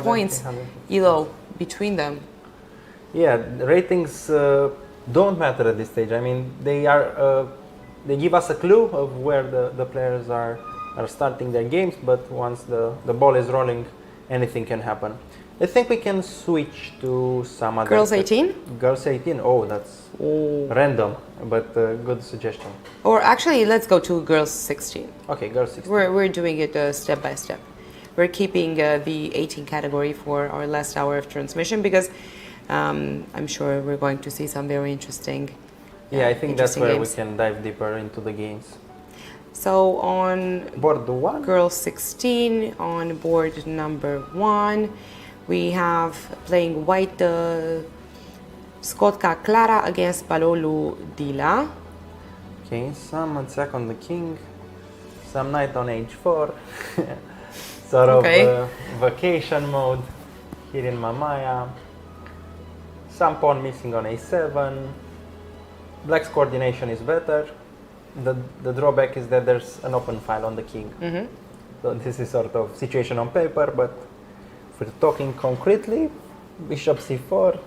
points 350. Elo between them. Yeah, the ratings don't matter at this stage. I mean, they give us a clue of where the players are starting their games, but once the ball is rolling, anything can happen. I think we can switch to some other... Girls 18? Girls 18, oh, that's random, but good suggestion. Or actually, let's go to girls 16. Okay, girls 16. We're doing it step by step. We're keeping the 18 category for our last hour of transmission, because I'm sure we're going to see some very interesting Yeah, I think that's where games. we can dive deeper into the games. So on Board 1. girls 16, on board number 1, we have playing white Scotka Clara against Balolu Dila. Okay, some attack on the king, some knight on h4, sort of vacation mode here in Mamaia, some pawn missing on a7, black's coordination is better, the drawback is that there's an open file on the king. So this is sort of situation on paper, but if we're talking concretely, bishop c4,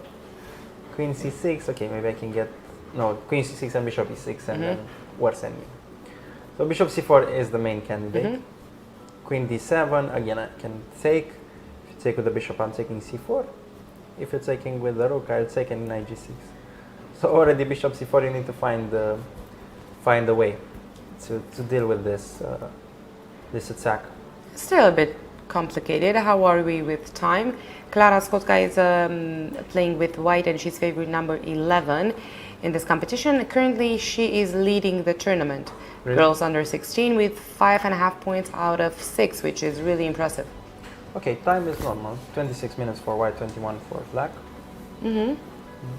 queen c6, okay, maybe I can get, no, queen c6 and bishop e6 and then worse enemy. So bishop c4 is the main candidate. Queen d7, again I can take. If you take with the bishop, I'm taking c4. If you're taking with the rook, I'll take any knight g6. So already bishop c4, you need to find a way to deal with this this attack. Still a bit complicated. How are we with time? Clara Skotka is playing with white and she's favorite number 11 in this competition. Currently, she is leading the tournament. Really? Girls under 16 with 5.5 points out of 6, which is really impressive. Okay, time is normal. 26 minutes for white, 21 for black.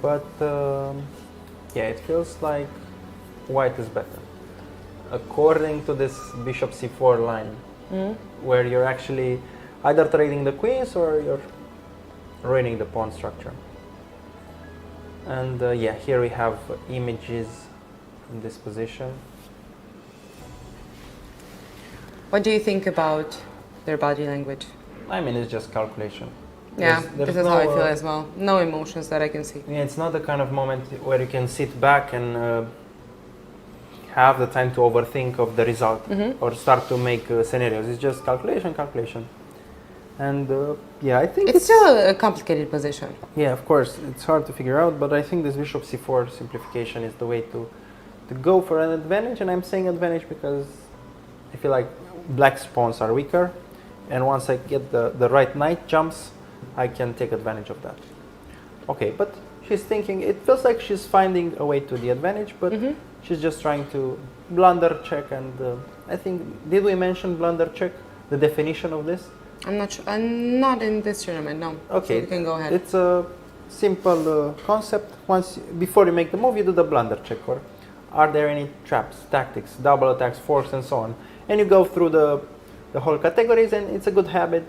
But yeah, it feels like white is better. According to this bishop c4 line, where you're actually either trading the queens or you're ruining the pawn structure. And yeah, here we have images from this position. What do you think about their body language? I mean, it's just calculation. Yeah, There's this is no, how I feel as well. No emotions that I can see. Yeah, it's not the kind of moment where you can sit back and have the time to overthink of the result or start to make scenarios. It's just calculation. And yeah, I think It's still a complicated position. yeah, of course, it's hard to figure out, but I think this bishop c4 simplification is the way to go for an advantage. And I'm saying advantage because I feel like black's pawns are weaker, and once I get the right knight jumps, I can take advantage of that. Okay, but she's thinking, it feels like she's finding a way to the advantage, but she's just trying to blunder check. And I think, did we mention blunder check, the definition of this? I'm not sure. I'm not in this tournament, no. Okay, So you can go ahead. It's a simple concept. Before you make the move, you do the blunder check, or are there any traps, tactics, double attacks, forks, and so on. And you go through the whole categories, and it's a good habit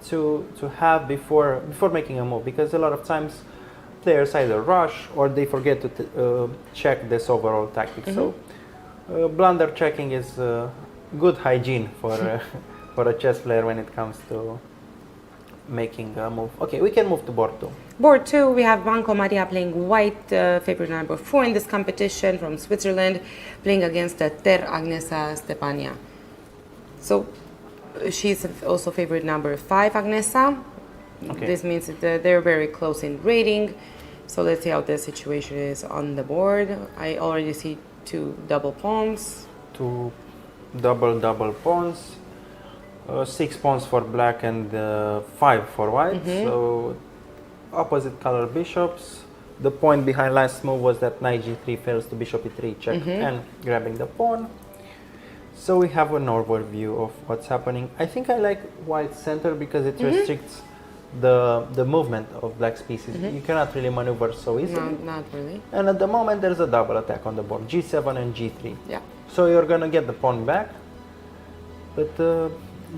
to have before making a move, because a lot of times players either rush or they forget to check this overall tactic. So blunder checking is good hygiene for for a chess player when it comes to making a move. Okay, we can move to board 2. Board 2, we have Banco Maria playing white, favorite number 4 in this competition from Switzerland, playing against Ter Agnesa Stepania. So she's also favorite number 5, Agnesa. Okay. This means that they're very close in rating. So let's see how the situation is on the board. I already see 2 double pawns. 2 double pawns. 6 pawns for black and 5 for white. So opposite color bishops. The point behind last move was that knight g3 fails to bishop e3 check and grabbing the pawn. So we have an overview of what's happening. I think I like white center because it restricts the movement of black's pieces. You cannot really maneuver so easily. No, not really. And at the moment there's a double attack on the board, g7 and g3. Yeah. So you're gonna get the pawn back. But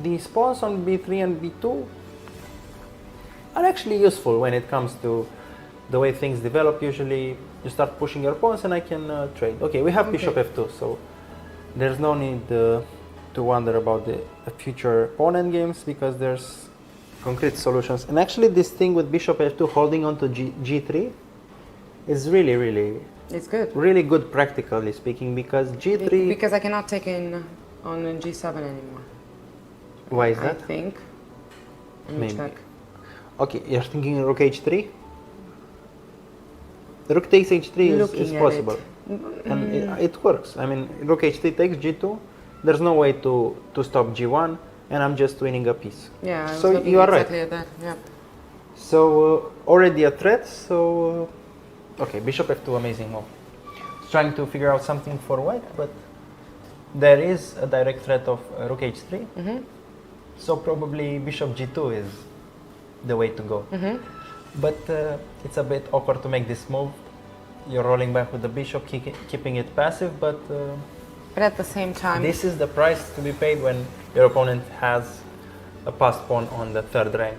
these pawns on b3 and b2 are actually useful when it comes to the way things develop. Usually you start pushing your pawns and I can trade. Okay, we have bishop f2, so there's no need to wonder about the future pawn endgames because there's concrete solutions. And actually this thing with bishop f2 holding on to g3 is really It's good. really good practically speaking, because g3... Because I cannot take in on g7 anymore. Why is I that? think. Let me Maybe. check. Okay, you're thinking rook h3? Rook takes h3 Looking is at possible. And it works. I mean, rook h3 takes g2. There's no way to stop g1, and I'm just winning a piece. Yeah, I was So looking you are exactly right. at that. Yeah. So already a threat. So okay, bishop f2, amazing move. Trying to figure out something for white, but there is a direct threat of rook h3. So probably bishop g2 is the way to go. But it's a bit awkward to make this move. You're rolling back with the bishop, keeping it passive, but at the same time, this is the price to be paid when your opponent has a passed pawn on the third rank.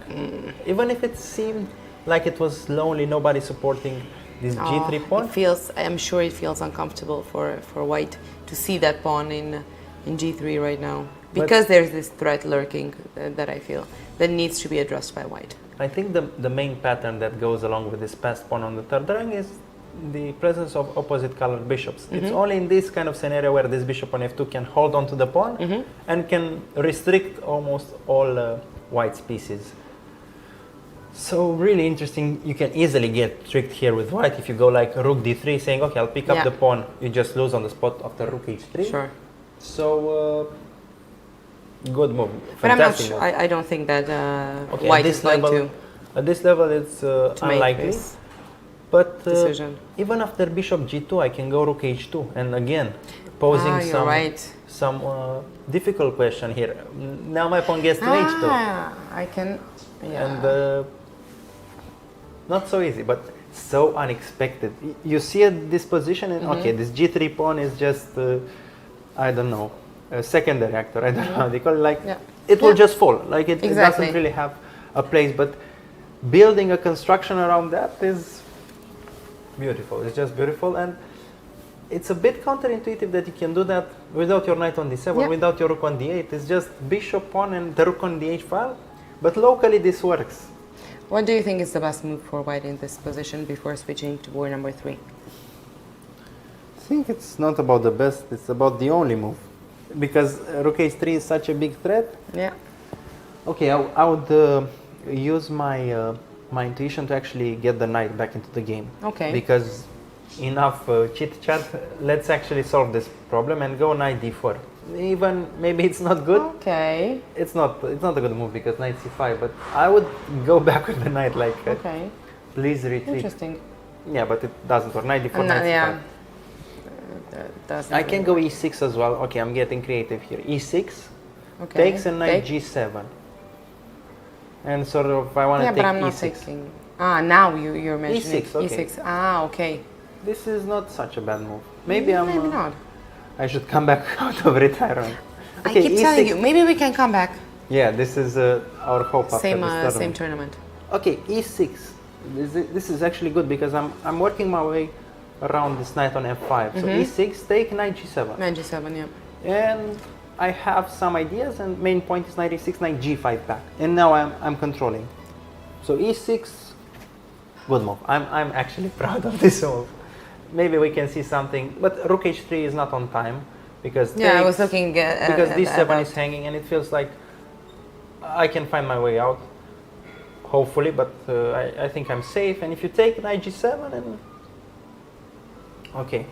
Even if it seemed like it was lonely, nobody supporting this g3 pawn. I'm sure it feels uncomfortable for white to see that pawn in g3 right now, because there's this threat lurking that I feel that needs to be addressed by white. I think the main pattern that goes along with this passed pawn on the third rank is the presence of opposite colored bishops. It's only in this kind of scenario where this bishop on f2 can hold on to the pawn and can restrict almost all white's pieces. So really interesting. You can easily get tricked here with white if you go like rook d3, saying, okay, I'll pick up the pawn. You just lose on the spot after rook h3. Sure. So good move. But I'm not Fantastic sure. move. I don't think that white is going to At this level, it's unlikely. make this But decision. even after bishop g2, I can go rook h2, and again posing some difficult question here. Now my pawn gets to h2, I can. Yeah. and not so easy, but so unexpected. You see this position, and okay, this g3 pawn is just I don't know, a secondary actor. I don't know how they call it. Like it will just fall. Like it doesn't really have a place. But building a construction around that is beautiful. It's just beautiful, and it's a bit counterintuitive that you can do that without your knight on d7, without your rook on d8. It's just bishop pawn and the rook on d8 file. But locally, this works. What do you think is the best move for white in this position before switching to board number 3? I think it's not about the best. It's about the only move, because rook h3 is such a big threat. Yeah. Okay, I would use my my intuition to actually get the knight back into the game. Okay. Because enough chit chat. Let's actually solve this problem and go knight d4. Even maybe it's not good. Okay. It's not a good move because knight c5. But I would go back with the knight like. Okay. Please retreat. Interesting. Yeah, but it doesn't work. Knight d4, knight c5. I can go e6 as well. Okay, I'm getting creative here. e6 takes and knight g7. And sort of, I want to take but I'm not e6. taking. Now you're mentioning e6. Okay. e6. Okay. This is not such a bad move. Maybe Maybe not. I should come back out of retirement. Okay, I keep telling you, maybe we can come back. Yeah, this is our hope after this tournament. Same tournament. Okay, e6. This is actually good because I'm working my way around this knight on f5. So e6, take knight g7. Knight g7, yeah. And I have some ideas, and main point is knight e6, knight g5 back. And now I'm controlling. So e6, good move. I'm actually proud of this move. Maybe we can see something, but rook h3 is not on time because I was looking because d7 is hanging, and it feels like I can find my way out, hopefully. But I think I'm safe. And if you take knight g7, and okay,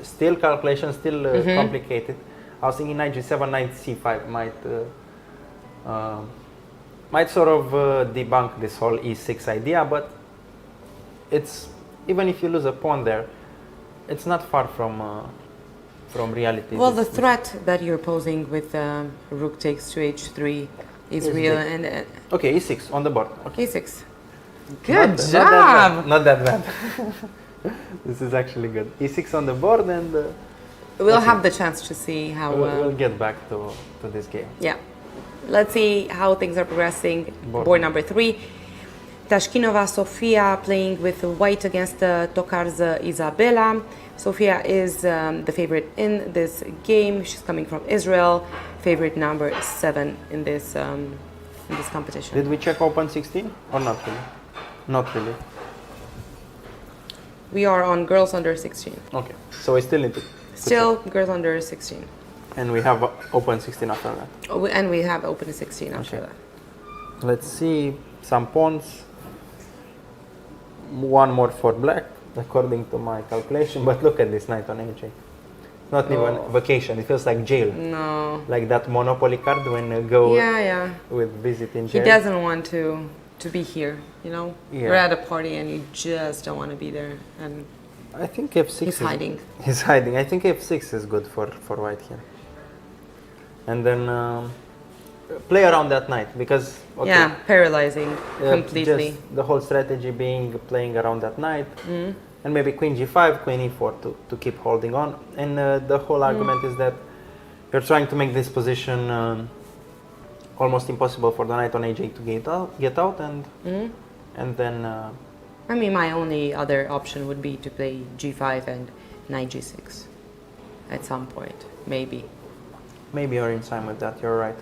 still calculation, still complicated. I was thinking knight g7, knight c5 might sort of debunk this whole e6 idea, but it's even if you lose a pawn there, it's not far from reality. Well, the threat that you're posing with rook takes to h3 is real, and okay, e6 on the board. Okay. e6. Good job. Not that bad. This is actually good. e6 on the board, and we'll have the chance to see how. We'll get back to this game. Yeah, let's see how things are progressing. Board number 3. Tashkinova Sofia playing with white against Tokarz Isabela. Sofia is the favorite in this game. She's coming from Israel, favorite number 7 in this competition. Did we check open 16 or not really? Not really. We are on girls under 16. Okay, so we still need to. Still girls under 16. And we have open 16 after that. And we have open 16 after that. Let's see some pawns. One more for black, according to my calculation. But look at this knight on aj. Not even vacation. It feels like jail. No. Like that Monopoly card when you go with visit in jail. He doesn't want to be here, you know? Yeah. We're at a party and you just don't want to be there. And I think f6 he's hiding. He's hiding. I think f6 is good for white here. and then play around that knight, because okay, Yeah, paralyzing completely. just the whole strategy being playing around that knight, and maybe queen g5, queen e4 to keep holding on. And the whole argument is that you're trying to make this position almost impossible for the knight on aj to get out, and then I mean, my only other option would be to play g5 and knight g6 at some point, maybe. maybe you're in time with that. You're right.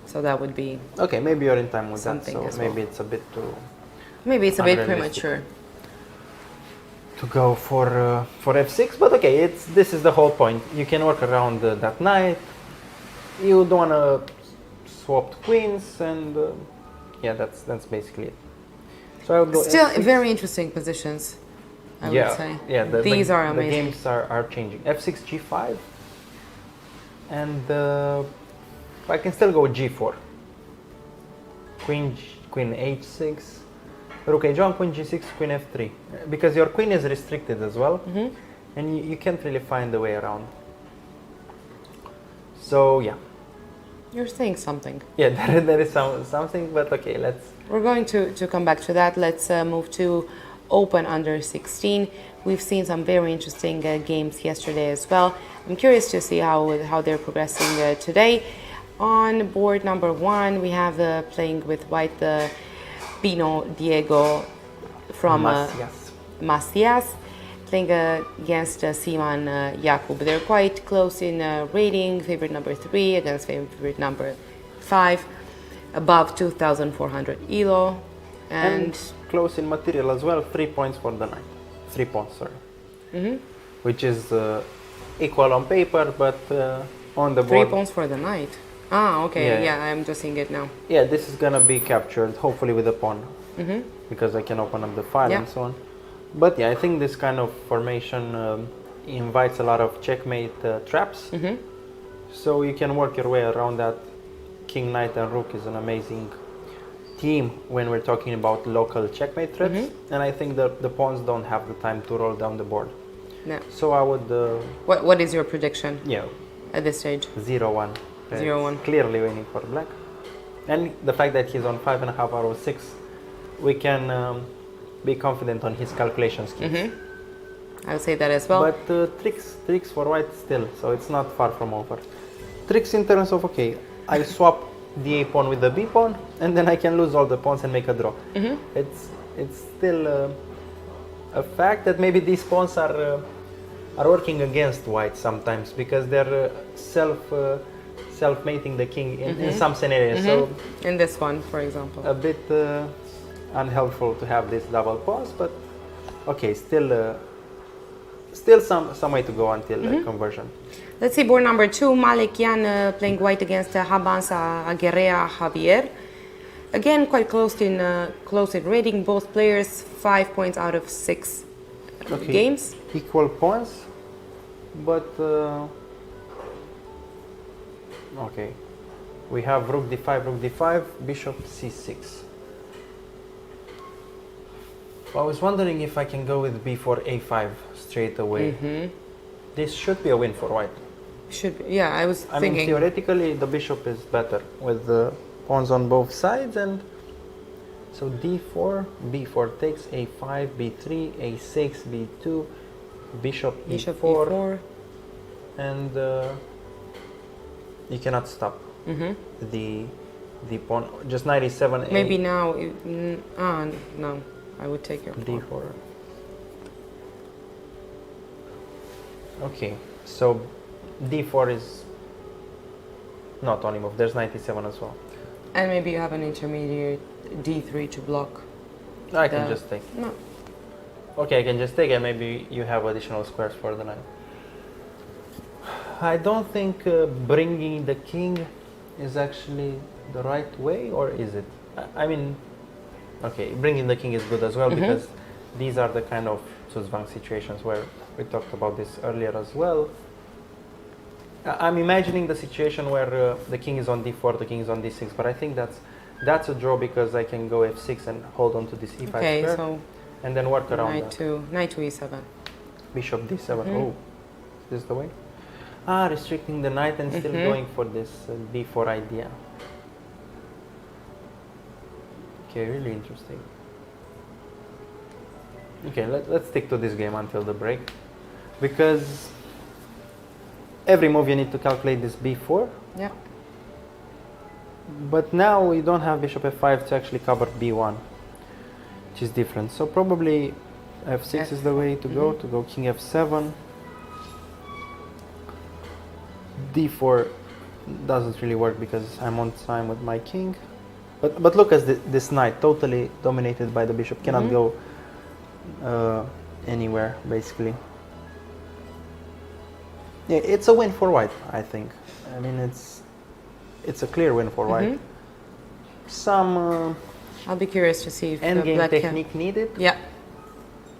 So that would be, Okay, maybe you're in time with that. Something So as well. maybe it's a bit too maybe it's a bit Unrealistic. premature. to go for f6, but okay, this is the whole point. You can work around that knight. You don't want to swap queens, and yeah, that's basically it. So I would go Still f6. very interesting positions, I would say. Yeah, These are the amazing. games are changing. f6, g5, and I can still go with g4. Queen h6, rook h1, queen g6, queen f3, because your queen is restricted as well, and you can't really find a way around. So yeah, You're saying something. yeah, there is something, but okay, let's. We're going to come back to that. Let's move to Open under 16. We've seen some very interesting games yesterday as well. I'm curious to see how they're progressing today. On board number 1, we have playing with white Pino Diego from Macias, playing against Siman Jakub. They're quite close in rating, favorite number 3 against favorite number 5, above 2,400 elo, and close in material as well. 3 points for the knight. 3 points, sorry. Which is equal on paper, but on the 3 board. points for the knight. Ah, okay, Yeah. yeah, I'm just seeing it now. Yeah, this is gonna be captured, hopefully with a pawn, because I can open up the file Yeah. and so on. But yeah, I think this kind of formation invites a lot of checkmate traps. So you can work your way around that. King, knight, and rook is an amazing team when we're talking about local checkmate threats. And I think that the pawns don't have the time to roll down the board. Yeah. So I would, What is your prediction yeah, at this stage? 0-1. 0-1. Clearly winning for black. And the fact that he's on 5.5 out of 6, we can be confident on his calculation skills. I would say that as well. But tricks for white still, so it's not far from over. Tricks in terms of, okay, I swap the A pawn with the B pawn, and then I can lose all the pawns and make a draw. It's still a fact that maybe these pawns are working against white sometimes, because they're self-mating the king in some scenarios. So In this one, for example. a bit unhelpful to have this double pawns, but okay, still some way to go until conversion. Let's see, board number 2, Malekian playing white against Habansa Aguerrea Javier. Again, quite close in rating. Both players 5 points out of 6 games. Equal points, but okay. We have rook d5, bishop c6. I was wondering if I can go with b4, a5 straight away. This should be a win for white. Should be, yeah, I was I thinking. mean, theoretically, the bishop is better with the pawns on both sides, and so d4, b4 takes, a5, b3, a6, b2, bishop e4, and you cannot stop the pawn. Just 97. Maybe now. No, I would take your pawn. d4. Okay, so d4 is not only move. There's 97 as well. And maybe you have an intermediate d3 to block. I can just take. No. Okay, I can just take, and maybe you have additional squares for the knight. I don't think bringing the king is actually the right way, or is it? I mean, okay, bringing the king is good as well, because these are the kind of Zuzwang situations where we talked about this earlier as well. I'm imagining the situation where the king is on d4, the king is on d6, but I think that's a draw, because I can go f6 and hold on to this e5 square, so and then work around knight to e7. Bishop d7. Oh, is this the way? restricting the knight and still going for this b4 idea. Okay, really interesting. Okay, let's stick to this game until the break, because every move you need to calculate this b4. Yeah. But now we don't have bishop f5 to actually cover b1, which is different. So probably f6 is the way to go king f7. d4 doesn't really work because I'm on time with my king. But look at this knight, totally dominated by the bishop, cannot go anywhere basically. Yeah, it's a win for white, I think. I mean, it's a clear win for white. Some I'll be curious to see if endgame black technique needed. Yeah,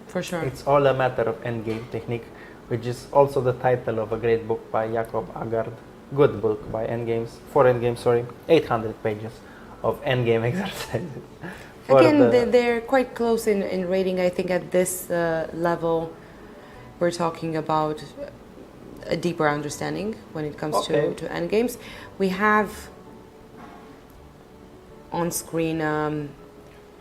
for sure. It's all a matter of endgame technique, which is also the title of a great book by Jacob Agard. Good book by endgames, for endgames, sorry. 800 pages of endgame exercises. Again, they're quite close in rating. I think at this level, we're talking about a deeper understanding when it comes to endgames. We have on screen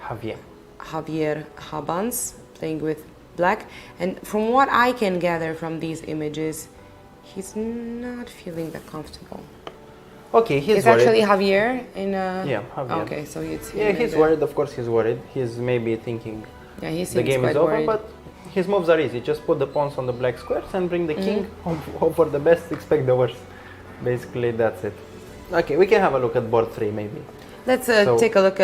Javier Habans playing with black, and from what I can gather from these images, he's not feeling that comfortable. Okay, it's actually Javier in yeah, Javier. Okay, so it's he's worried. Of course he's worried. He's maybe thinking the game is over, worried. but his moves are easy. Just put the pawns on the black squares and bring the king. Hope for the best, expect the worst. Basically, that's it. Okay, we can have a look at board 3 maybe. Let's take a look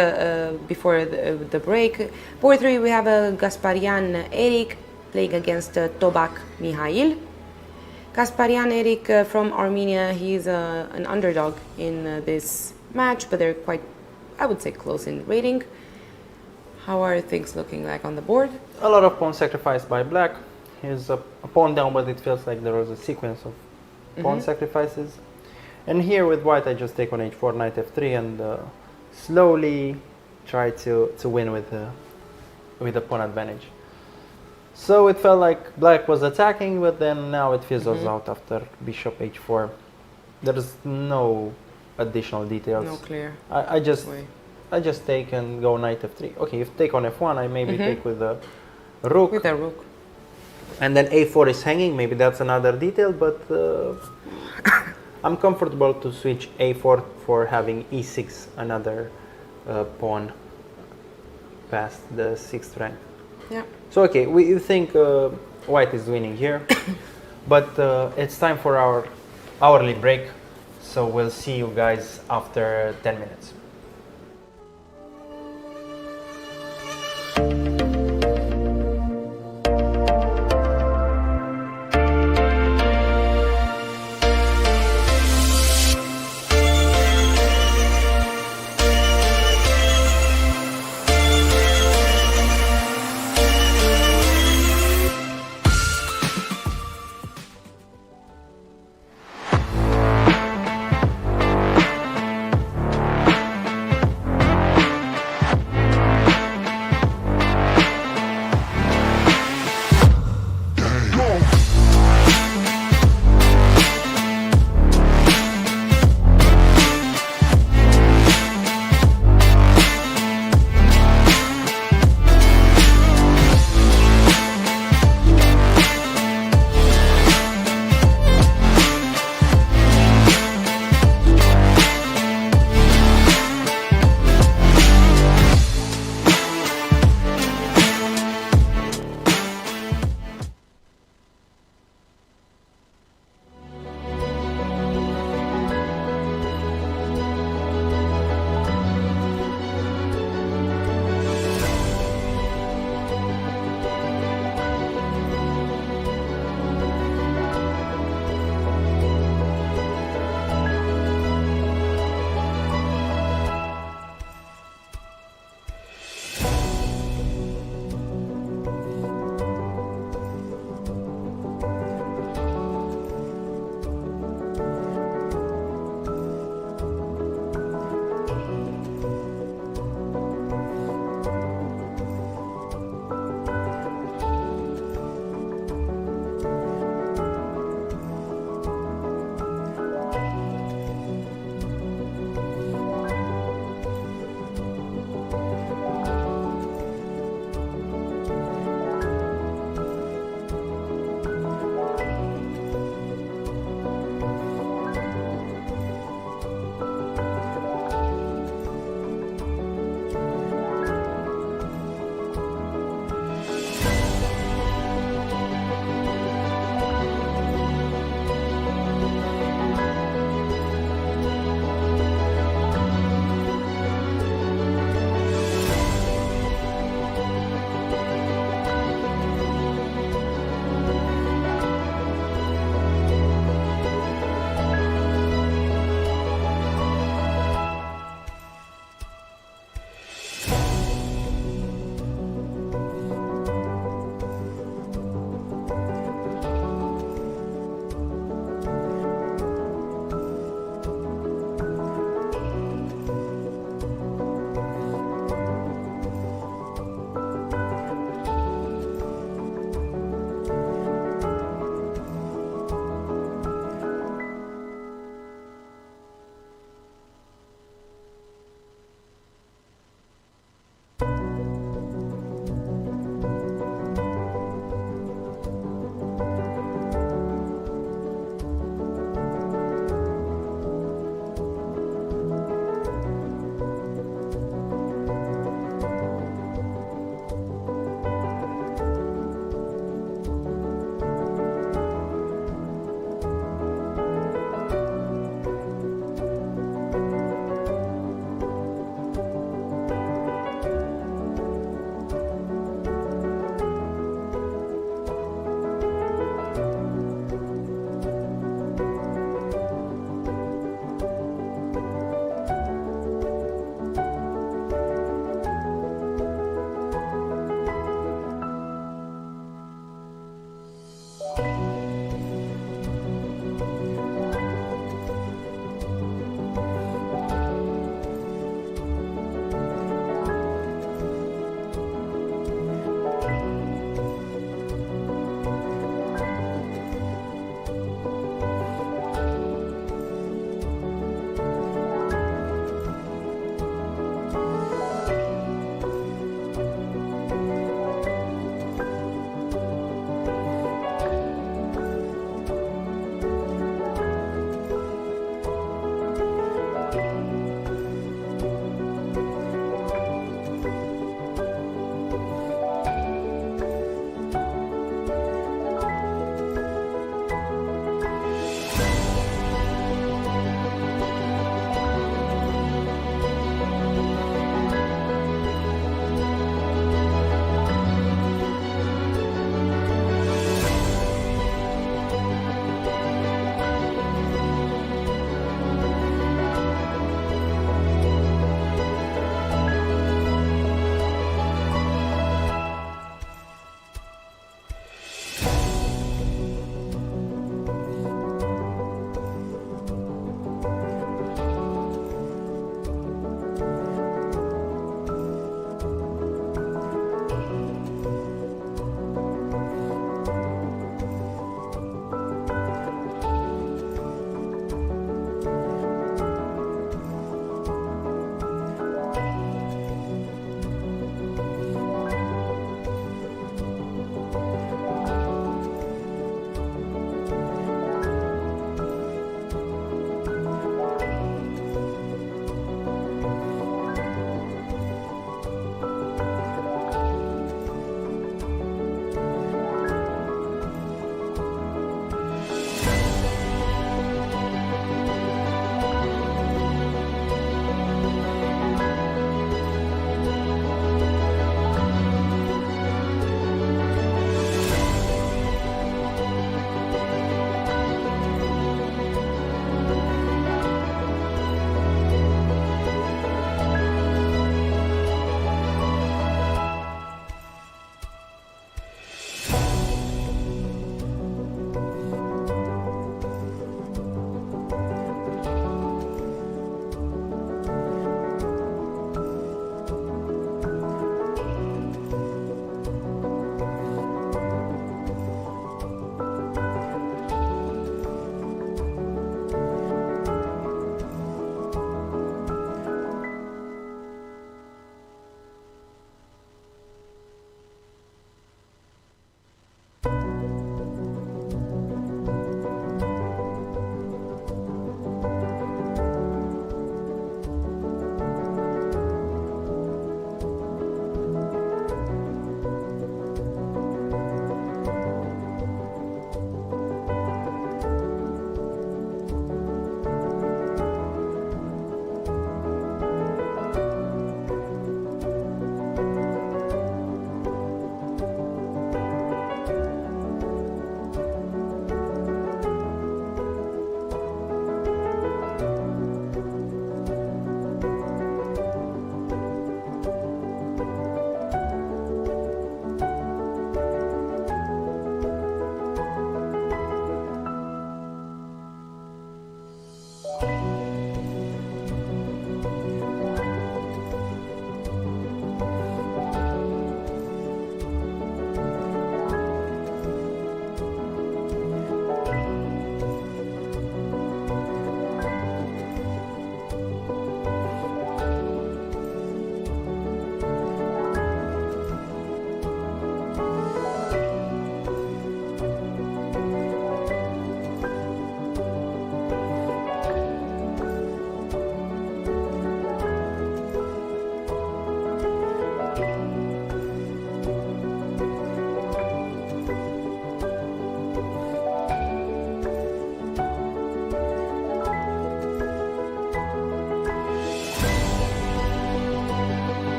before the break. Board 3, we have Gasparian Eric playing against Tobak Mihail. Gasparian Eric from Armenia, he's an underdog in this match, but they're quite, I would say, close in rating. How are things looking like on the board? A lot of pawn sacrificed by black. He's a pawn down, but it feels like there was a sequence of pawn sacrifices. And here with white, I just take on h4, knight f3, and slowly try to win with the pawn advantage. So it felt like black was attacking, but then now it fizzles out after bishop h4. There's no additional details. No clear. I just take and go knight f3. Okay, if take on f1, I maybe take with the rook. With a rook. And then a4 is hanging. Maybe that's another detail, but I'm comfortable to switch a4 for having e6, another pawn past the 6th rank. Yeah. So okay, we think white is winning here, but it's time for our hourly break. So we'll see you guys after 10 minutes.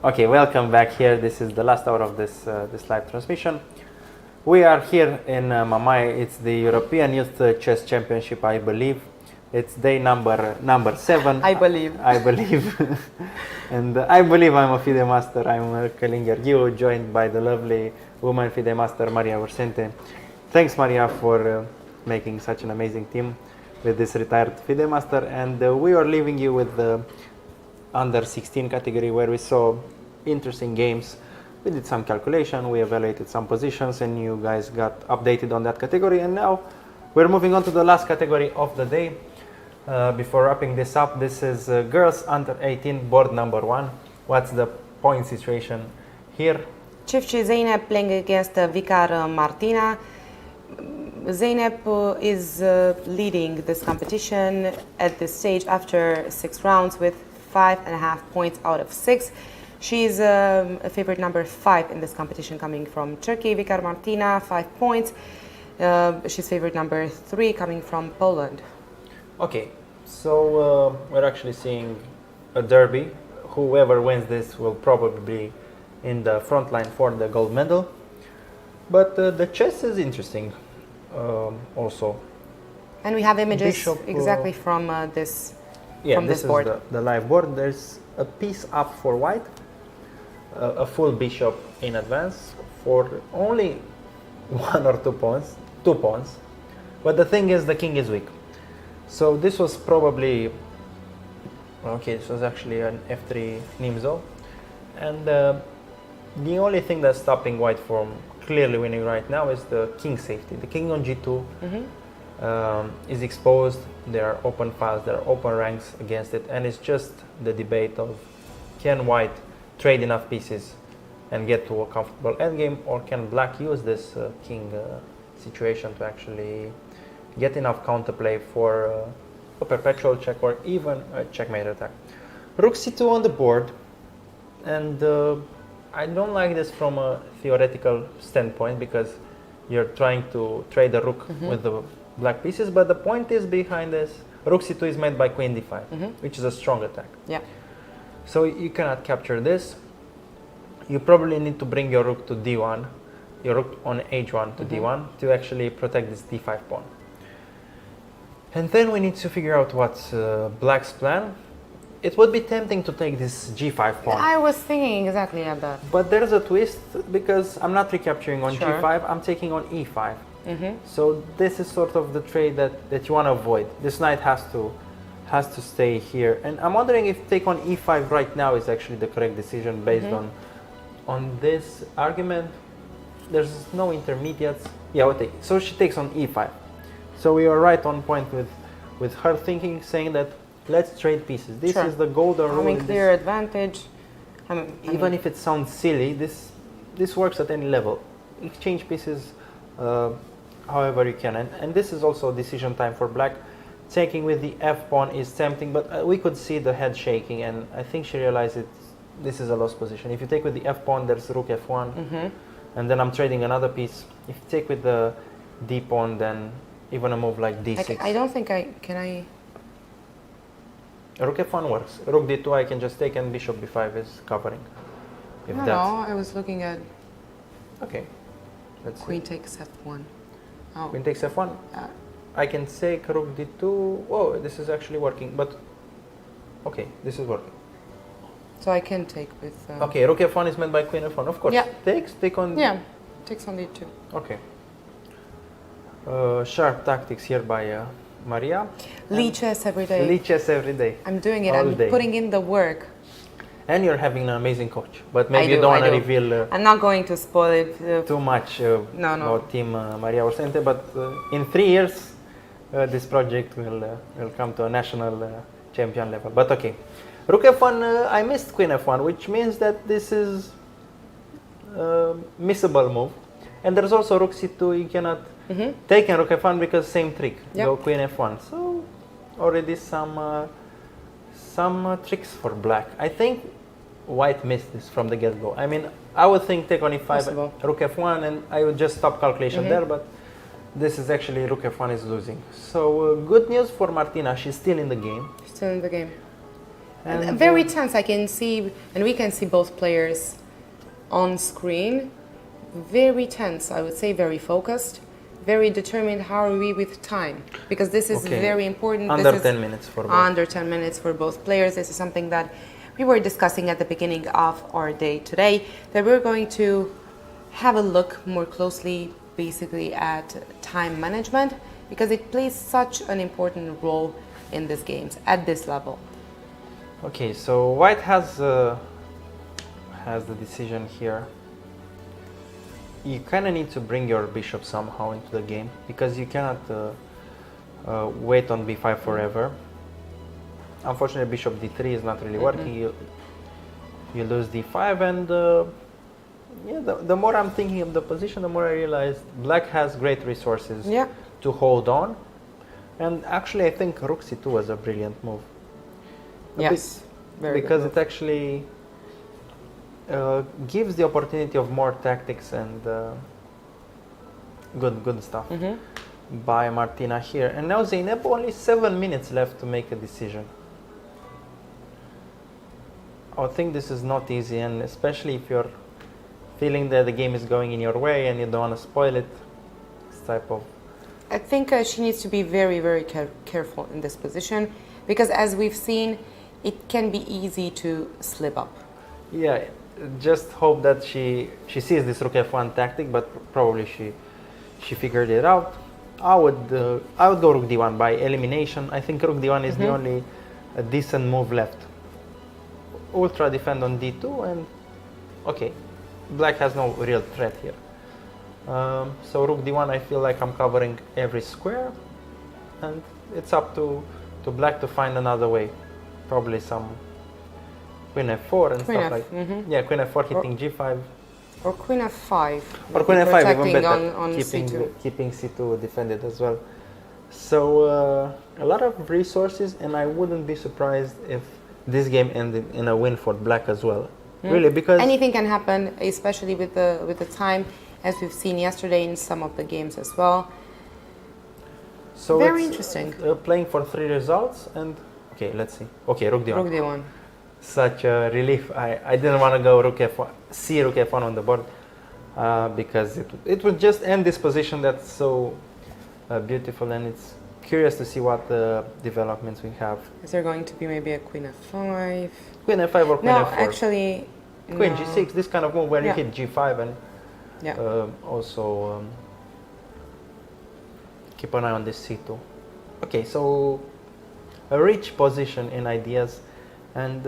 Okay, welcome back here. This is the last hour of this live transmission. We are here in Mamaia. It's the European Youth Chess Championship, I believe. It's day number 7. I believe. I believe. And I believe I'm a FIDE master. I'm Călin Gheorghiu, joined by the lovely woman FIDE master Maria Ursente. Thanks, Maria, for making such an amazing team with this retired FIDE master. And we are leaving you with the under 16 category, where we saw interesting games. We did some calculation, we evaluated some positions, and you guys got updated on that category. And now we're moving on to the last category of the day. Before wrapping this up, this is girls under 18, board number 1. What's the point situation here? Cifci Zeynep playing against Vicar Martina. Zeynep is leading this competition at this stage after 6 rounds with 5.5 points out of 6. She's a favorite number 5 in this competition, coming from Turkey. Vicar Martina, 5 points. She's favorite number 3 coming from Poland. Okay, so we're actually seeing a derby. Whoever wins this will probably be in the front line for the gold medal. But the chess is interesting also. And we have images Bishop, exactly from this. Yeah, from this this board. is the live board. There's a piece up for white, a full bishop in advance for only 1 or 2 pawns, but the thing is the king is weak. So this was probably, okay, this was actually an f3 Nimzo, and the only thing that's stopping white from clearly winning right now is the king safety. The king on g2 is exposed. There are open files, there are open ranks against it, and it's just the debate of can white trade enough pieces and get to a comfortable endgame, or can black use this king situation to actually get enough counterplay for a perpetual check or even a checkmate attack. Rook c2 on the board, and I don't like this from a theoretical standpoint because you're trying to trade the rook with the black pieces, but the point is behind this, rook c2 is made by queen d5, which is a strong attack. Yeah. So you cannot capture this. You probably need to bring your rook to d1, your rook on h1 to d1 to actually protect this d5 pawn. And then we need to figure out what's black's plan. It would be tempting to take this g5 pawn. I was thinking exactly at that. But there's a twist because I'm not recapturing on Sure. g5, I'm taking on e5. So this is sort of the trade that you want to avoid. This knight has to stay here. And I'm wondering if take on e5 right now is actually the correct decision based on this argument. There's no intermediates. Yeah, okay. So she takes on e5. So we are right on point with her thinking, saying that let's trade pieces. This Sure. is the golden rule. Having in clear this. advantage. Even if it sounds silly, this works at any level. Exchange pieces however you can, and this is also decision time for black. Taking with the f pawn is tempting, but we could see the head shaking, and I think she realized this is a lost position. If you take with the f pawn, there's rook f1, and then I'm trading another piece. If you take with the d pawn, then even a move like d6. I don't think I. Rook f1 works. Rook d2 I can just take, and bishop b5 is covering. If No, I was looking at okay. Let's see. queen takes f1. Oh. Queen takes f1. I can take rook d2. Whoa, this is actually working, but okay, this is working. So I can take with. Okay, rook f1 is meant by queen f1. Of course, Yeah. take on. Yeah, takes on d2. Okay. Sharp tactics here by Maria. Lee chess every day. Lee chess every day. I'm doing it. All I'm day. putting in the work. And you're having an amazing coach, but maybe I you don't want to do. reveal I'm not going to spoil it. too much No. about Team Maria Ursente, but in 3 years this project will come to a national champion level. But okay, rook f1, I missed queen f1, which means that this is a missable move. And there's also rook c2, you cannot take in rook f1 because same trick, go queen f1. So already some tricks for black. I think white missed this from the get-go. I mean, I would think take on e5, Possible. rook f1, and I would just stop calculation there, but this is actually rook f1 is losing. So good news for Martina, she's still in the game. Still in the game. And Very tense. I can see, and we can see both players on screen. Very tense, I would say, very focused, very determined. How are we with time? Because this is Okay. very important. Under This is 10 minutes for both. Under 10 minutes for both players. This is something that we were discussing at the beginning of our day today, that we're going to have a look more closely basically at time management, because it plays such an important role in these games at this level. Okay, so White has the decision here. You kind of need to bring your bishop somehow into the game, because you cannot wait on b5 forever. Unfortunately, bishop d3 is not really working. You lose d5, and yeah, the more I'm thinking of the position, the more I realize Black has great resources to hold on. And actually, I think rook c2 was a brilliant move. Yes, very because good it actually gives the opportunity of more tactics and good stuff by Martina here. And now Zeynep, only 7 minutes left to make a decision. I think this is not easy, and especially if you're feeling that the game is going in your way and you don't want to spoil it. This type of... I think she needs to be very, very careful in this position, because as we've seen, it can be easy to slip up. Yeah, just hope that she sees this rook f1 tactic, but probably she figured it out. I would go rook d1 by elimination. I think rook d1 is the only decent move left. Ultra defend on d2, and okay, Black has no real threat here. So rook d1, I feel like I'm covering every square, and it's up to Black to find another way. Probably some queen f4 and Queen stuff like yeah, queen f4 hitting g5. Or queen f5. Or queen f5, even better, on c2. keeping c2 defended as well. So a lot of resources, and I wouldn't be surprised if this game ended in a win for Black as well. Really, because anything can happen, especially with the time, as we've seen yesterday in some of the games as well. so Very it's, interesting. Playing for 3 results, and okay, let's see. Okay, rook d1. Rook d1. Such a relief. I didn't want to go rook f1, see rook f1 on the board, because it would just end this position that's so beautiful, and it's curious to see what developments we have. Is there going to be maybe a queen f5? Queen f5 or queen No, f4? actually, Queen no. g6, this kind of move where you Yeah. hit g5 and Yeah. also keep an eye on this c2. Okay, so a rich position in ideas, and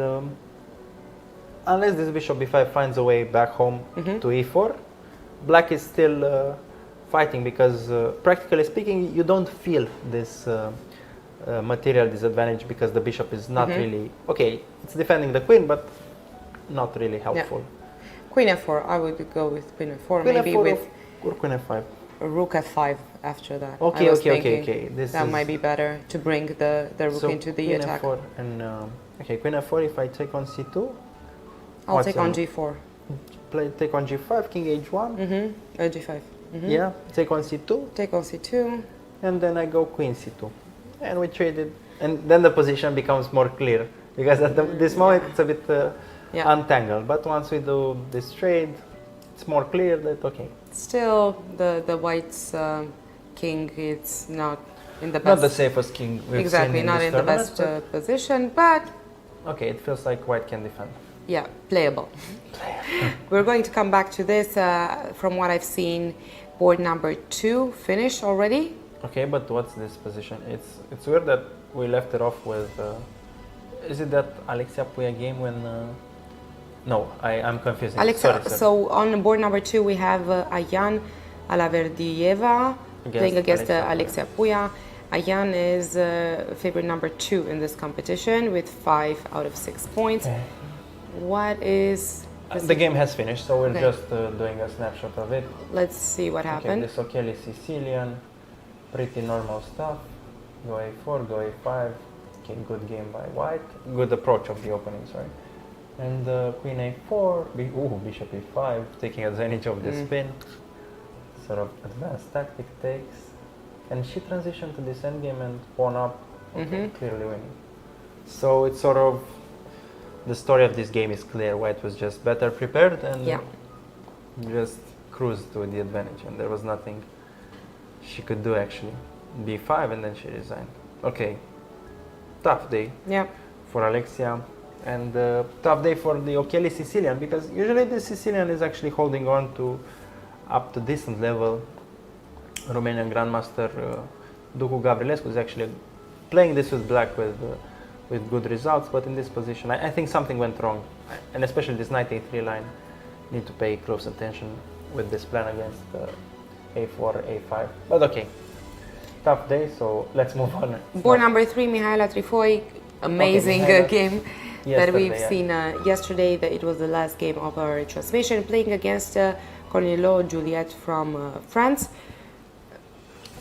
unless this bishop b5 finds a way back home to e4, Black is still fighting, because practically speaking, you don't feel this material disadvantage, because the bishop is not really, okay, it's defending the queen, but not really helpful. Queen f4, I would go with queen f4, Queen maybe f4 with or queen f5. rook f5 after that. Okay, I was okay. thinking This that is might be better to bring the rook so into the queen attack. f4 and okay, queen f4. If I take on c2, I'll what's take on g4. take on g5, king h1. G5. Yeah, take on c2, Take on c2. and then I go queen c2, and we traded, and then the position becomes more clear, because at this moment it's a bit untangled. But once we do this trade, it's more clear that okay. Still, the white's king, it's not in the best. Not the safest king we've exactly, seen in not this in the tournament, best position, but okay, it feels like white can defend. yeah, playable. We're going to come back to this. From what I've seen, board number 2 finished already. Okay, but what's this position? It's weird that we left it off with. Is it that Alexia Puia game when? No, I'm confusing. Alexia, Sorry. so on board number 2 we have Ayan Alaverdieva playing against Alexia Puia. Ayan is favorite number 2 in this competition with 5 out of 6 points. Okay. What is... The game has finished, so we're just doing a snapshot of it. Let's see what happened. Okay, this O'Kelly Sicilian, pretty normal stuff. Go a4, go a5. Okay, good game by white. Good approach of the opening, sorry. And queen a4, bishop e5, taking advantage of the spin. Sort of advanced tactic takes. And she transitioned to this endgame and pawn up, okay, clearly winning. So it's sort of the story of this game is clear. White was just better prepared and Yeah. just cruised to the advantage, and there was nothing she could do actually. B5 and then she resigned. Okay, tough day Yeah. for Alexia, and tough day for the Ocheli Sicilian, because usually the Sicilian is actually holding on to up to decent level. Romanian Grandmaster Ducu Gavrilescu is actually playing this with black with good results, but in this position I think something went wrong, and especially this knight a3 line, need to pay close attention with this plan against a4, a5, but okay. Tough day, so let's move on. Board number 3, Mihaela Trifoi. Amazing Mihaela. game that Yesterday, we've yeah. seen yesterday. That it was the last game of our transmission, playing against Cornelio Juliet from France.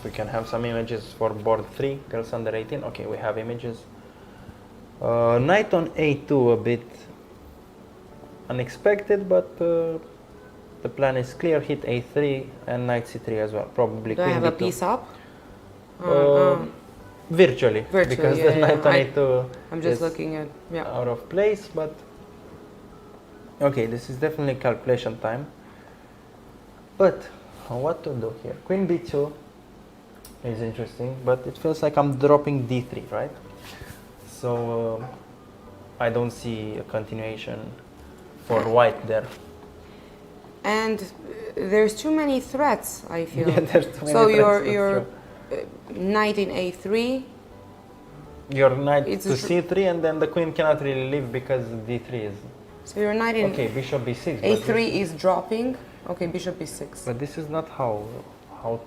We can have some images for board 3, girls under 18. Okay, we have images. Knight on a2, a bit unexpected, but the plan is clear. Hit a3 and knight c3 as well. Probably Do I queen have a b2. piece up? Virtually, because yeah, the knight on a2 I'm just is looking at, yeah. out of place, but okay, this is definitely calculation time. But what to do here? Queen b2 is interesting, but it feels like I'm dropping d3, right? So I don't see a continuation for white there. And there's too many threats, I feel. Yeah, there's too many so threats, your that's knight in a3. Your knight It's to a c3, and then the queen cannot really leave because d3 is... So your knight in Okay, bishop b6. but a3 is dropping. Okay, bishop b6. But this is not how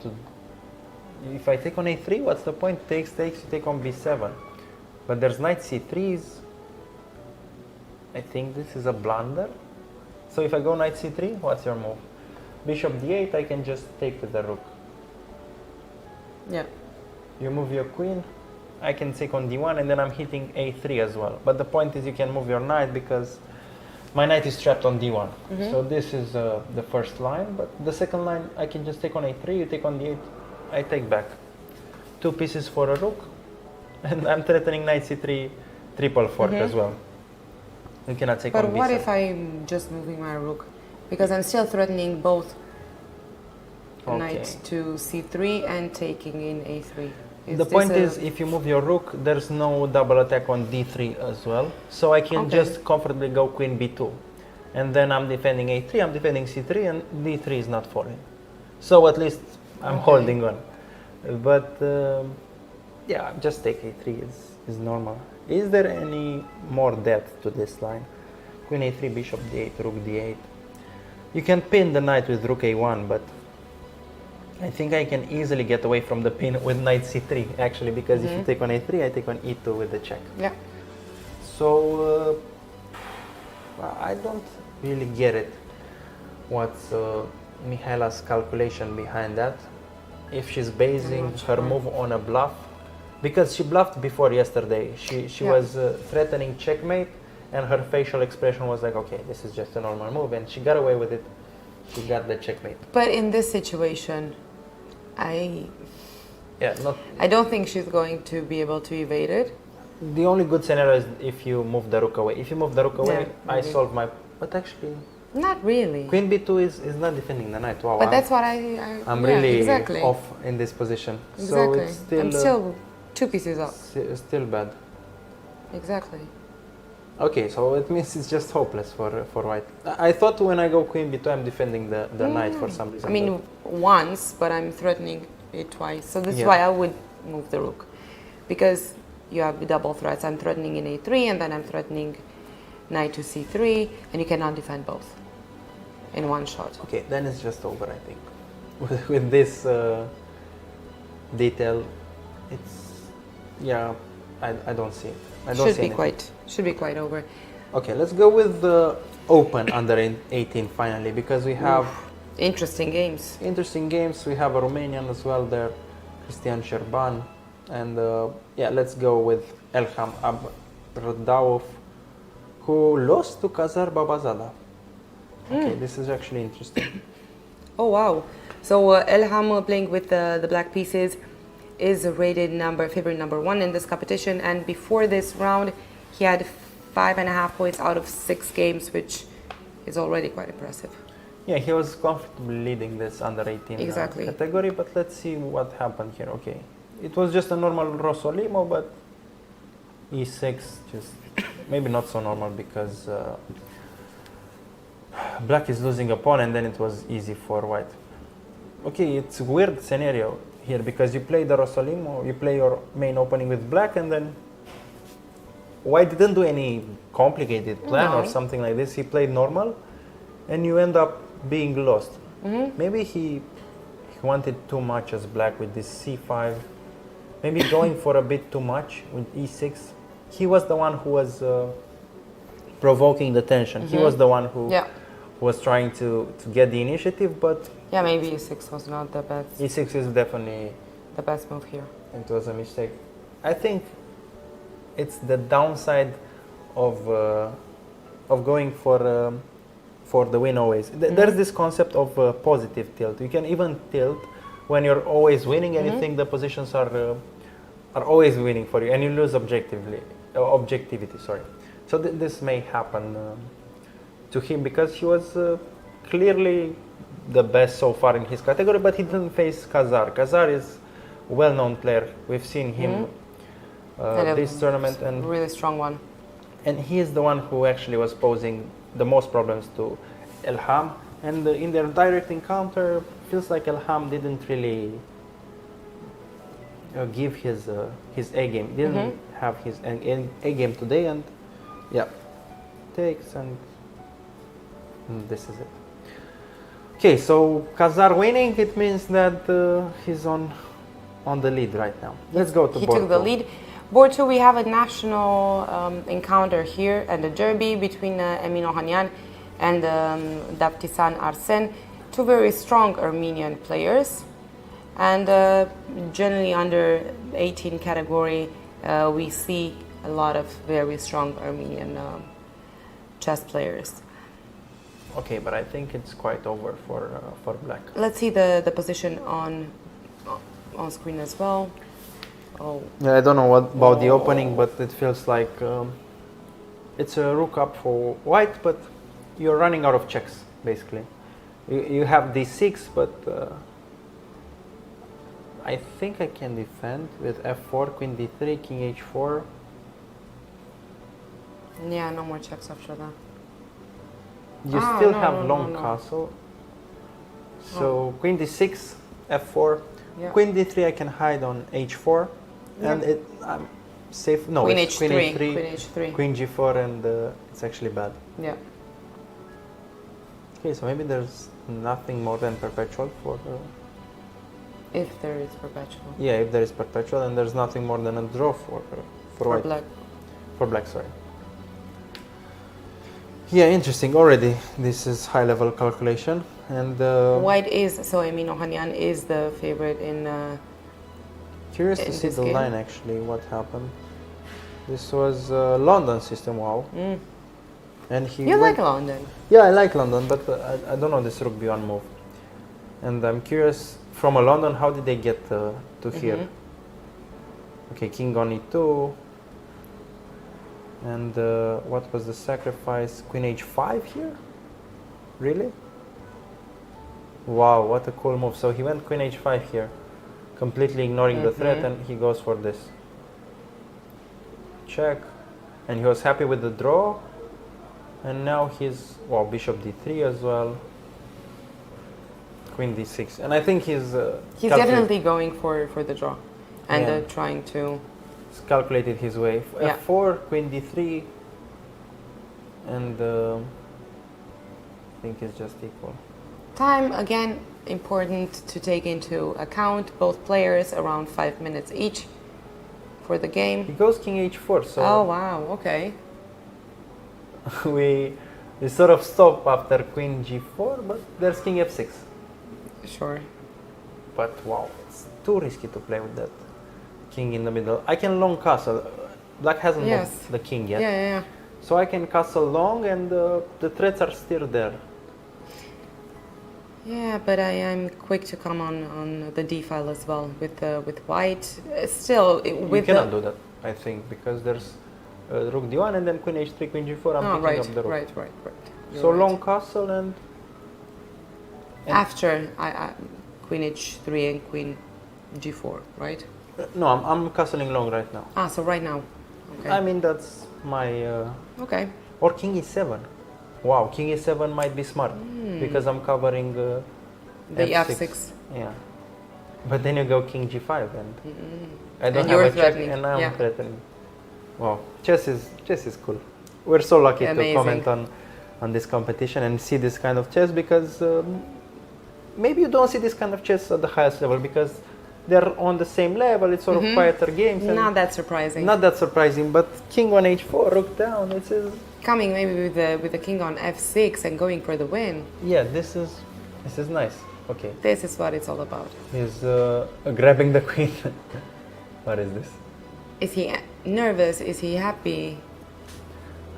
to... If I take on a3, what's the point? Takes, you take on b7. But there's knight c3s. I think this is a blunder. So if I go knight c3, what's your move? Bishop d8, I can just take with the rook. Yeah. You move your queen, I can take on d1, and then I'm hitting a3 as well. But the point is you can move your knight because my knight is trapped on d1. So this is the first line, but the second line I can just take on a3, you take on d8, I take back. 2 pieces for a rook, and I'm threatening knight c3 triple fork as well. You cannot take But on b7. what if I'm just moving my rook? Because I'm still threatening both knight to c3 and taking in a3. The point is, if you move your rook, there's no double attack on d3 as well. So I can just comfortably go queen b2. And then I'm defending a3, I'm defending c3, and d3 is not falling. So at least I'm holding on. But yeah, just take a3 is normal. Is there any more depth to this line? Queen a3, bishop d8, rook d8. You can pin the knight with rook a1, but I think I can easily get away from the pin with knight c3, actually, because if you take on a3, I take on e2 with the check. Yeah. So I don't really get it. What's Mihaela's calculation behind that? If she's basing her move on a bluff, because she bluffed before yesterday. She was threatening checkmate, and her facial expression was like, okay, this is just a normal move, and she got away with it. She got the checkmate. But in this situation, I don't think she's going to be able to evade it. The only good scenario is if you move the rook away. If you move the rook away, I solve my... But actually... Not really. Queen b2 is not defending the knight. Wow, But that's what I'm really exactly. off in this position. Exactly. So it's still... I'm still 2 pieces up. Still bad. Exactly. Okay, so it means it's just hopeless for white. I thought when I go queen b2, I'm defending the knight for some reason. I mean, once, but I'm threatening it twice. So this is why I would move the rook. Because you have double threats. I'm threatening in a3, and then I'm threatening knight to c3, and you cannot defend both in one shot. Okay, then it's just over, I think. With this detail, it's... Yeah, I don't see it. I don't see anything. Should be quite over. Okay, let's go with the open under 18 finally, because we have interesting games. Interesting games. We have a Romanian as well there, Cristian Șerban, and yeah, let's go with Elham Abdradaov, who lost to Kazar Babazada. Okay, this is actually interesting. Oh wow! So Elham playing with the black pieces is rated favorite number 1 in this competition, and before this round he had 5.5 points out of 6 games, which is already quite impressive. Yeah, he was comfortably leading this under 18 Exactly. category, but let's see what happened here. Okay, it was just a normal Rossolimo, but e6 just maybe not so normal because black is losing a pawn and then it was easy for white. Okay, it's a weird scenario here because you play the Rossolimo, you play your main opening with black, and then white didn't do any complicated plan or something like this. He played normal, and you end up being lost. Maybe he wanted too much as black with this c5. Maybe going for a bit too much with e6. He was the one who was provoking the tension. He was the one who was trying to get the initiative, but yeah, maybe e6 was not the best. e6 is definitely the best move here. It was a mistake. I think it's the downside of going for the win always. There's this concept of positive tilt. You can even tilt when you're always winning, and you think the positions are always winning for you, and you lose objectivity. Sorry. So this may happen to him because he was clearly the best so far in his category, but he didn't face Kazar. Kazar is a well-known player. We've seen him this tournament, and really strong one. And he is the one who actually was posing the most problems to Elham. And in their direct encounter, feels like Elham didn't really give his A game. Didn't have his A game today, and yeah, takes and this is it. Okay, so Kazar winning, it means that he's on the lead right now. Let's go to He board took the two. lead. Board 2, we have a national encounter here and a derby between Emin Ohanyan and Daptisan Arsen, two very strong Armenian players. And generally under 18 category, we see a lot of very strong Armenian chess players. Okay, but I think it's quite over for black. Let's see the position on screen as well. Oh, Yeah, I don't know what about the opening, but it feels like it's a rook up for white, but you're running out of checks, basically. You have d6, but I think I can defend with f4, queen d3, king h4. yeah, no more checks after that. You Ah, still no, have no, long no. castle. So queen d6, f4, Yeah. queen d3 I can hide on h4, and I'm safe. No, Queen it's h3, queen h3, queen h3. queen g4, and it's actually bad. Yeah. Okay, so maybe there's nothing more than perpetual for. If there is perpetual. Yeah, if there is perpetual, and there's nothing more than a draw for For white. black. For black, sorry. Yeah, interesting. Already, this is high-level calculation, and White is, so Emin Ohanyan is the favorite in. curious to in see this the game. line actually. What happened? This was London system. Wow. And he. You went- like London? Yeah, I like London, but I don't know this rook b1 move, and I'm curious from a London how did they get to here? Okay, king on e2. And what was the sacrifice? Queen h5 here? Really? Wow, what a cool move. So he went queen h5 here, completely ignoring the threat, and he goes for this. Check. And he was happy with the draw. And now he's, wow, bishop d3 as well. Queen d6. And I think he's Definitely going for the draw and Yeah. trying to. He's calculated his way. Yeah. f4, queen d3, and I think it's just equal. Time, again, important to take into account. Both players around 5 minutes each for the He game. goes king h4, so Oh, wow, okay. we sort of stop after queen g4, but there's king f6. Sure. But wow, it's too risky to play with that king in the middle. I can long castle. Black hasn't Yes. moved the king yet. Yeah. So I can castle long, and the threats are still there. Yeah, but I am quick to come on the d file as well with white. Still, You with cannot do that, I think, because there's rook d1, and then queen h3, queen g4. I'm picking right, up the rook. right. You're So right. long castle and After queen h3 and queen g4, right? no, I'm castling long right now. So right now. Okay. I mean that's my okay. or king e7. Wow, king e7 might be smart because I'm covering The f6. Yeah, but then you go king g5 and I don't And have you're a check threatening, and I'm yeah. threatening. Wow, chess is cool. We're so lucky Amazing. to comment on this competition and see this kind of chess because maybe you don't see this kind of chess at the highest level because they're on the same level. It's sort of quieter games. And Not that surprising. not that surprising, but king on h4, rook down. It's Coming maybe with the king on f6 and going for the win. yeah. This is nice. Okay, This is what it's all about. he's grabbing the queen. What is this? Is he nervous? Is he happy?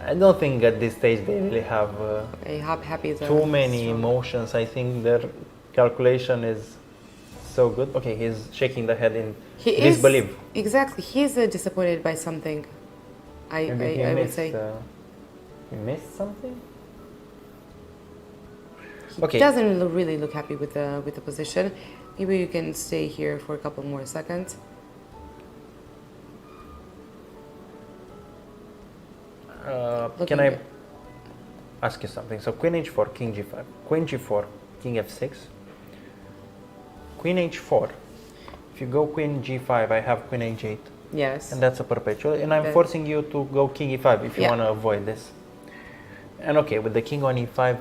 I don't think at this stage they really have Happy is too many emotions. I think their calculation is so good. Okay, he's shaking the head in disbelief. Exactly. He's disappointed by something. I would say. He missed something. He Okay. doesn't really look happy with the position. Maybe you can stay here for a couple more seconds. Can Looking I at- ask you something? So queen h4, king g5, queen g4, king f6, queen h4. If you go queen g5, I have queen h8, Yes. and that's a perpetual. And I'm Okay. forcing you to go king e5 if you Yeah. want to avoid this. And okay, with the king on e5,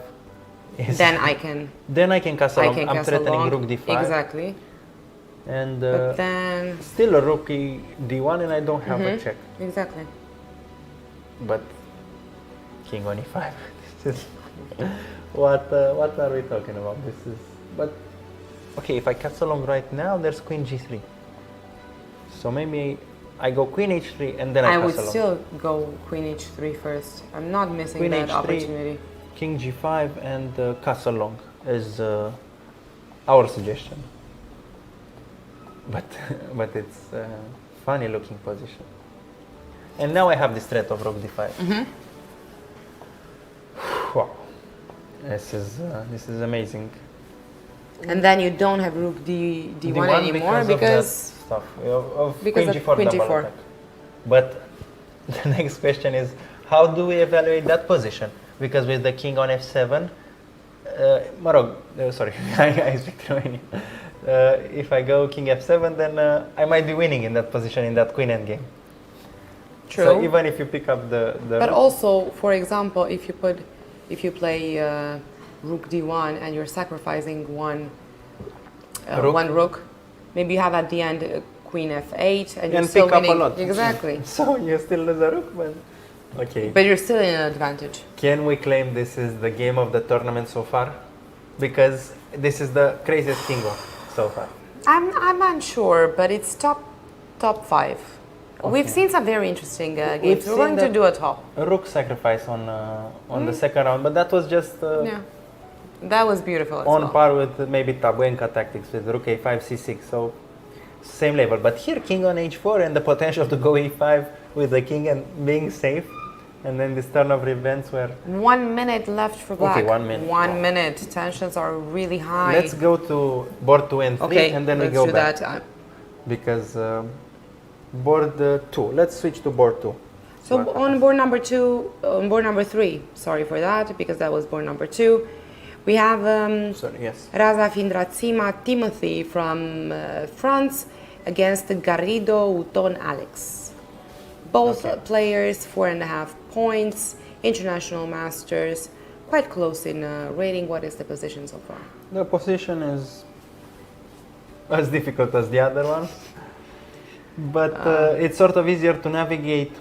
Then I can. then I can castle. I can I'm castle threatening long. rook d5, Exactly. and But then. still a rook d1, and I don't have a check. Exactly. But king on e5. This is what are we talking about? This is but okay. If I castle long right now, there's queen g3. So maybe I go queen h3 and then I I would castle long. still go queen h3 first. I'm not missing Queen that h3. opportunity. King g5 and castle long is our suggestion. But but it's a funny looking position. And now I have this threat of rook d5. Wow, this is amazing. And then you don't have rook d1 anymore of because that stuff of because queen of g4 queen double g4. attack. But the next question is, how do we evaluate that position? Because with the king on f7, sorry, I speak Romanian. If I go king f7, then I might be winning in that position in that queen endgame. True. So even if you pick up the But rook, also, for example, if you play rook d1 and you're sacrificing one rook, maybe you have at the end queen f8 and you're and still pick up winning. a lot. Exactly. So you still lose a rook, but okay. But you're still in an advantage. Can we claim this is the game of the tournament so far? Because this is the craziest bingo so far. I'm unsure, but it's top 5. We've seen some very interesting games. We're seen going to that- do a top. A rook sacrifice on the second round, but that was just Yeah, that was beautiful as on well. par with maybe Tabuenka tactics with rook a5, c6, so same level. But here king on h4 and the potential to go e5 with the king and being safe, and then this turn of events where 1 minute left for black. Okay, 1 minute. 1 minute. Tensions are really high. let's go to board 2 and 3 Okay, and then we let's go do back. that. Because board 2, let's switch to board 2. So on board number 3, sorry for that, because that was board number 2, we have Sorry, yes. Raza Findratsima Timothy from France against Garrido Uton Alex. Both players 4.5 points, international masters, quite close in rating. What is the position so far? The position is as difficult as the other one, but it's sort of easier to navigate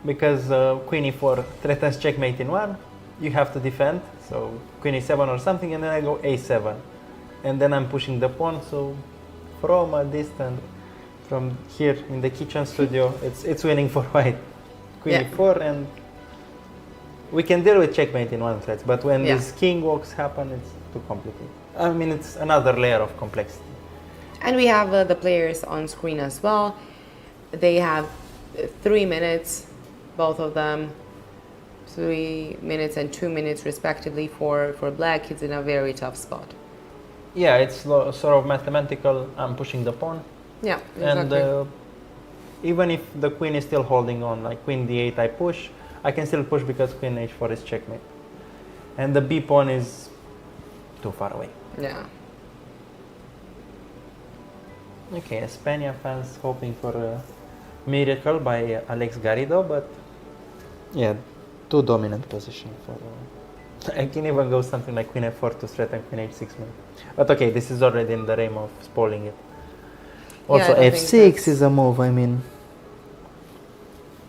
because queen e4 threatens checkmate in 1. You have to defend, so queen e7 or something, and then I go a7, and then I'm pushing the pawn. So from a distance, from here in the kitchen studio, it's winning for white. Queen Yeah. e4, and we can deal with checkmate in 1 threat, but when Yeah. these king walks happen, it's too complicated. I mean, it's another layer of complexity. And we have the players on screen as well. They have 3 minutes both of them 3 minutes and 2 minutes respectively for black. It's in a very tough spot. Yeah, it's sort of mathematical. I'm pushing the pawn. Yeah, exactly. And even if the queen is still holding on, like queen d8 I push, I can still push because queen h4 is checkmate. And the b pawn is too far away. Yeah. Okay, Espana fans hoping for a miracle by Alex Garrido, but yeah, too dominant position for... I can even go something like queen f4 to threaten queen h6 move. But okay, this is already in the realm of spoiling it. Also, I don't think f6 is a move, I mean...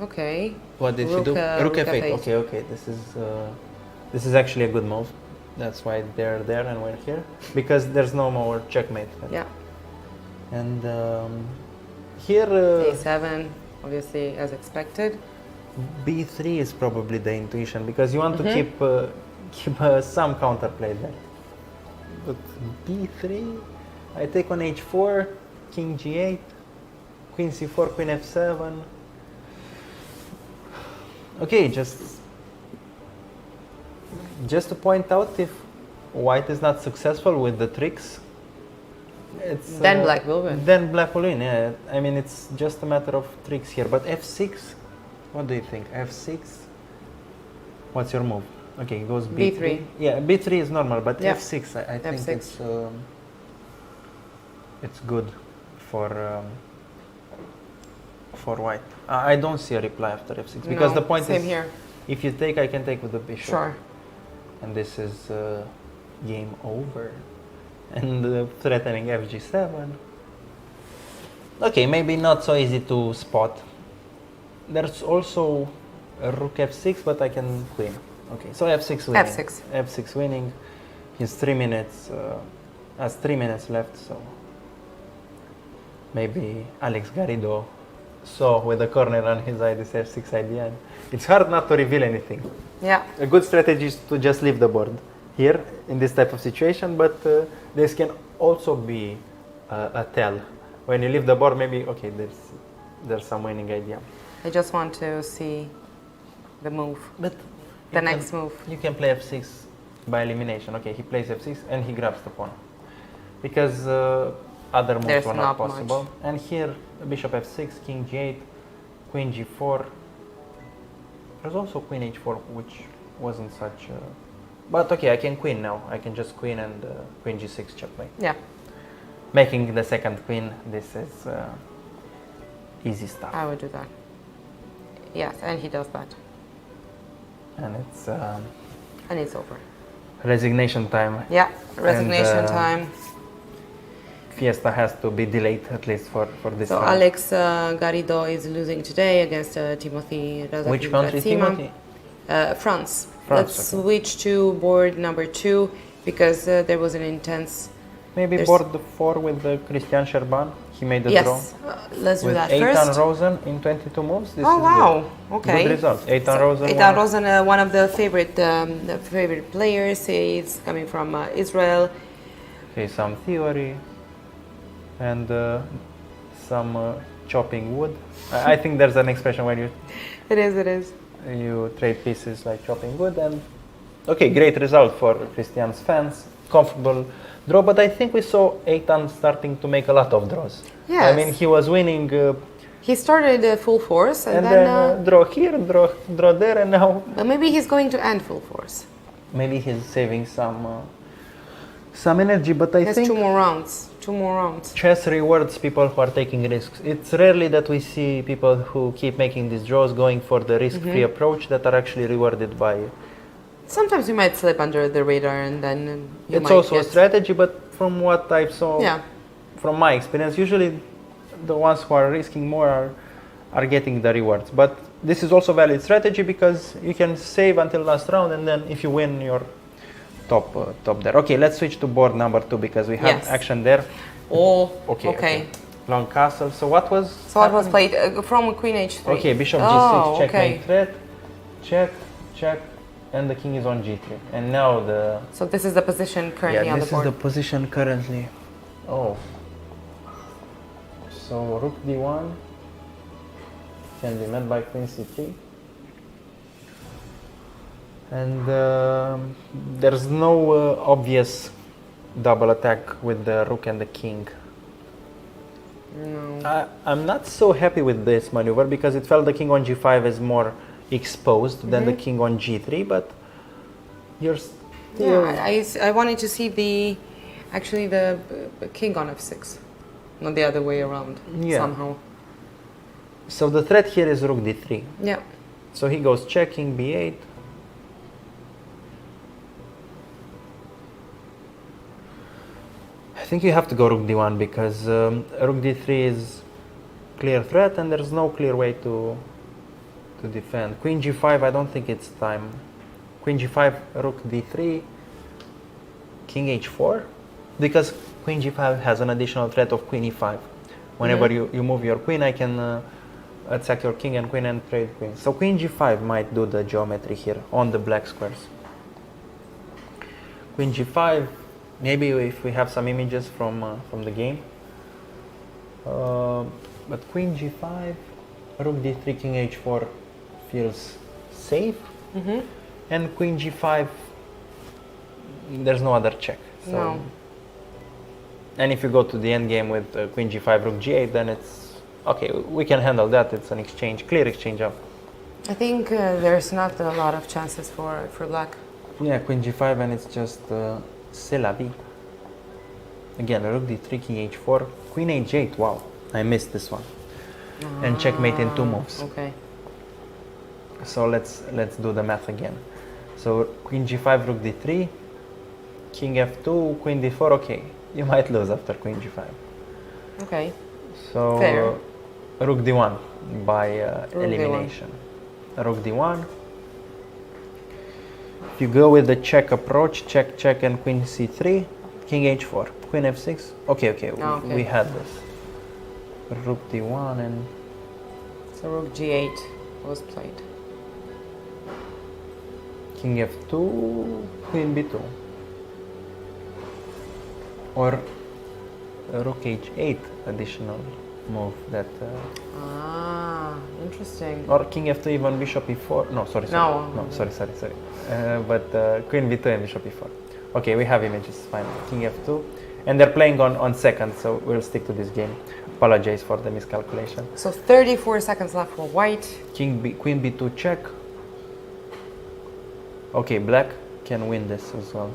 Okay. What did she do? Rook f8. Okay, this is actually a good move. That's why they're there and we're here. Because there's no more checkmate. Yeah. And here... a7, obviously, as expected. b3 is probably the intuition, because you want to keep some counterplay there. But b3, I take on h4, king g8, queen c4, queen f7. Okay, just to point out, if white is not successful with the tricks, it's then black will win. Then black will win. Yeah, I mean it's just a matter of tricks here. But f6, what do you think? f6. What's your move? Okay, it goes b3. b3. Yeah, b3 is normal, but Yeah. f6, I think F6. it's good for white. I don't see a reply after f6 because No, the point same is, here. if you take, I can take with the bishop. Sure. And this is game over. And threatening fg7. Okay, maybe not so easy to spot. There's also a rook f6, but I can queen. Okay, so f6 winning. f6. f6 winning. He's 3 minutes, has 3 minutes left, so maybe Alex Garrido saw with the corner on his eye this f6 idea. And it's hard not to reveal anything. Yeah. A good strategy is to just leave the board here in this type of situation, but this can also be a tell. When you leave the board, maybe, okay, there's some winning idea. I just want to see the move. But The next move. You can play f6 by elimination. Okay, he plays f6 and he grabs the pawn. Because other moves There's were not not possible. much. And here, bishop f6, king g8, queen g4. There's also queen h4, which wasn't such a... But okay, I can queen now. I can just queen and queen g6 checkmate. Yeah. Making the second queen, this is easy stuff. I would do that. Yes, and he does that. And it's And it's over. resignation time. Yeah, resignation And, time. Fiesta has to be delayed at least for this So round. Alex Garrido is losing today against Timothy Razak. Which country, Timothy? France. France, Let's okay. switch to board number 2 because there was an intense... Maybe There's- board 4 with Christian Sherban. He made the draw. Yes, let's do With that Eitan first. Rosen in 22 moves. This Oh is wow! good. Okay. Good results. Eitan Rosen. Eitan Rosen, one of the favorite players. He's coming from Israel. Okay, some theory and some chopping wood. I think there's an expression when It is. you trade pieces like chopping wood. And okay, great result for Christian's fans. Comfortable draw, but I think we saw Eitan starting to make a lot of draws. Yes. I mean, he was winning. He started full force and, And then then draw here, draw there, and now but maybe he's going to end full force. maybe he's saving some energy. But I Has think 2 more rounds. 2 more rounds. chess rewards people who are taking risks. It's rarely that we see people who keep making these draws going for the risk-free approach that are actually rewarded by. Sometimes you might slip under the radar and then you It's might also a get... strategy, but from what I saw, Yeah. from my experience, usually the ones who are risking more are getting the rewards. But this is also valid strategy because you can save until last round, and then if you win, you're top there. Okay, let's switch to board number 2 because we have Yes. action there. Oh, Okay. okay. Long castle. So what was? So what was happening? played from Queen H3? Okay, bishop Oh, g6, checkmate okay. threat, check, and the king is on g3. And now the So this is the position currently on the this board. is the position currently. Oh. So rook d1 can be met by queen c3. And there's no obvious double attack with the rook and the king. No. I'm not so happy with this maneuver because it felt the king on g5 is more exposed than the king on g3, but you're still... Yeah, I wanted to see the king on f6, not the other way around somehow. So the threat here is rook d3. Yeah. So he goes check, king b8. I think you have to go rook d1 because rook d3 is clear threat and there's no clear way to defend. Queen g5, I don't think it's time. Queen g5, rook d3, king h4, because queen g5 has an additional threat of queen e5. Whenever you move your queen, I can attack your king and queen and trade queens. So queen g5 might do the geometry here on the black squares. Queen g5, maybe if we have some images from the game. But queen g5, rook d3, king h4 feels safe. And queen g5, there's no other check. So No. And if you go to the end game with queen g5, rook g8, then it's okay. We can handle that. It's an exchange, clear exchange up. I think there's not a lot of chances for black. Yeah, queen g5, and it's just c'est la vie. Again, rook d3, king h4, queen h8. Wow, I missed this one. And checkmate in 2 moves. Okay. So let's do the math again. So queen g5, rook d3, king f2, queen d4. Okay, you might lose after queen g5. Okay. So Fair. rook d1 by Rook elimination. Rook d1. If you go with the check approach, check, check, and queen c3, king h4, queen f6. Okay. We had this. Rook d1 and So rook g8 was played. king f2, queen b2. Or rook h8, additional move that... Interesting. or king f2, even bishop e4. No, sorry. No. Sorry. But queen b2 and bishop e4. Okay, we have images, fine. King f2. And they're playing on second, so we'll stick to this game. Apologize for the miscalculation. So 34 seconds left for white. Queen b2 check. Okay, black can win this as well.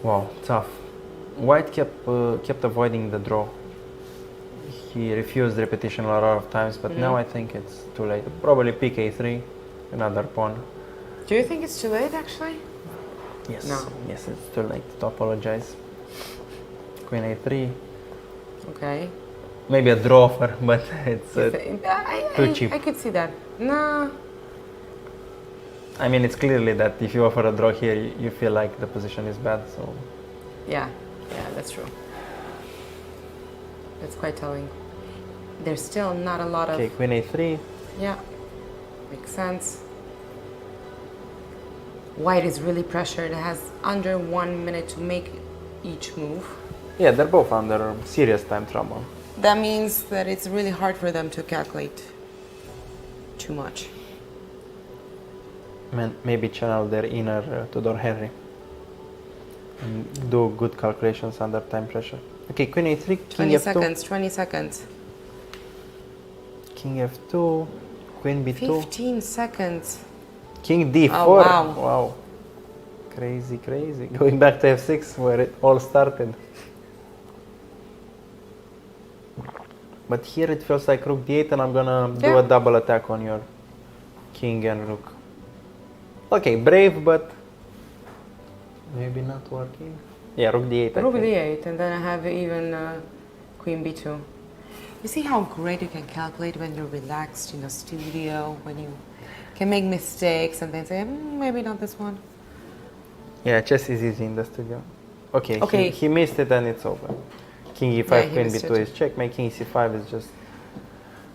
Wow, tough. White kept avoiding the draw. He refused repetition a lot of times, but now I think it's too late. Probably pick a3, another pawn. Do you think it's too late actually? Yes. No. Yes, it's too late to apologize. Queen a3. Okay. Maybe a draw offer, but it's too cheap. I could see that. No. I mean, it's clearly that if you offer a draw here, you feel like the position is bad, so... Yeah, that's true. That's quite telling. There's still not a lot of... Okay, queen a3. Yeah, makes sense. White is really pressured. It has under 1 minute to make each move. Yeah, they're both under serious time trouble. That means that it's really hard for them to calculate too much. Maybe channel their inner Tudor Henry and do good calculations under time pressure. Okay, queen a3, king 20 f2. seconds, 20 seconds. King f2, queen b2. 15 seconds. King d4. Oh, wow. Wow. Crazy. Going back to f6 where it all started. But here it feels like rook d8 and I'm gonna do a double attack on your king and rook. Okay, brave, but maybe not working. Yeah, rook d8. Rook d8, and then I have even queen b2. You see how great you can calculate when you're relaxed in a studio, when you can make mistakes and then say, maybe not this one. Yeah, chess is easy in the studio. Okay. He missed it and it's over. King e5, queen b2 is checkmate, king c5 is just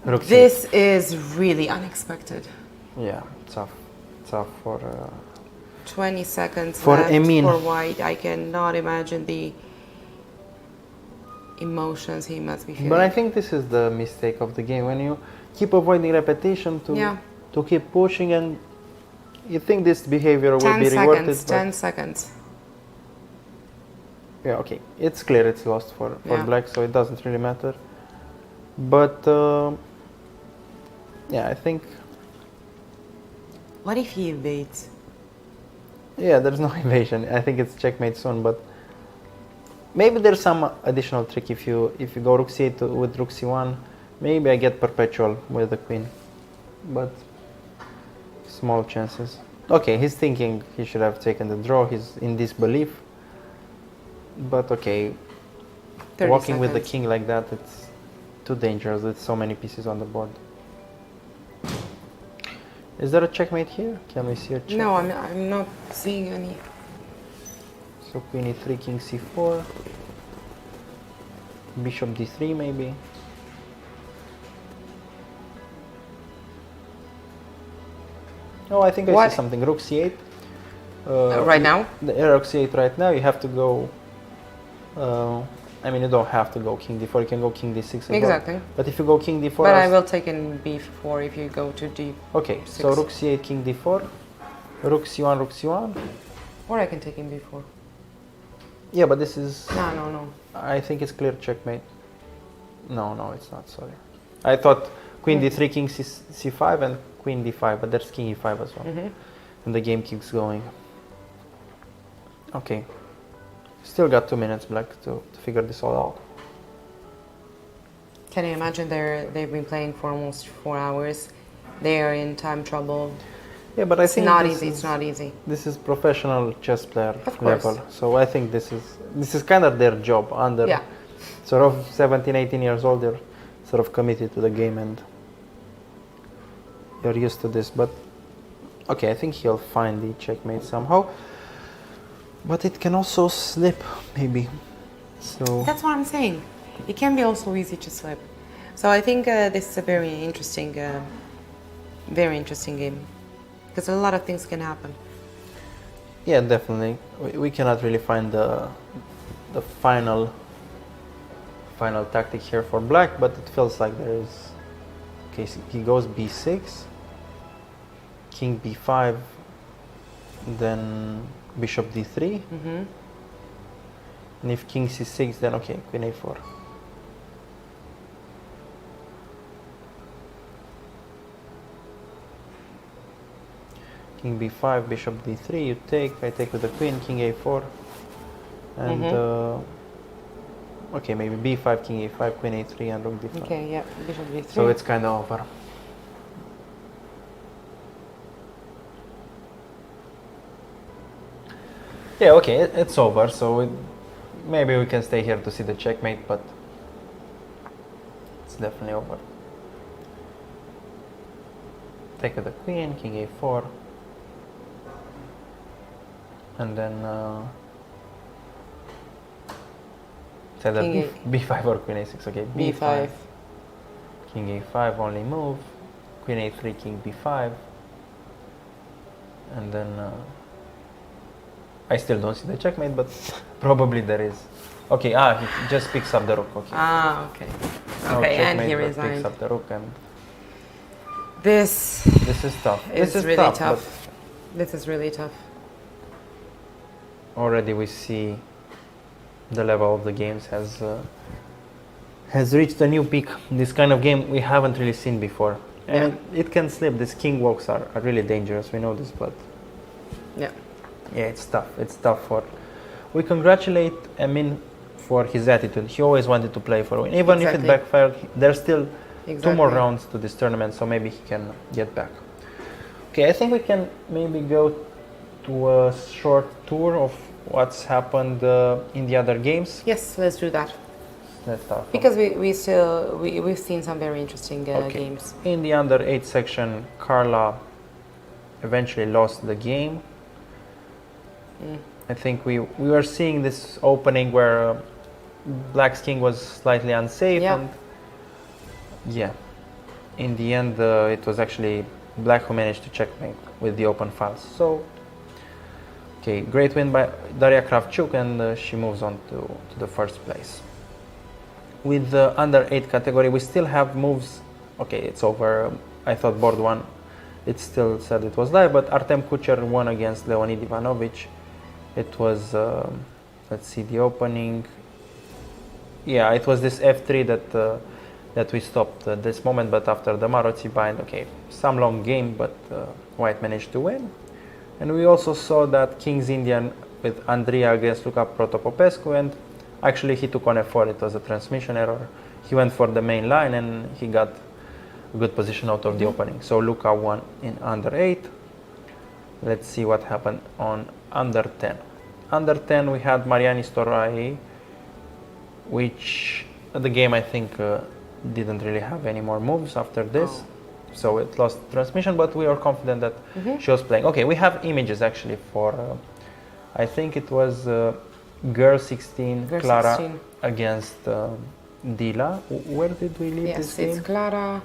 rook c. This is really unexpected. Yeah, tough for 20 seconds for left Emin. for white. I cannot imagine emotions he must be feeling. But I think this is the mistake of the game, when you keep avoiding repetition to keep pushing, and you think this behavior will be rewarded. 10 seconds. Yeah, okay. It's clear it's lost for black, so it doesn't really matter. But yeah, I think. What if he evades? Yeah, there's no evasion. I think it's checkmate soon, but maybe there's some additional trick. If you go rook c8 with rook c1, maybe I get perpetual with the queen, but small chances. Okay, he's thinking he should have taken the draw. He's in disbelief, but okay, walking with the king like that, it's too dangerous with so many pieces on the board. Is there a checkmate here? Can we see a check? No, I'm not seeing any. So queen e3, king c4, bishop d3 maybe. Oh, I think I see something. Rook c8. Right now? Rook c8 right now. You have to go. I mean, you don't have to go king d4. You can go king d6 as well. Exactly. But if you go king d4, but I will take in b4 if you go to d. Okay, so rook c8, king d4, rook c1, rook c1. Or I can take in b4. Yeah, but this is. No. I think it's clear checkmate. No, it's not. Sorry. I thought queen d3, king c5, and queen d5, but there's king e5 as well. And the game keeps going. Okay. Still got 2 minutes, black, to figure this all out. Can you imagine they've been playing for almost 4 hours? They are in time trouble. Yeah, but I think it's not easy. This is professional chess player Of course. level. So I think this is kind of their job. Under sort of 17, 18 years old, they're sort of committed to the game and you're used to this. But okay, I think he'll find the checkmate somehow. But it can also slip, maybe. So that's what I'm saying. It can be also easy to slip. So I think this is a very interesting game, because a lot of things can happen. yeah, definitely. We cannot really find the final tactic here for black, but it feels like there is. Okay, so he goes b6, king b5, then bishop d3, and if king c6, then okay, queen a4. King b5, bishop d3, you take, I take with the queen, king a4, and okay, maybe b5, king a5, queen a3, and rook d5. Okay, yeah, bishop d3. So it's kind of over. Yeah, okay, it's over, so maybe we can stay here to see the checkmate, but it's definitely over. Take with the queen, king a4, and then say that b5 or queen a6, okay, b5, king a5, only move, queen a3, king b5, and then I still don't see the checkmate, but probably there is. Okay, he just picks up the rook. Okay. Okay. No Okay, and checkmate, he but resigned. picks up the rook, and This is tough. is This is really tough. tough. This is really tough. Already we see the level of the games has reached a new peak. This kind of game we haven't really seen before, and it can slip. These king walks are really dangerous. We know this, but yeah, it's tough. It's tough for. We congratulate Emin for his attitude. He always wanted to play for a win, even if it backfired. There's still 2 more rounds to this tournament, so maybe he can get back. Okay, I think we can maybe go to a short tour of what's happened in the other games. Yes, let's do that. Let's start. Because we've seen some very interesting games. In the under 8 section, Carla eventually lost the game. I think we were seeing this opening where Black's king was slightly unsafe, and in the end it was actually Black who managed to checkmate with the open files. So great win by Daria Kravchuk, and she moves on to the first place. with the under 8 category, we still have moves. Okay, it's over. I thought board 1, it still said it was live, but Artem Kucher won against Leonid Ivanovic. It was, let's see, the opening. Yeah, it was this f3 that we stopped at this moment, but after the Maroczy bind, okay, some long game, but White managed to win. And we also saw that King's Indian with Andrea against Luca Protopopescu, and actually he took on f4, it was a transmission error. He went for the main line and he got a good position out of the opening. So Luca won in under 8. Let's see what happened on under 10. Under 10 we had Mariani Storai, which the game I think didn't really have any more moves after this. So it lost transmission, but we are confident that she was playing. Okay, we have images actually for, I think it was Girl 16, Clara 16. against Dila. Where did we leave this game? Yes, it's Clara.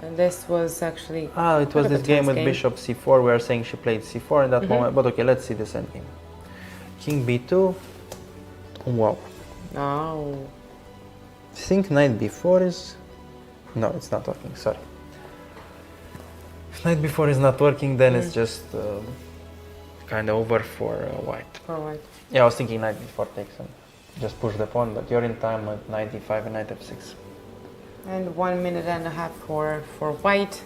And this was actually... It was this game with Bishop C4. We are saying she played C4 in that moment. But okay, let's see this endgame. King B2. Wow. Oh. I think Knight B4 is... No, it's not working, sorry. If Knight B4 is not working, then it's just kind of over for White. For White. Yeah, I was thinking Knight B4 takes and just push the pawn, but you're in time at Knight D5 and Knight F6. And 1 minute and a half for White.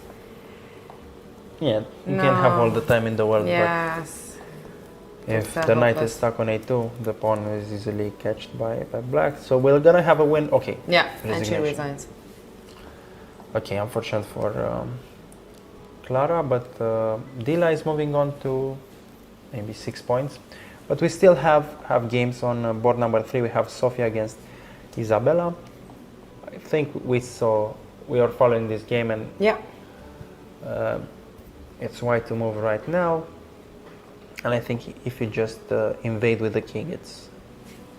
Yeah, you can have all the time in the world, Yes. but if the knight is stuck on A2, the pawn is easily catched by black. So we're gonna have a win. Okay. Yeah, and she Resignation. resigns. Okay, unfortunate for Clara, but Dila is moving on to maybe 6 points. But we still have games on board number 3. We have Sofia against Isabella. I think we are following this game, and Yeah. it's White to move right now. And I think if you just invade with the king,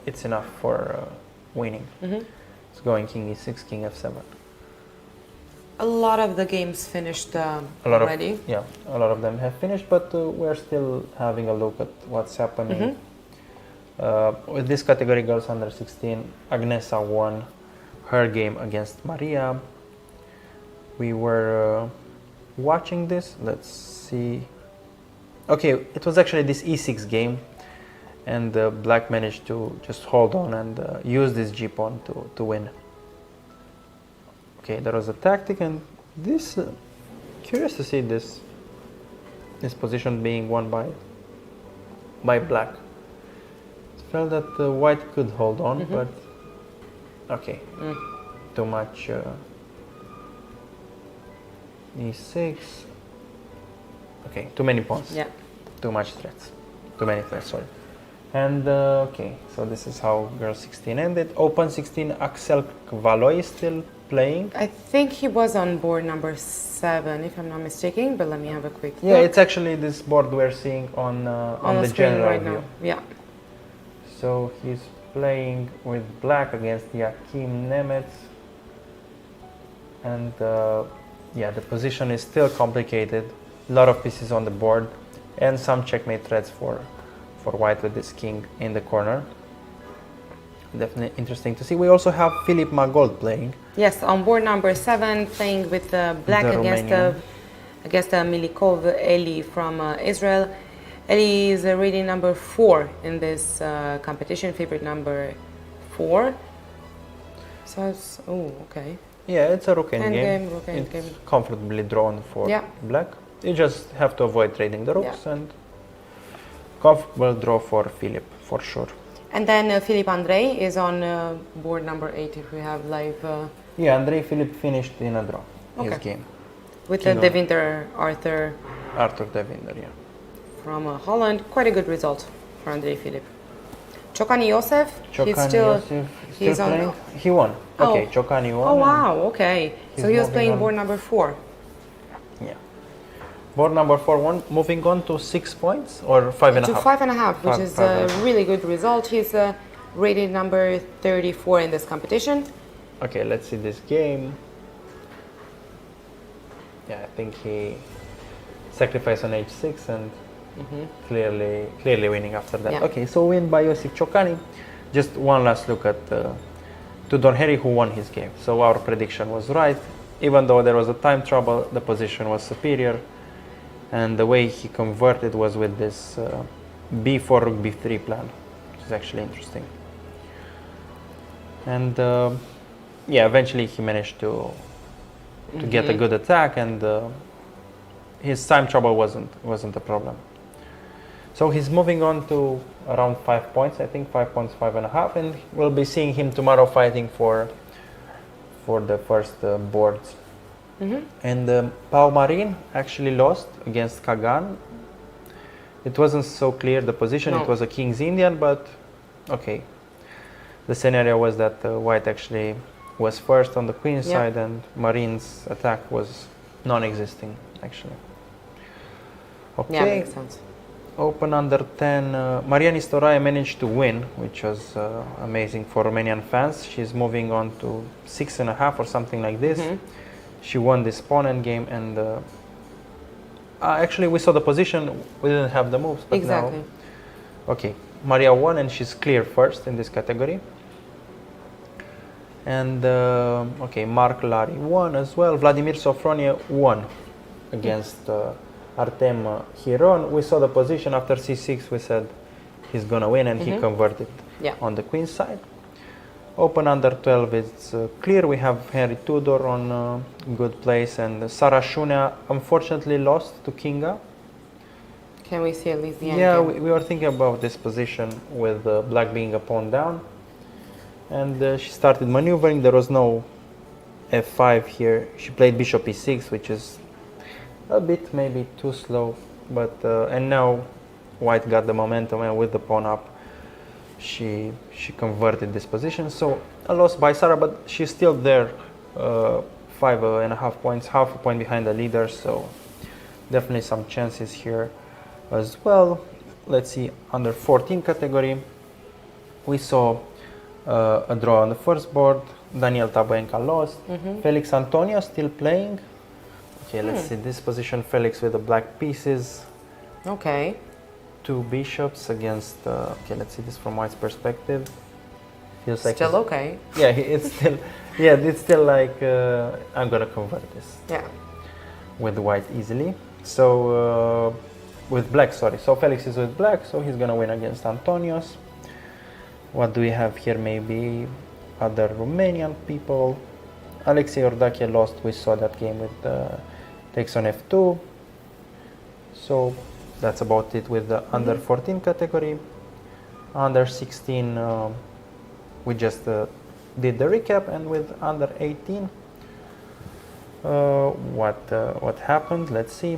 it's enough for winning. It's going King E6, King F7. A lot of the games finished A lot already. a lot of them have finished, but we're still having a look at what's happening. With this category, girls under 16, Agnesa won her game against Maria. We were watching this. Let's see. Okay, it was actually this E6 game, and Black managed to just hold on and use this G pawn to win. Okay, there was a tactic, and this curious to see this position being won by Black. It felt that White could hold on, but okay, too much. E6. Okay, too many pawns. Yeah. Too much threats. Too many threats, sorry. And okay, so this is how girl 16 ended. Open 16, Axel Kvaloi is still playing. I think he was on board number 7, if I'm not mistaken, but let me have a quick look. Yeah, it's actually this board we're seeing on the screen general right view. now. Yeah. So he's playing with Black against Joachim Nemetz. And yeah, the position is still complicated. A lot of pieces on the board, and some checkmate threats for White with this king in the corner. Definitely interesting to see. We also have Filip Magold playing. Yes, on board number 7, playing with Black The against Milikov Eli from Israel. Eli is rating number 4 in this competition, favorite number 4. So it's, okay. Yeah, it's a rook Endgame, endgame. rook It's endgame. comfortably drawn for Yeah. Black. You just have to avoid trading the rooks, and comfortable draw for Filip, for sure. And then Philippe Andrei is on board number 8 if we have live. Yeah, Andrei Filip finished in a draw, his Okay. game. With King the Devinder Arthur Arthur De Winder, yeah. from Holland. Quite a good result for Andrei Philippe. Chokani Yosef, Chokani Yosef he's still on- playing? He won. Oh. Okay, Chokani won. Oh and- wow, okay. he's So he was moving playing on. board number 4. Yeah. Board number 4 won, moving on to 6 points or 5.5. To 5.5, which Five- is five a and a half. really good result. He's rated number 34 in this competition. Okay, let's see this game. Yeah, I think he sacrificed on h6 and clearly winning after that. Yeah. Okay, so win by Josip Chokani. Just one last look at Tudor Harry, who won his game. So our prediction was right. Even though there was a time trouble, the position was superior. And the way he converted was with this b4 rook b3 plan, which is actually interesting. And yeah, eventually he managed to get a good attack, and his time trouble wasn't a problem. So he's moving on to around 5 points, I think 5 points, 5.5, and we'll be seeing him tomorrow fighting for the first boards. And Pau Marin actually lost against Kagan. It wasn't so clear the position. It was a King's Indian, but okay. The scenario was that White actually was first on the queen side, and Marin's attack was non-existing actually. Okay. Yeah, makes sense. Open under 10. Maria Nistorae managed to win, which was amazing for Romanian fans. She's moving on to 6.5 or something like this. She won this pawn endgame, and actually we saw the position. We didn't have the moves, but exactly. now, okay, Maria won, and she's clear first in this category. And okay, Mark Lary won as well. Vladimir Sofronie won against Artem Hiron. We saw the position after c6. We said he's gonna win, and he converted on the queen side. Open under 12, it's clear. We have Henry Tudor on good place, and Sara Shunia unfortunately lost to Kinga. Can we see at least the end? Yeah, we were thinking about this position with black being a pawn down, and she started maneuvering. There was no f5 here. She played bishop e6, which is a bit maybe too slow, but and now White got the momentum, and with the pawn up, she converted this position. So a loss by Sara, but she's still there, 5.5 points, half a point behind the leader. So definitely some chances here as well. Let's see, under 14 category, we saw a draw on the first board. Daniel Taboenka lost. Felix Antonio still playing. Okay, let's see this position. Felix with the black pieces. Okay. Two bishops against. Okay, let's see this from White's perspective. Feels like Still okay. Yeah, it's still. Yeah, it's still like I'm gonna convert this. Yeah. With White easily. So with black, sorry. So Felix is with black, so he's gonna win against Antonios. What do we have here? Maybe other Romanian people. Alexei Ordache lost. We saw that game with takes on f2. So that's about it with the under 14 category. Under 16, we just did the recap, and with under 18, what happened? Let's see.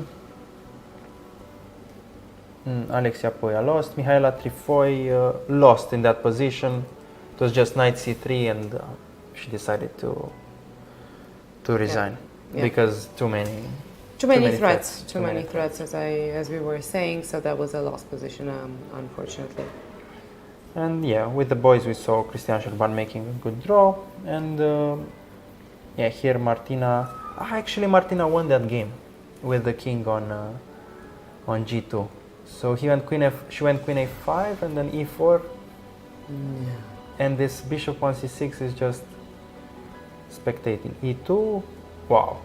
Alexia Poia lost. Mihaela Trifoi lost in that position. It was just knight c3, and she decided to resign because too many threats, as we were saying. So that was a lost position, unfortunately. And yeah, with the boys we saw Cristian Șerban making a good draw, and yeah, here Martina. Actually, Martina won that game with the king on g2. So he went she went queen a5 and then e4. And this bishop on c6 is just spectating. e2, wow.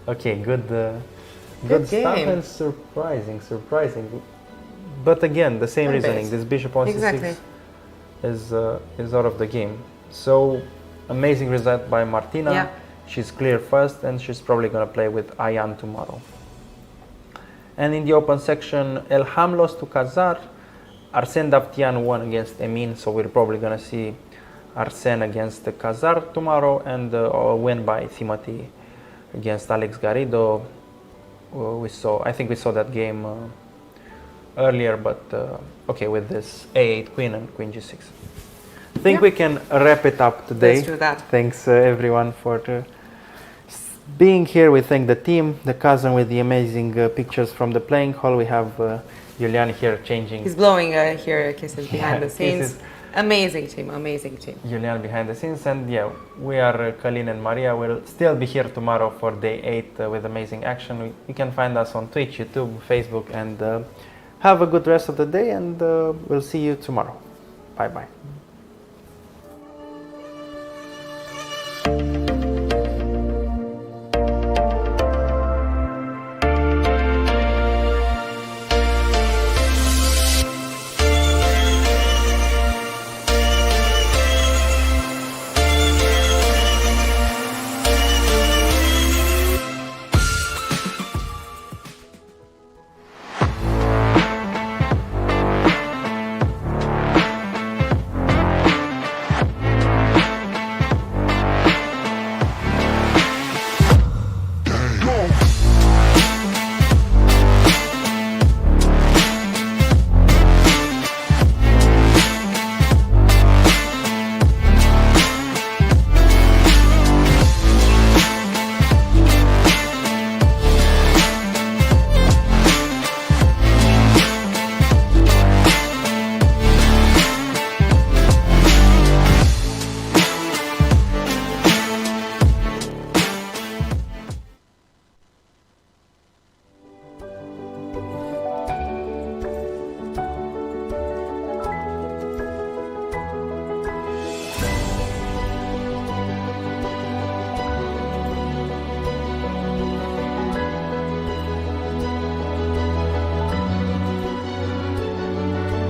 Okay, good stuff, and surprising. But again, the same reasoning. This bishop on c6 is out of the game. So amazing result by Martina. Yeah. She's clear first, and she's probably gonna play with Ayan tomorrow. And in the open section, Elham lost to Kazar. Arsen Davtian won against Emin, so we're probably gonna see Arsen against Kazar tomorrow, and a win by Timothy against Alex Garrido. I think we saw that game earlier, but okay, with this a8 queen and queen g6. I think we can wrap it up today. Let's do that. Thanks everyone for being here. We thank the team, the cousin with the amazing pictures from the playing hall. We have Julian here changing. He's blowing here kisses behind the scenes. Amazing team. Julian behind the scenes, and yeah, we are Călin and Maria. We'll still be here tomorrow for day 8 with amazing action. You can find us on Twitch, YouTube, Facebook, and have a good rest of the day, and we'll see you tomorrow. Bye bye.